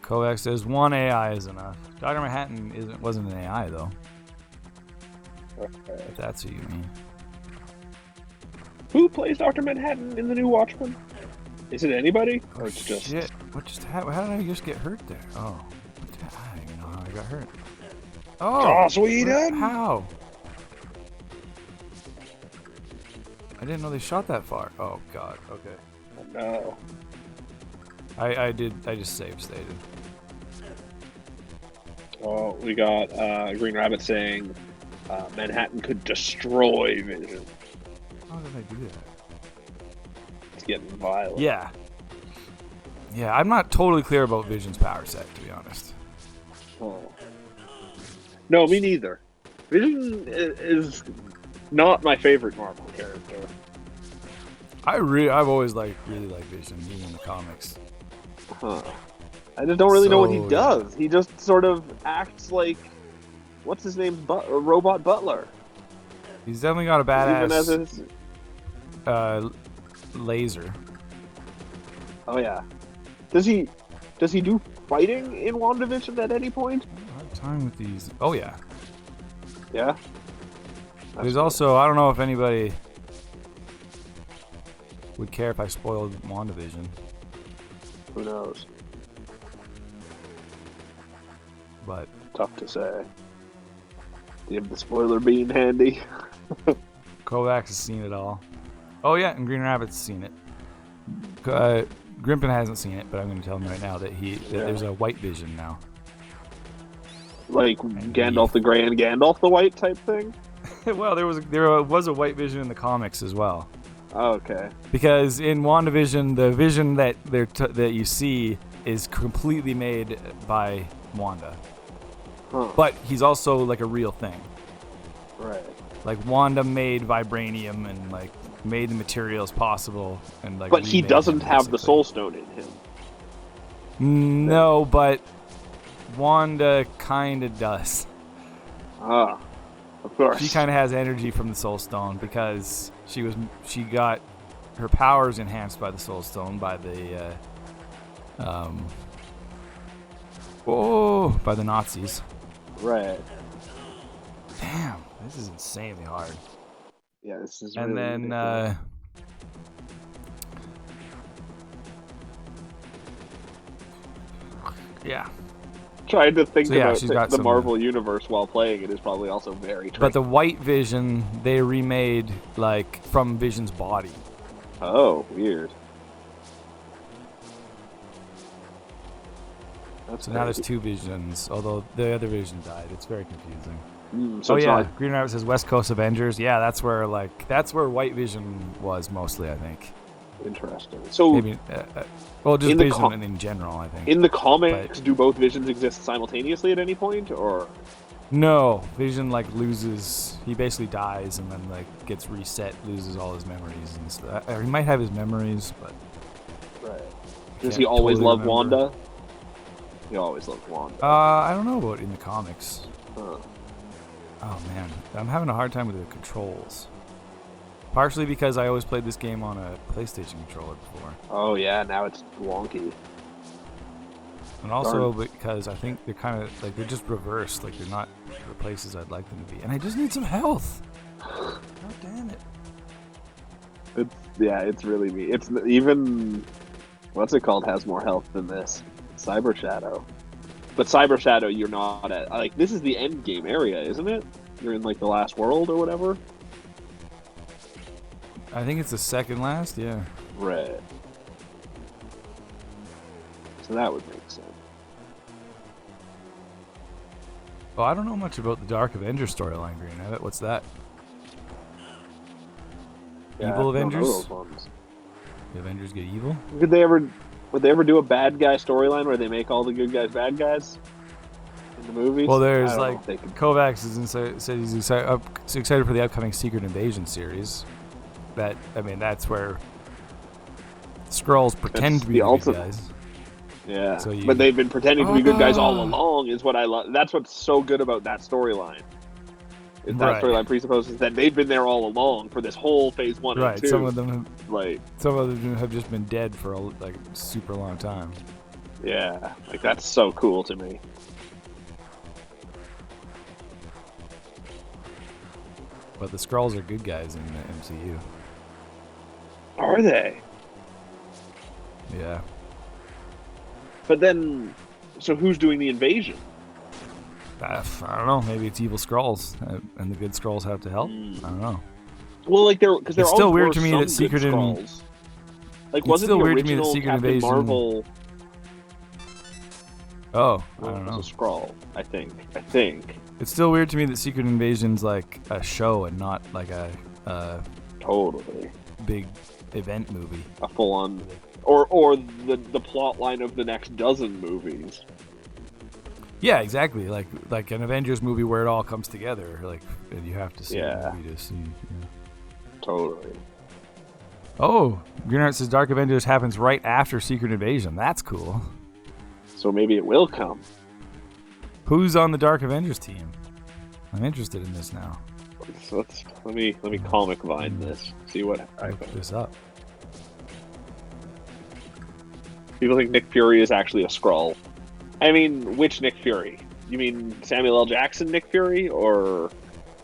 Kovac says one AI is enough. Dr. Manhattan wasn't an AI though. If that's what you mean. Who plays Dr. Manhattan in the new Watchmen? Is it anybody? Oh, Or it's just... shit. What just happened? How did I just get hurt there? Oh. I don't even know how I got hurt. Oh! Joss Whedon! How? I didn't know they shot that far. Oh, God. Okay. No. I just save stated. Oh, we got Green Rabbit saying Manhattan could destroy Vision. How did I do that? It's getting violent. Yeah. Yeah, I'm not totally clear about Vision's power set, to be honest. Oh. No, me neither. Vision is not my favorite Marvel character. I've always really liked Vision, even in the comics. Huh. I just don't really know what he So, does. He just sort of acts like, what's his name? Robot Butler. He's definitely got a Even as badass his... laser. Oh yeah. Does he do fighting in WandaVision at any point? I have time with these. Oh yeah. Yeah. There's also, I don't know if anybody would care if I spoiled WandaVision. Who knows? But Tough to say. Do you have the spoiler bean handy? Kovacs has seen it all. Oh yeah, and Green Rabbit's seen it. Grimpen hasn't seen it, but I'm going to tell him right now that there's a White Vision now. Like Gandalf the Grey and Gandalf the White type thing? Well, there was a White Vision in the comics as well. Oh, okay. Because in WandaVision, the Vision that that you see is completely made by Wanda. Huh. But he's also like a real thing. Right. Like Wanda made vibranium and like made the materials possible and like. But he remade doesn't him, have the basically. Soul Stone in him. No, but Wanda kind of does. Ah, of course. She kind of has energy from the Soul Stone because she got her powers enhanced by the Soul Stone by the by the Nazis. Right. Damn, this is insanely hard. Yeah, this is And really then ridiculous. yeah. Trying to think So, yeah, about she's got the some- Marvel universe while playing it is probably also very tricky. But the White Vision they remade like from Vision's body. Oh, weird. That's So now there's crazy. two Visions, although the other Vision died. It's very confusing. So Oh it's yeah, not Green Rabbit says West Coast Avengers. Yeah, that's where White Vision was mostly, I think. interesting. So Maybe, well, just in the Vision com- and in general, I think. in the comics, do both visions exist simultaneously at any point, or No, Vision like loses. He basically dies and then like gets reset, loses all his memories and stuff. He might have his memories, but right? I Does can't he always totally love remember. Wanda? He always loved Wanda. I don't know about in the comics. Huh. Oh man, I'm having a hard time with the controls. Partially because I always played this game on a PlayStation controller before, Oh yeah, now it's wonky. and also because I think they're kind of like they're just reversed. Like they're not the places I'd like them to be, and I just need some health. God damn it! It's really me. It's even what's it called has more health than this. Cyber Shadow. But Cyber Shadow, you're not at like this is the end game area, isn't it? You're in like the last world or whatever. I think it's the second last. Yeah. Right. So that would make sense. Well, I don't know much about the Dark Avenger storyline, Green Rabbit. What's that? Yeah, Evil I don't know Avengers? those ones. The Avengers get evil? Would they ever do a bad guy storyline where they make all the good guys bad guys in the movies? Well, there's I don't know like if they could- Kovacs said he's excited for the upcoming Secret Invasion series. That's where Skrulls pretend It's to be the the good ultimate- guys. Yeah, So but they've been pretending to be good guys all Ah. along. Is what I love. That's what's so good about that storyline. Is that Right. storyline presupposes that they've been there all along for this whole phase 1 and Right. 2. Some of them like, have just been dead for a super long time. yeah, like that's so cool to me. But the Skrulls are good guys in the MCU. Are they? Yeah. But then, so who's doing the invasion? I don't know. Maybe it's evil Skrulls, and the good Skrulls have to help. I don't know. Well, like there It's still weird to me that Secret Skrulls. Like, It's wasn't still the weird to me that original Secret Captain Invasion- Marvel Oh, I don't know. was a Skrull? I think. It's still weird to me that Secret Invasion's like a show and not like a Totally. big event movie. A full-on, or the plot line of the next dozen movies. Yeah, exactly. Like an Avengers movie where it all comes together. Like, and you have to see the movie to see. Yeah. Totally. Oh, Greenheart says Dark Avengers happens right after Secret Invasion. That's cool. So maybe it will come. Who's on the Dark Avengers team? I'm interested in this now. So let me comic vine this. See what I Look this up. People think Nick Fury is actually a Skrull. I mean, which Nick Fury? You mean Samuel L. Jackson Nick Fury, or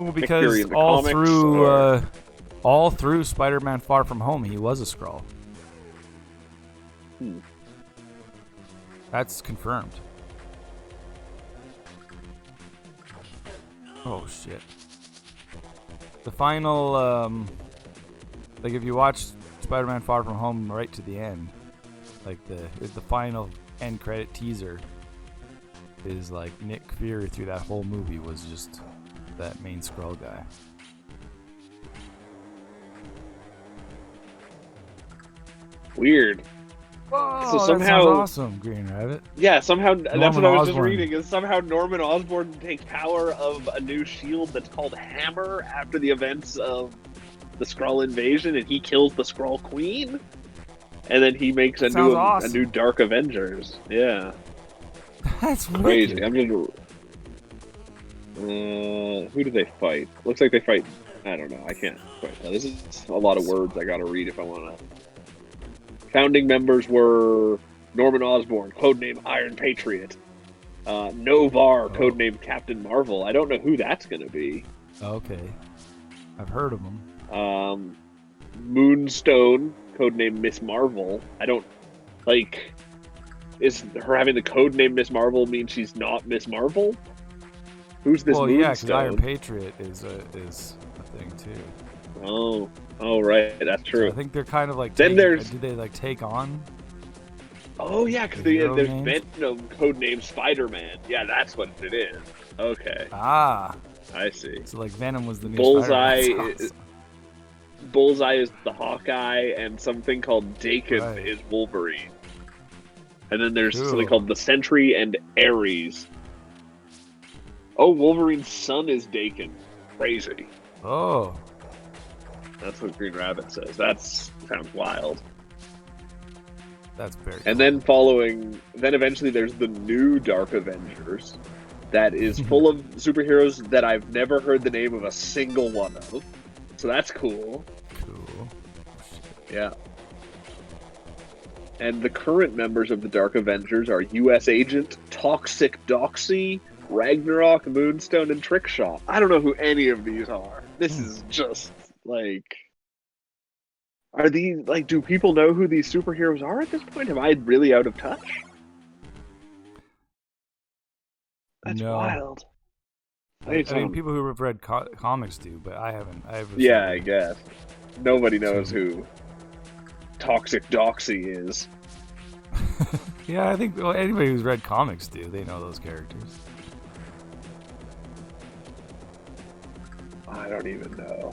Well, Nick Fury because in the comics, or- all through Spider-Man: Far From Home, he was a Skrull. That's confirmed. Oh shit! The final, like if you watch Spider-Man: Far From Home right to the end, like the final end credit teaser is like Nick Fury through that whole movie was just that main Skrull guy. weird? Whoa, So that somehow- sounds awesome, Green Rabbit. Yeah, somehow that's what I was just Osborn. reading. Is somehow Norman Osborn takes power of a new shield that's called Hammer after the events of the Skrull invasion, and he kills the Skrull Queen, and then he makes a Sounds new awesome. a new Dark Avengers. Yeah, That's crazy. wicked. I'm just. Who do they fight? Looks like they fight. I don't know. I can't quite tell. This is a lot of words I gotta read if I want to. Founding members were Norman Osborn, codename Iron Patriot. Novar, codename Captain Marvel. I don't know who that's going to be. Okay, I've heard of them. Moonstone, codename Miss Marvel. I don't like. Is her having the codename Miss Marvel mean she's not Miss Marvel? Who's this Well, yeah, because Moonstone? Iron Patriot is a thing too. Oh, right, that's true. So I think they're kind of like. Then there's- Do they like take on? Oh yeah, because The hero there's names? Venom codename Spider-Man. Yeah, that's what it is. Okay, Ah, I see. so like Venom was the new Bullseye Spider-Man. That's is- awesome. Bullseye is the Hawkeye, and something called Dakin Right. is Wolverine. And then there's Cool. something called the Sentry and Ares. Oh, Wolverine's son is Dakin. Crazy. Oh, That's what Green Rabbit says. That sounds wild. that's very. And cool. then eventually there's the new Dark Avengers that is full of superheroes that I've never heard the name of a single one of. So that's cool. Cool. Yeah. And the current members of the Dark Avengers are U.S. Agent, Toxic Doxy, Ragnarok, Moonstone, and Trickshot. I don't know who any of these are. This is just, like... Are these, like, do people know who these superheroes are at this point? Am I really out of touch? That's No. wild. I mean, people who have read comics do, but I haven't. Yeah, I guess. Nobody knows who Toxic Doxy is. Yeah, I think anybody who's read comics do. They know those characters. I don't even know.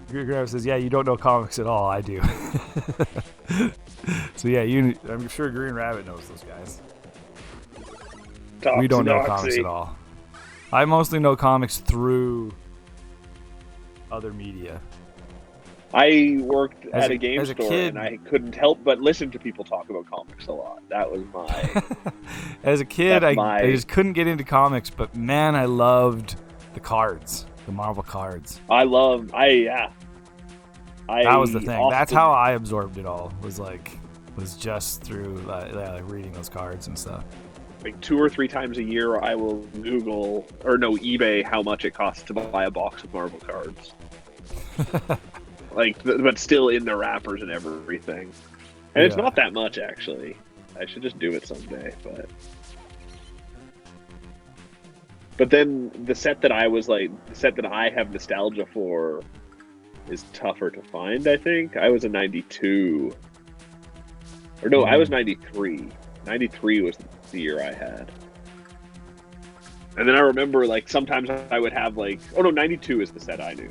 Grab says, "Yeah, you don't know comics at all. I do." So yeah, I'm sure Green Rabbit knows those guys. We don't know comics at all. I mostly know comics through other media. I worked As at a- a game as a store, kid- and I couldn't help but listen to people talk about comics a lot. That was my As a kid, That's I just couldn't get into comics, but man, I loved the cards, the Marvel cards. that That was the thing. That's how I absorbed it all. Was just through like reading those cards and stuff. like 2 or 3 times a year I will eBay how much it costs to buy a box of Marvel cards. But still in the wrappers and everything. And it's Yeah. not that much actually. I should just do it someday, but then the set that I have nostalgia for is tougher to find, I think. I was a 92. Or no, I was 93. 93 was the year I had. And then I remember, like, sometimes I would have, like... Oh, no, 92 is the set I knew.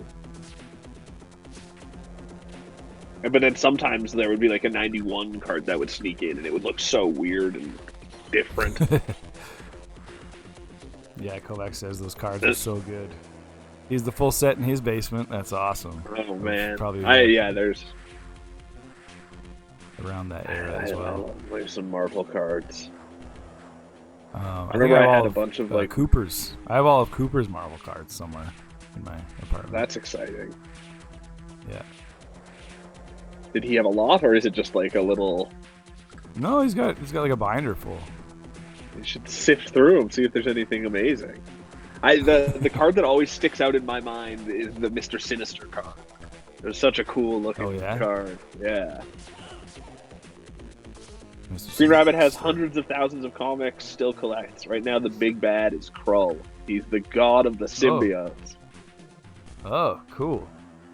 But then sometimes there would be, like, a 91 card that would sneak in, and it would look so weird and different. Yeah, Kovac says those cards are so good. He's the full set in his basement. That's awesome. Oh, man. Probably there's... around that era as well. Like some Marvel cards. I remember think I had all a bunch of, like... Cooper's. I have all of Cooper's Marvel cards somewhere in my apartment. That's exciting. Yeah. Did he have a lot, or is it just like a little... No, he's got like a binder full. You should sift through them, see if there's anything amazing. The card that always sticks out in my mind is the Mr. Sinister card. There's such a cool looking card. Yeah. Green Rabbit has hundreds of thousands of comics, still collects. Right now, the big bad is Krull. He's the god of the symbiotes. Oh, cool.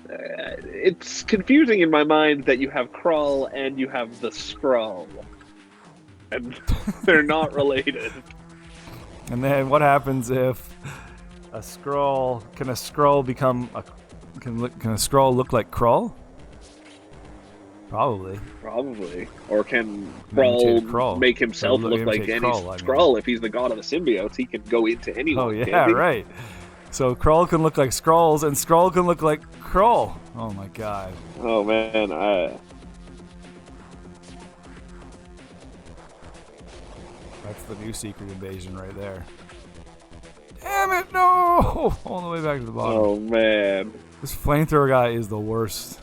It's confusing in my mind that you have Krull and you have the Skrull. And they're not related. And then what happens if a Skrull... Can a Skrull become a... Can a Skrull look like Krull? Probably. Or can Krull Krull make himself look like any Skrull? If he's the god of the symbiotes, he can go into anyone. Oh, yeah, right. So Krull can look like Skrulls, and Skrull can look like Krull. Oh, my God. Oh, man. That's the new Secret Invasion right there. Damn it, no! All the way back to the bottom. Oh, man. This flamethrower guy is the worst.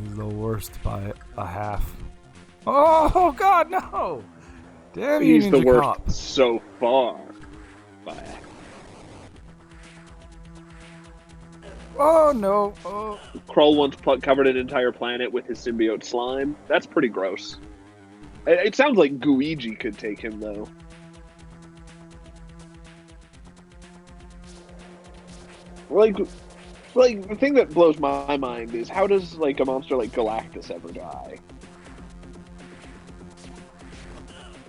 He's the worst by a half. Oh, God, no! Damn you, He's the worst Cop. so far. By Oh, no. Oh. Krull once covered an entire planet with his symbiote slime. That's pretty gross. It sounds like Guiji could take him, though. Like the thing that blows my mind is how does, like, a monster like Galactus ever die?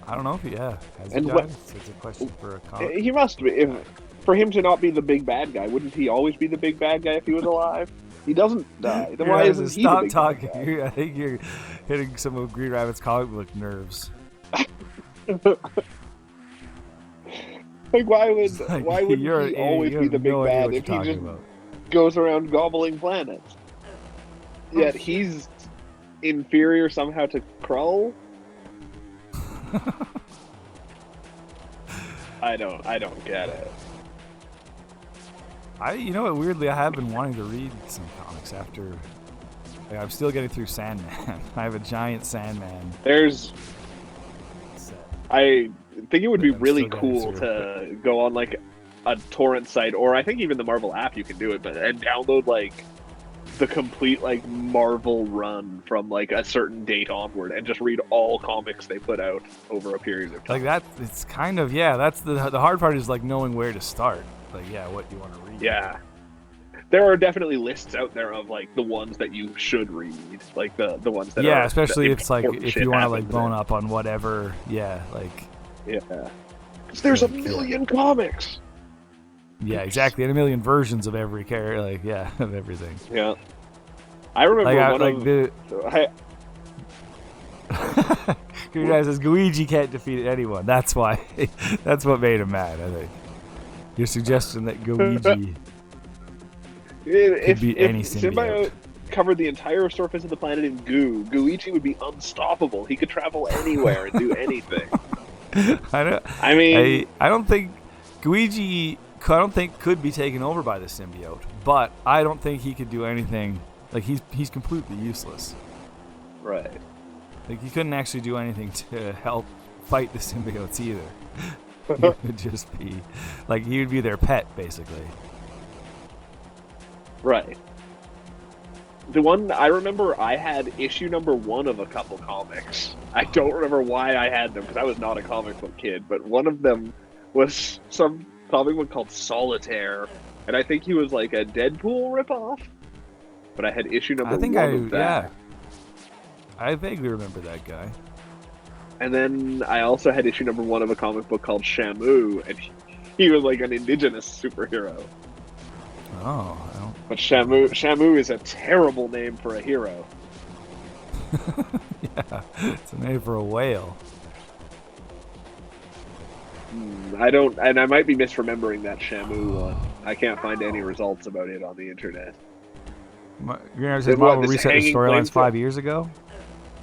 I don't know if he, has And he died? It's a question for a comic. He must be. For him to not be the big bad guy, wouldn't he always be the big bad guy if he was alive? He doesn't die. Then why isn't he the big talking. bad guy? I think you're hitting some of Green Rabbit's comic book nerves. Like, why would he you always be the big no idea bad what if he you're just talking about. goes around gobbling planets? Yet he's inferior somehow to Krull? I don't get it. You know what? Weirdly, I have been wanting to read some comics after. Like, I'm still getting through Sandman. I have a giant Sandman. I think it would be I'm really still cool getting to go on like a torrent site, or I think even the Marvel app you can do it, and download like the complete like Marvel run from like a certain date onward, and just read all comics they put out over a period of time. Like that, it's kind of That's the hard part is like knowing where to start. Like what you want to read. Yeah, there are definitely lists out there of like the ones that you should read, like the ones that are especially if it's like if you want to like bone up. up on whatever. Yeah, There's a million comics. Yeah, exactly. And a million versions of every character, of everything. Yeah. I remember Green guy says Luigi can't defeat anyone. That's why. That's what made him mad, I think. Your suggestion that Luigi... If beat any symbiote covered the entire surface of the planet in goo, Gooichi would be unstoppable. He could travel anywhere and do anything. I don't think Guigi. I don't think could be taken over by the symbiote, but I don't think he could do anything. Like he's completely useless. Right. Like he couldn't actually do anything to help fight the symbiotes either. He would just be like he would be their pet basically. Right. The one I remember, I had issue number 1 of a couple comics. I don't remember why I had them because I was not a comic book kid, but one of them was some comic book called Solitaire, and I think he was like a Deadpool ripoff. But I had issue number 1 of that. Yeah. I vaguely remember that guy. And then I also had issue number 1 of a comic book called Shamu, and he was like an indigenous superhero. Oh, I don't... But Shamu is a terrible name for a hero. Yeah, it's a name for a whale. I don't, and I might be misremembering that Shamu one. I can't find any results about it on the internet. You're gonna Marvel reset the storylines 5 years ago?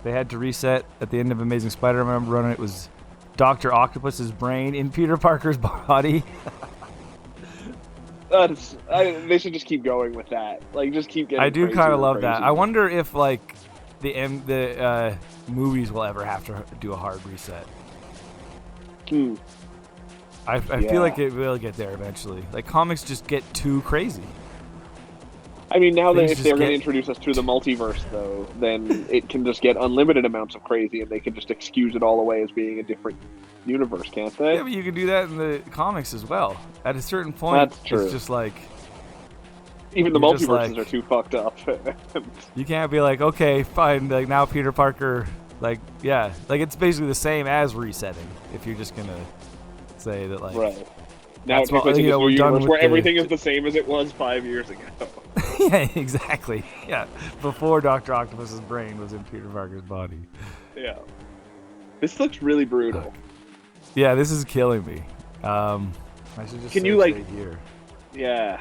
They had to reset at the end of Amazing Spider-Man. I remember running it was Dr. Octopus's brain in Peter Parker's body. They should just keep going with that. Like, just keep getting. I do kind of love that. crazier. I wonder if like the movies will ever have to do a hard reset. I feel like it will get there eventually. Like comics just get too crazy. I mean, now that Things if just they're going get- to introduce us to the multiverse, though, then it can just get unlimited amounts of crazy, and they can just excuse it all away as being a different universe, can't they? Yeah, but you can do that in the comics as well. At a certain point, That's true. it's just like Even the you're just multiverses like- are too fucked up. you can't be like, okay, fine, like now Peter Parker, like yeah, like it's basically the same as resetting. If you're just gonna say that, like, Right. Now That's it takes what- place in you this know, new we're done universe with where the- everything is the same as it was 5 years ago. yeah, exactly, yeah, before Dr. Octopus's brain was in Peter Parker's body. Yeah. This looks really brutal. Yeah, this is killing me. I should just Can search you, like- right here. Yeah.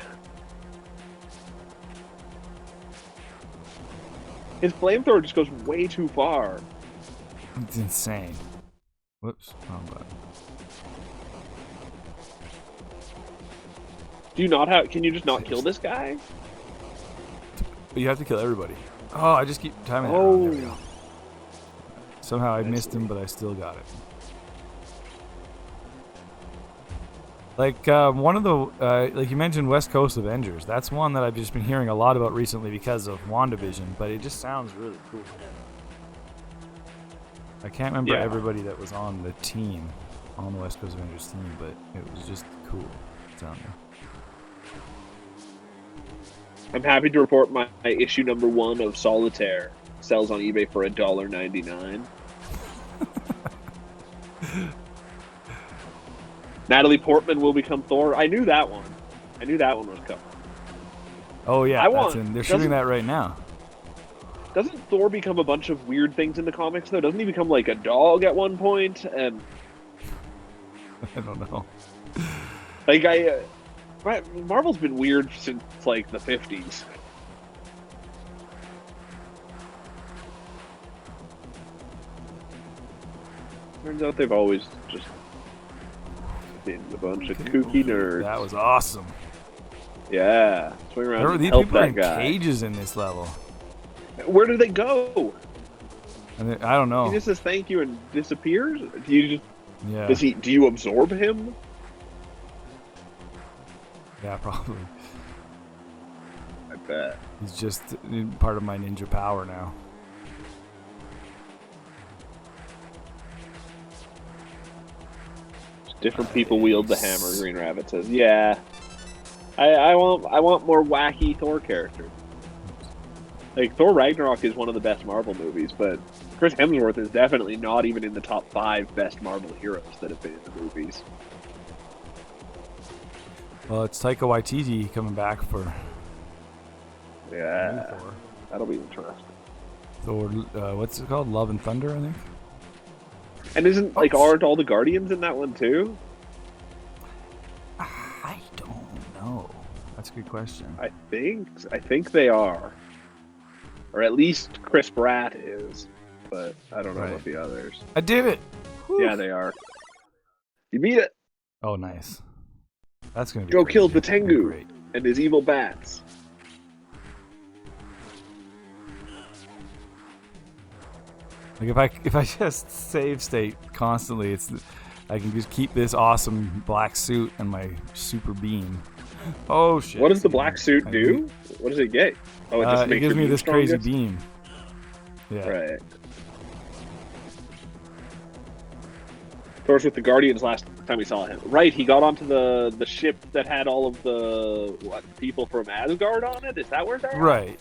His flamethrower just goes way too far. It's insane. Whoops, wrong button. Do you not have? Can you just not kill this guy? But you have to kill everybody. Oh, I just keep timing that wrong. There we Oh. go. Somehow I missed him, but I still got it. Like one of the like you mentioned, West Coast Avengers. That's one that I've just been hearing a lot about recently because of WandaVision. But it just sounds really cool. I can't remember Yeah. everybody that was on the team, on the West Coast Avengers team, but it was just cool. Sounding. I'm happy to report my issue number 1 of Solitaire sells on eBay for $1.99. Natalie Portman will become Thor. I knew that one. I knew that one was coming. Oh yeah, I that's want- in. They're shooting doesn't- that right now. Doesn't Thor become a bunch of weird things in the comics though? Doesn't he become like a dog at one point? And I don't know. like Marvel's been weird since like the 50s. Turns out they've always just been a bunch of kooky nerds. That was awesome. Yeah, swing around and These help people are that in guy. cages in this level. Where do they go? And I don't know. He just says thank you and disappears. Do you just Yeah, do you absorb him? yeah, probably. I bet. He's just part of my ninja power now. Different people wield the hammer. Green Rabbit says, "Yeah, I want more wacky Thor characters. Like Thor Ragnarok is one of the best Marvel movies, but Chris Hemsworth is definitely not even in the top 5 best Marvel heroes that have been in the movies. Well, it's Taika Waititi coming back for Yeah, Thor. that'll be interesting. Thor, what's it called? Love and Thunder, I think. And isn't like aren't all the Guardians in that one too? I don't know. I That's a good question. I think they are, or at least Chris Pratt is, but I don't know Right. about the others. I did it. Whew. Yeah, they are. You beat it. Oh, nice. That's gonna be. Joe crazy. killed the It's gonna be Tengu great. and his evil bats. Like if I just save state constantly, I can just keep this awesome black suit and my super beam. Oh shit! What does the black suit I do? need- What does it get? Oh, it just It makes gives your me beam this crazy strongest? beam. Yeah. Right. Of course, with the Guardians last time we saw him. Right, he got onto the ship that had all of the people from Asgard on it? Is that where they're at? Right.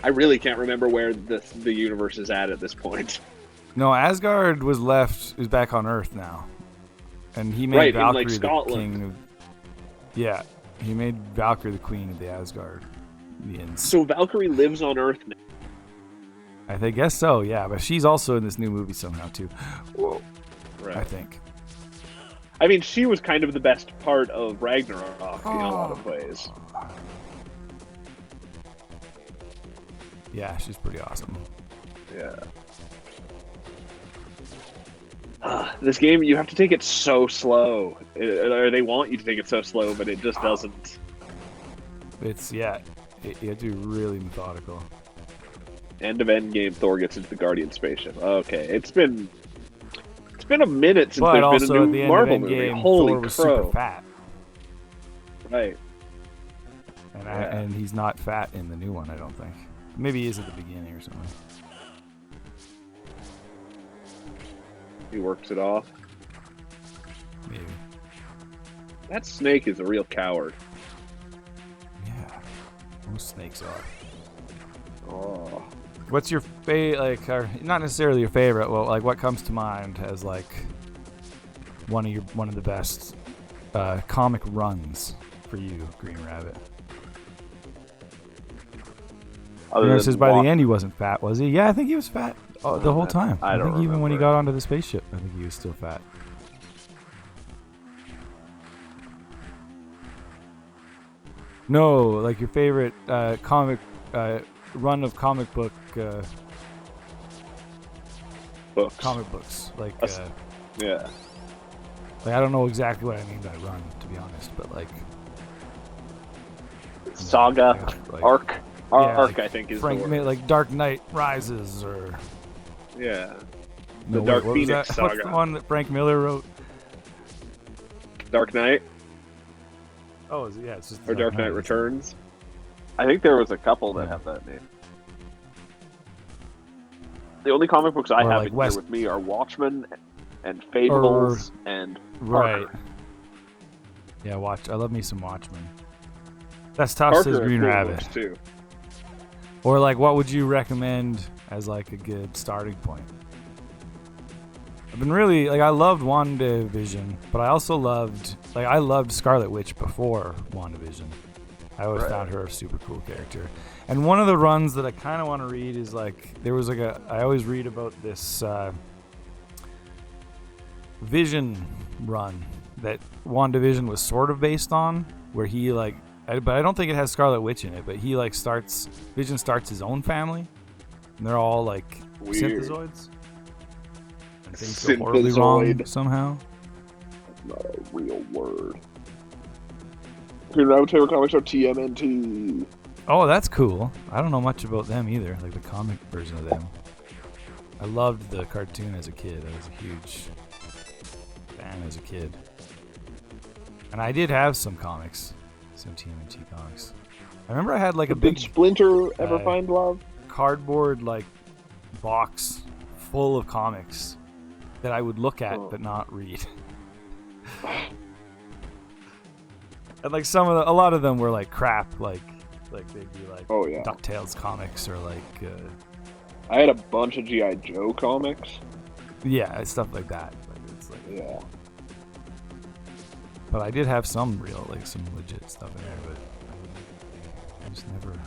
I really can't remember where the universe is at this point. No, Asgard was back on Earth now, and he made Right, in, Valkyrie like, the Scotland. king of. Yeah, he made Valkyrie the queen of the Asgardians. So Valkyrie lives on Earth now. I guess so. Yeah, but she's also in this new movie somehow too. Whoa. Right. I think. I mean, she was kind of the best part of Ragnarok in a lot of ways. Yeah, she's pretty awesome. Yeah. This game, you have to take it so slow. Or they want you to take it so slow, but it just doesn't. It's you have to be really methodical. End of Endgame, Thor gets into the Guardian spaceship. Okay, it's been a minute since But there's also been a at new the end Marvel of movie. Endgame, Holy Thor was crow! super fat, Right. and he's not fat in the new one. I don't think. Maybe he is at the beginning or something. He works it off. Maybe. That snake is a real coward. Yeah. Most snakes are. Oh. What's your or not necessarily your favorite? Well, like what comes to mind as like one of the best comic runs for you, Green Rabbit? Says by the end he wasn't fat, was he? Yeah, I think he was fat the whole time. I don't think even when he remember. got onto the spaceship, I think he was still fat. No, like your favorite comic run of comic book Books. comic books. Like Yeah. I don't know exactly what I mean by run, to be honest, but like Saga, like- arc, yeah, arc. like I think is Frank the word. like Dark Knight Rises or Yeah. no, The Dark what was Phoenix that? What's the saga. one that Frank Miller wrote? Dark Knight Oh, is it? Yeah, it's just or Dark Knight Returns. I think there was a couple that have that name. The only comic books I Or have like in West- here with me are Watchmen and Fables and Right. Parker. Yeah, I love me some Watchmen. That's tough, Parker says are Green cool Rabbit. books, too. Or like, what would you recommend as like a good starting point? I've been really I loved WandaVision, but I also loved Scarlet Witch before WandaVision. I always Right. found her a super cool character. And one of the runs that I kind of want to read is like there was I always read about this Vision run that WandaVision was sort of based on, where he but I don't think it has Scarlet Witch in it, but he Vision starts his own family, and they're all like Weird. synthezoids. And things go horribly wrong Synthezoid. somehow. That's not a real word. Green Rabbit's favorite comics are TMNT. Oh, that's cool. I don't know much about them either, like the comic version of them. I loved the cartoon as a kid. I was a huge fan as a kid. And I did have some comics, some TMNT comics. I remember I had like a Did big Splinter ever uh, find love? cardboard like box full of comics that I would look at Oh. but not read. And like a lot of them were like crap, like they'd be like Oh, yeah. DuckTales comics or like I had a bunch of G.I. Joe comics. yeah, stuff like that. It's like, Yeah. but I did have some some legit stuff in there, but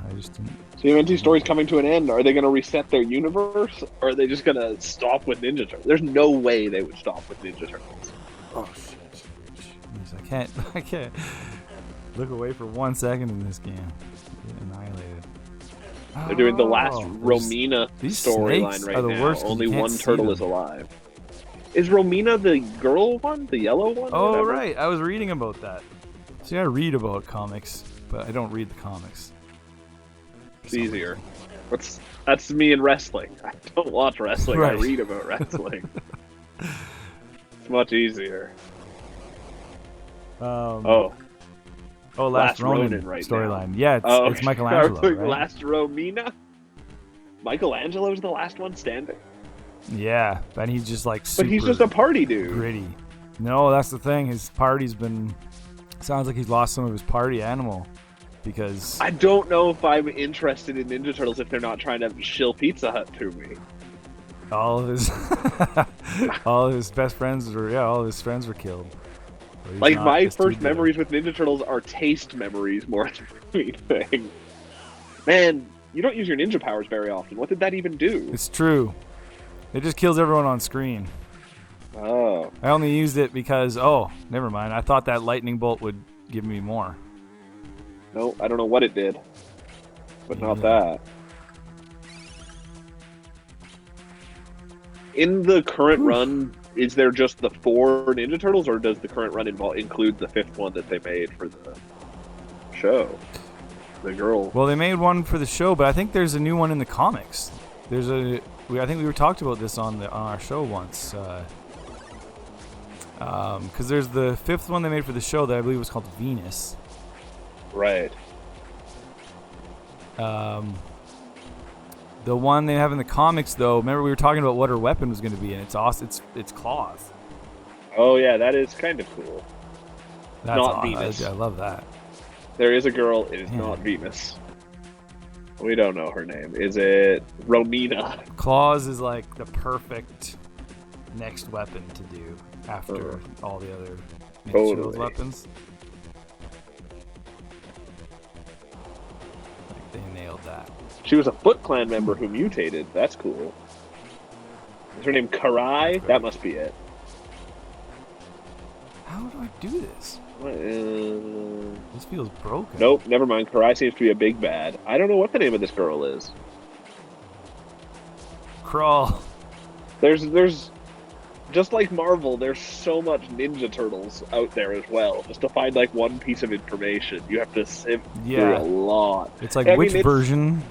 I just didn't. TMNT story's coming to an end. Are they going to reset their universe? Or are they just going to stop with Ninja Turtles? There's no way they would stop with Ninja Turtles. Oh shit! Jeez, I can't. Look away for 1 second in this game. Get annihilated. They're doing the last Oh, Romina these storyline snakes right are the now. worst 'cause Only you can't one see turtle them. is alive. Is Romina the girl one? The yellow one? Oh, Whatever? right. I was reading about that. See, I read about comics, but I don't read the comics. It's easier. That's me in wrestling. I don't watch wrestling. Right. I read about wrestling. It's much easier. Oh, Last Ronin right storyline. now. Yeah, it's I Michelangelo, was like, right? Last Romina? Michelangelo's the last one standing? Yeah, and he's just like super But he's just a party dude. gritty. No, that's the thing. His party's been... Sounds like he's lost some of his party animal because... I don't know if I'm interested in Ninja Turtles if they're not trying to shill Pizza Hut to me. all of his all of his best friends were all of his friends were killed. So he's Like, not my this first dude there. memories with Ninja Turtles are taste memories more than anything. Man, you don't use your ninja powers very often. What did that even do? It's true. It just kills everyone on screen. Oh. I only used it because never mind. I thought that lightning bolt would give me more. No, I don't know what it did. But not Yeah. that. In the current run, is there just the 4 Ninja Turtles, or does the current run include the 5th one that they made for the show? The girl. Well, they made one for the show, but I think there's a new one in the comics. I think we were talked about this on our show once. Because there's the 5th one they made for the show that I believe was called Venus. Right. The one they have in the comics, though, remember we were talking about what her weapon was going to be, and it's awesome. It's claws. Oh, yeah, that is kind of cool. That's Not awesome. Venus. I love that. There is a girl, it is Yeah. not Venus. We don't know her name. Is it Romina? Claws is like the perfect next weapon to do after all the other Ninja Turtles Totally. weapons. Like they nailed that. She was a Foot Clan member who mutated. That's cool. Is her name Karai? That must be it. How do I do this? What, This feels broken. Nope, never mind. Karai seems to be a big bad. I don't know what the name of this girl is. Crawl. There's just like Marvel, there's so much Ninja Turtles out there as well. Just to find like one piece of information, you have to sift through a lot. It's like, I which mean, it's- version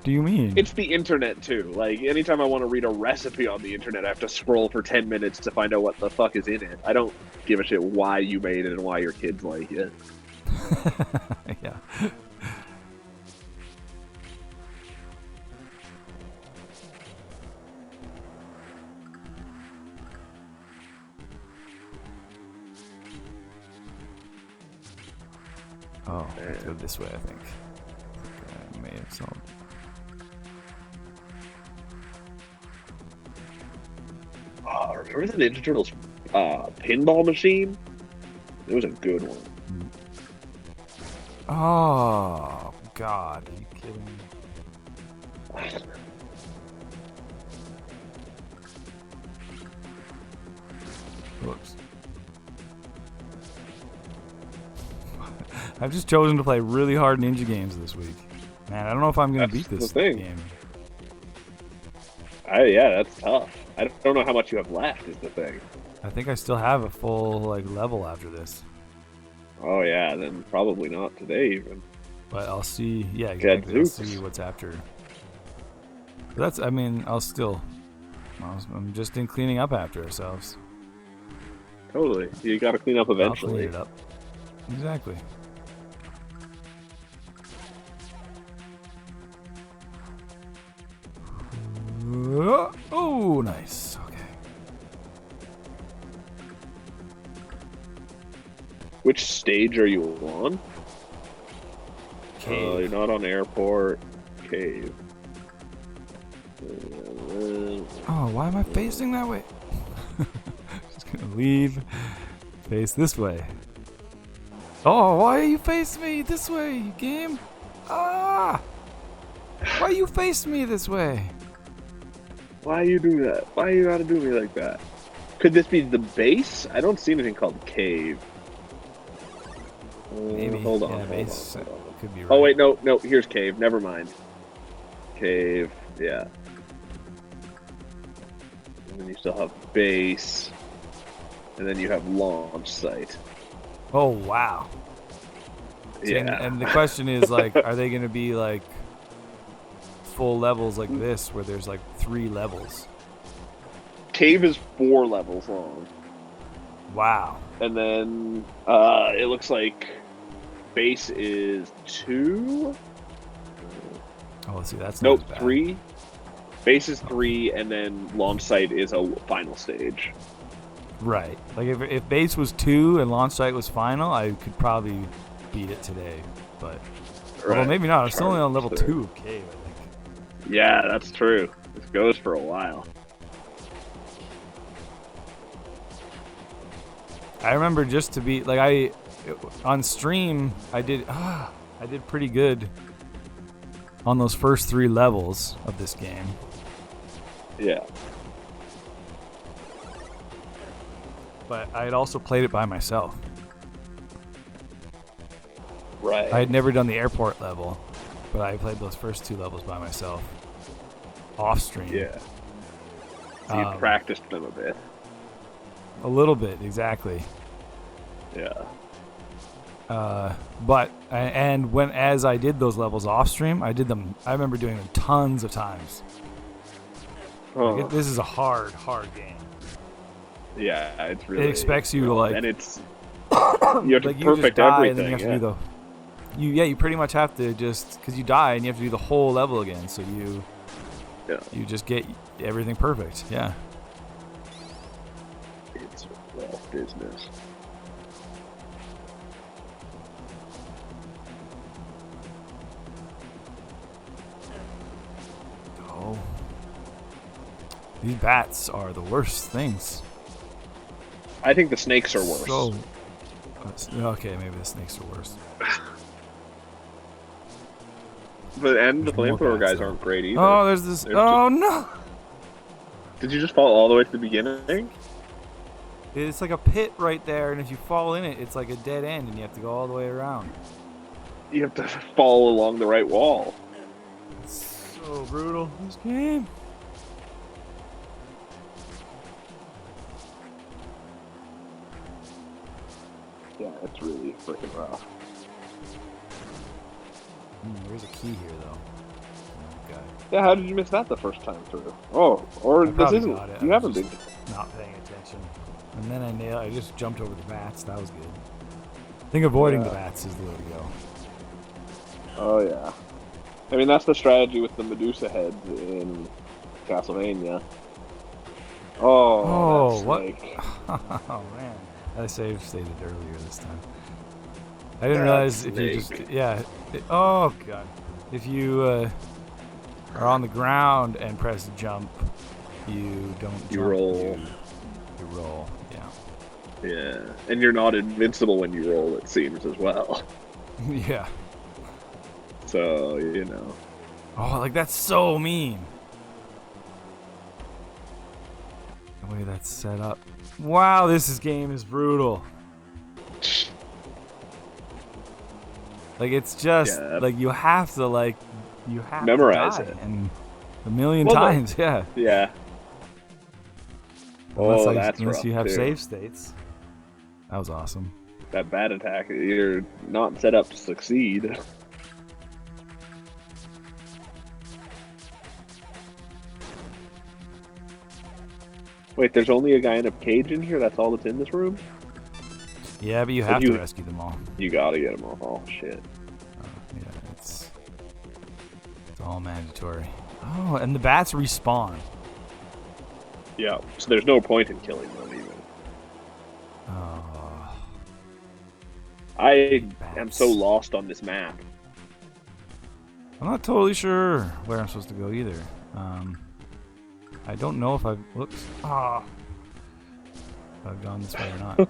do you mean? It's the internet too. Like anytime I want to read a recipe on the internet, I have to scroll for 10 minutes to find out what the fuck is in it. I don't give a shit why you made it and why your kids like it. Yeah. Oh, I have to go this way, I think. I may have solved. Remember the Ninja Turtles pinball machine? It was a good one. Oh, God. Are you kidding me? Whoops. I've just chosen to play really hard ninja games this week. Man, I don't know if I'm going to beat That's this the thing. game. Yeah, that's tough. I don't know how much you have left is the thing. I think I still have a full level after this. Oh yeah, then probably not today even. But I'll see. Yeah, exactly. I'll Gadzooks. see what's after. But I'm just in cleaning up after ourselves. Totally. You gotta clean up I'll eventually. clean it up. Exactly. Oh, nice. Okay. Which stage are you on? Cave. You're not on airport. Cave. Oh, why am I facing that way? Just gonna leave. Face this way. Oh, why are you facing me this way, game? Ah! Why you face me this way? Why you do that? Why you gotta do me like that? Could this be the base? I don't see anything called cave. Maybe. Hold on. Yeah, hold base on, hold on. could be right. Oh wait, no. Here's cave. Never mind. Cave. Yeah. And then you still have base, and then you have launch site. Oh wow. See, Yeah. and the question is like, are they going to be like full levels like this, where there's like 3 levels? Cave is 4 levels long, Wow. and then it looks like base is 2. Oh, let's see. That's not Nope, as bad. 3. Base is 3, and then launch site is a final stage. Right. Like if base was 2 and launch site was final, I could probably beat it today. But well, maybe not. I'm still only on level 2 of cave, I think. Yeah, that's true. This goes for a while. I remember just to be like on stream I did pretty good on those first 3 levels of this game. Yeah. But I had also played it by myself. Right. I had never done the airport level, but I played those first 2 levels by myself off stream. Yeah. So you practiced them a bit. A little bit, exactly. Yeah. But as I did those levels off stream, I remember doing them tons of times. Like this is a hard game. Yeah, it's really. It expects you to like, and it's you have to like you perfect just die everything. and then you have to do you pretty much have to just because you die and you have to do the whole level again. So you just get everything perfect. Yeah. It's rough business. Oh. These bats are the worst things. I think the snakes are worse. So, okay, maybe the snakes are worse. The There's more flamethrower bats, guys though. aren't great either. Oh, there's this. Oh no! Did you just fall all the way to the beginning? It's like a pit right there, and if you fall in it, it's like a dead end, and you have to go all the way around. You have to fall along the right wall. It's so brutal, this game. Yeah, it's really freaking rough. There's a key here, though. Okay. Yeah, how did you miss that the first time through? Oh, or I this probably isn't. got it. You I haven't was been. just not paying attention. And then I just jumped over the bats. That was good. I think avoiding the bats is the way to go. Oh yeah. I mean, that's the strategy with the Medusa heads in Castlevania. Oh, that what? snake. Oh man, I saved stated earlier this time. I didn't realize if you just oh god, if you are on the ground and press jump, you don't jump. You roll. You roll. Yeah. Yeah, and you're not invincible when you roll. It seems as well. Yeah. So you know. Oh, like that's so mean. The way that's set up. Wow, game is brutal. Like it's just like you have to memorize to die it and a million times. Yeah. Yeah. Unless you have too. save states. That was awesome. That bat attack, you're not set up to succeed. Wait, there's only a guy in a cage in here? That's all that's in this room? Yeah, but you have to rescue them all. You gotta get them all. Oh, shit. Yeah, it's all mandatory. Oh, and the bats respawn. Yeah, so there's no point in killing them even. Oh. I am so lost on this map. I'm not totally sure where I'm supposed to go either. I don't know if I've... Whoops. If I've gone this way or not.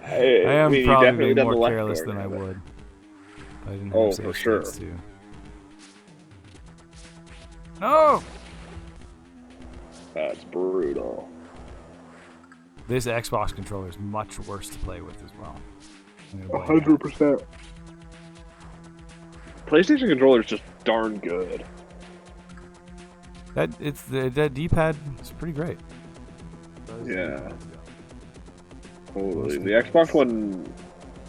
I am probably being more careless than I would. I didn't have for sure. Too. No! That's brutal. this Xbox controller is much worse to play with as well. 100%. PlayStation controller is just darn good. That D-pad is pretty great. Yeah. Totally. The Xbox One,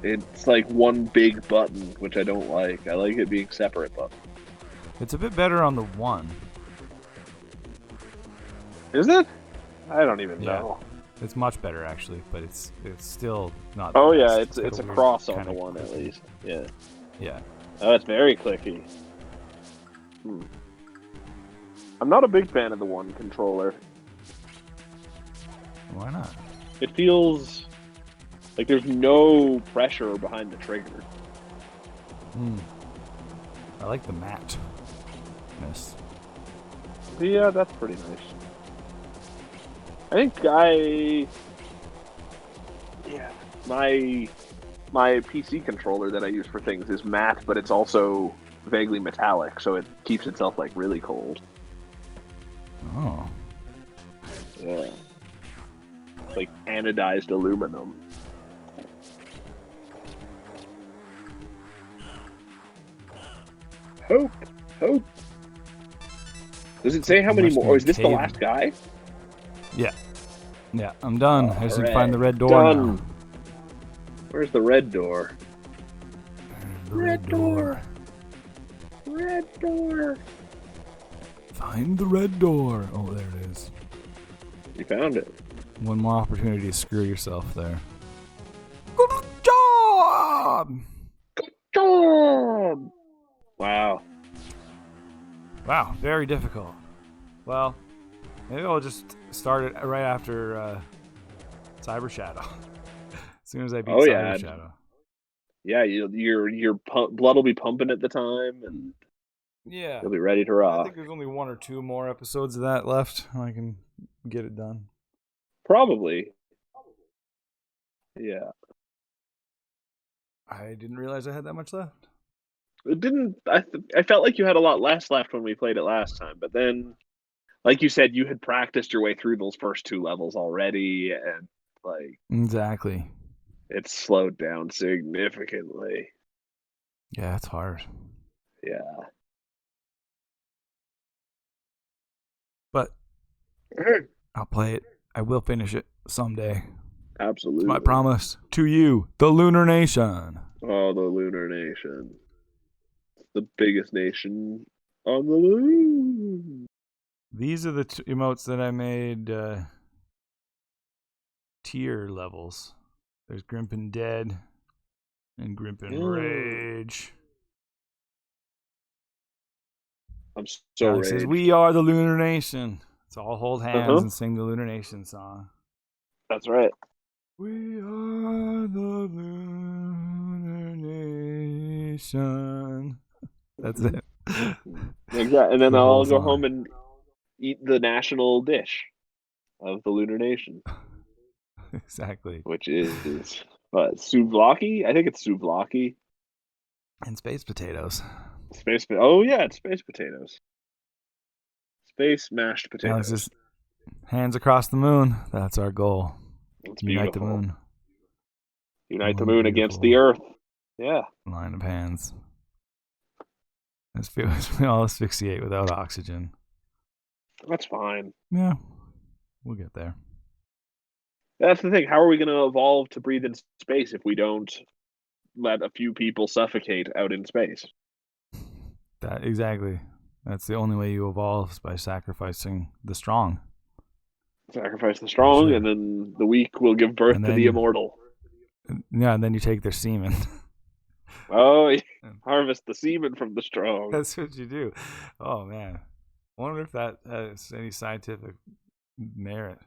it's like one big button, which I don't like. I like it being separate buttons. It's a bit better on the one. Is it? I don't even know. It's much better actually, but it's still not. Oh the yeah, best. it's a weird cross on kinda the one at clicky. least. Yeah. Yeah. Oh, it's very clicky. I'm not a big fan of the one controller. Why not? It feels like there's no pressure behind the trigger. I like the matte. Yeah, that's pretty nice. I think my PC controller that I use for things is matte, but it's also vaguely metallic, so it keeps itself like really cold. Oh. Yeah. Like anodized aluminum. Hope. Does it say how many Must be more? Or is this the caving. last guy? Yeah, I'm done. I just need to find the red door Done. now. Where's the red door? The red door. Red door. Find the red door. Oh, there it is. You found it. One more opportunity to screw yourself there. Good job! Job. Wow. Wow, very difficult. Well, maybe I'll just start it right after Cyber Shadow. As soon as I beat Cyber Shadow. Yeah, your blood will be pumping at the time, and Yeah. you'll be ready to I rock. think there's only 1 or 2 more episodes of that left. I can get it done. Probably. Yeah. I didn't realize I had that much left. It didn't. I felt like you had a lot less left when we played it last time, but then, like you said, you had practiced your way through those first 2 levels already, and like Exactly. it's slowed down significantly. Yeah, it's hard. Yeah. But I'll play it. I will finish it someday. Absolutely. It's my promise to you, the Lunar Nation. Oh, the Lunar Nation. It's the biggest nation on the moon. These are the emotes that I made tier levels. There's Grimpen Dead and Grimpen Rage. I'm so Alex says, raged. we are the Lunar Nation. Let's all hold hands and sing the Lunar Nation song. That's right. We are the Lunar Nation. That's it. Exactly. And then The whole I'll go song. home and eat the national dish of the Lunar Nation, Exactly. which is souvlaki. I think it's souvlaki. And space potatoes. Oh yeah, it's space potatoes. Space mashed potatoes. Alex says, hands across the moon. That's our goal. It's Unite the beautiful. moon. Unite the One moon against the beautiful Earth. Yeah. line of hands. We all asphyxiate without oxygen. That's fine. Yeah, we'll get there. That's the thing. How are we going to evolve to breathe in space if we don't let a few people suffocate out in space? Exactly. That's the only way you evolve, is by sacrificing the strong. Sacrifice the strong, Sure. and then the weak will give birth And to then- the immortal. Yeah, and then you take their semen. Oh, yeah. Harvest the semen from the strong. That's what you do. Oh man, I wonder if that has any scientific merit.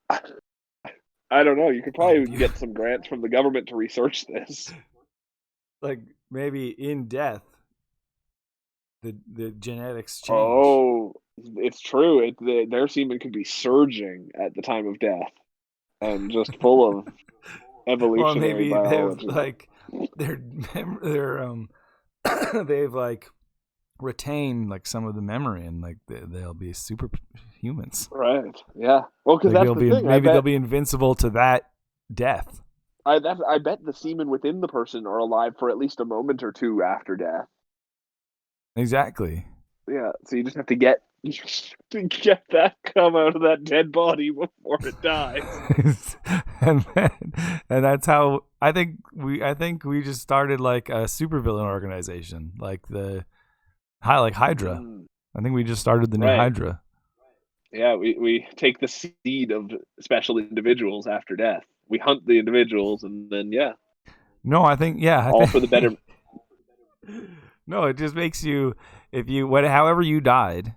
I don't know. You could probably get some grants from the government to research this. Like maybe in death, the genetics change. Oh, it's true. Their semen could be surging at the time of death, and just full of Well, evolutionary maybe biology. they've like they've like retain like some of the memory and like they'll be superhumans. Right. Yeah. Well, because Like that's the thing. maybe they'll be invincible to that death. I bet the semen within the person are alive for at least a moment or two after death. Exactly. Yeah. So you just have to get that cum out of that dead body before it dies. and that's how I think we just started like a supervillain organization, like Hydra. I think we just started the new Hydra. Yeah, we take the seed of special individuals after death. We hunt the individuals and then No, I think for the better. No, it just makes you however you died.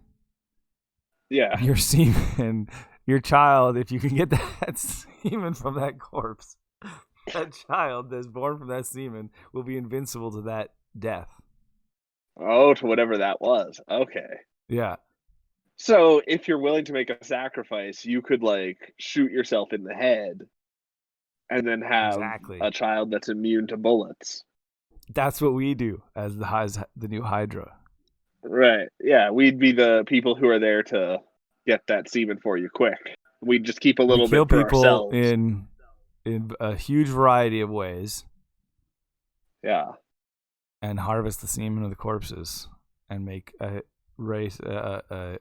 Yeah. Your semen, your child, if you can get that semen from that corpse, that child that's born from that semen will be invincible to that death. Oh, to whatever that was. Okay. Yeah. So if you're willing to make a sacrifice, you could like shoot yourself in the head and then have a child that's immune to bullets. That's what we do as the new Hydra. Right. Yeah, we'd be the people who are there to get that semen for you quick. We'd just keep a little bit for ourselves. in a huge variety of ways. Yeah. And harvest the semen of the corpses and make a race a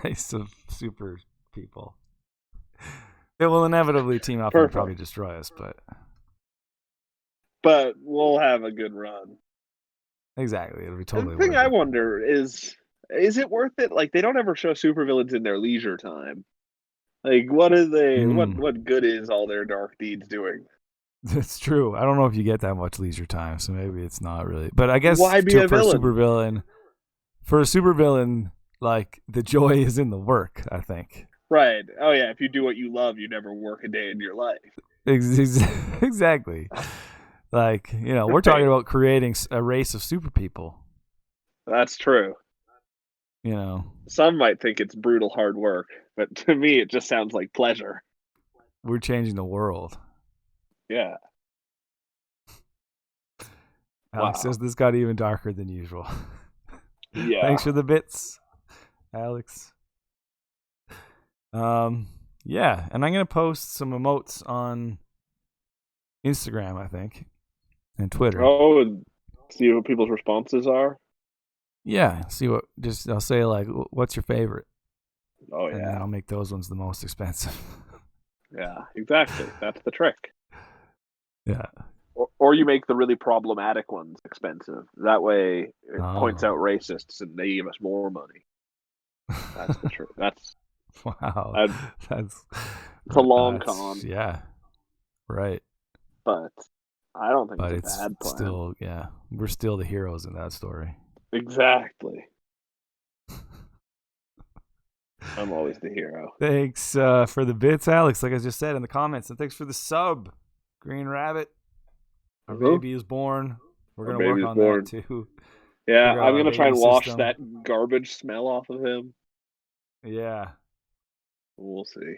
race of super people. It will inevitably team up and probably destroy us, but we'll have a good run. Exactly, it'll be totally. The thing I wonder is it worth it? Like they don't ever show supervillains in their leisure time. Like what is what good is all their dark deeds doing? It's true. I don't know if you get that much leisure time, so maybe it's not really. But I guess why be a villain? For a supervillain, like the joy is in the work, I think. Right. Oh yeah, if you do what you love, you never work a day in your life. Exactly. Like, we're talking about creating a race of super people. That's true. Some might think it's brutal hard work, but to me it just sounds like pleasure. We're changing the world. Yeah. Alex says this got even darker than usual. Yeah. Thanks for the bits, Alex. Yeah, and I'm gonna post some emotes on Instagram, I think, and Twitter. Oh, and see what people's responses are. Yeah, I'll say like, what's your favorite? Oh yeah. And then I'll make those ones the most expensive. Yeah, exactly. That's the trick. Yeah. Or you make the really problematic ones expensive. That way it points out racists and they give us more money. That's the truth. That's wow. It's a long con. Yeah. Right. But I don't think it's a bad plan. Still, yeah. We're still the heroes in that story. Exactly. I'm always the hero. Thanks for the bits, Alex, like I just said in the comments. And thanks for the sub, Green Rabbit. Our baby is born. We're going to work on that too. Yeah, I'm going to try and wash that garbage smell off of him. Yeah. We'll see.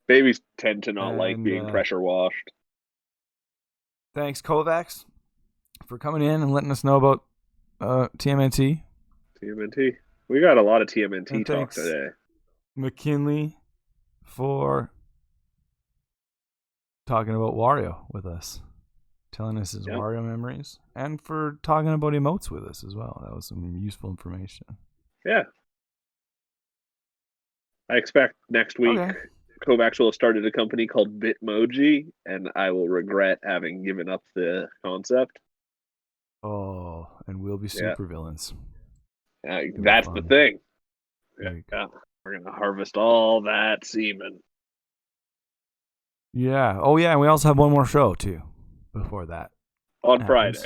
Babies tend to not like being pressure washed. Thanks, Kovacs, for coming in and letting us know about TMNT. TMNT. We got a lot of TMNT talk today. McKinley for talking about Wario with us, telling us his Wario memories, and for talking about emotes with us as well. That was some useful information. Yeah. I expect next week Kovacs will have started a company called Bitmoji, and I will regret having given up the concept. Oh, and we'll be supervillains. That's the thing. Yeah. We're going to harvest all that semen. Yeah. Oh, yeah, and we also have one more show, too, before that. On Friday.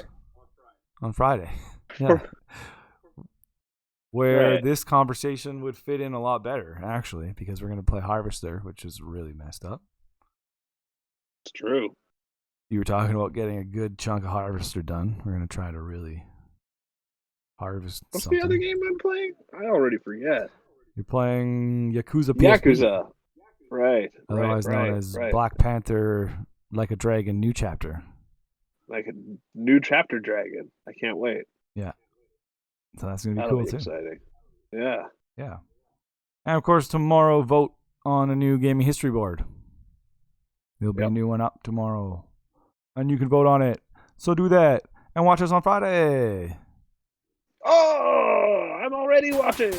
On Friday. Yeah. Where this conversation would fit in a lot better, actually, because we're going to play Harvester, which is really messed up. It's true. You were talking about getting a good chunk of Harvester done. We're going to try to really harvest What's something. The other game I'm playing? I already forget. You're playing Yakuza PSP. Yakuza. Right. Otherwise known as Black Panther, Like a Dragon, New Chapter. Like a New Chapter Dragon. I can't wait. Yeah. So that's gonna be That'll cool be too. exciting. Yeah. Yeah. And of course, tomorrow vote on a new gaming history board. There'll be a new one up tomorrow, and you can vote on it. So do that and watch us on Friday. Oh, I'm already watching.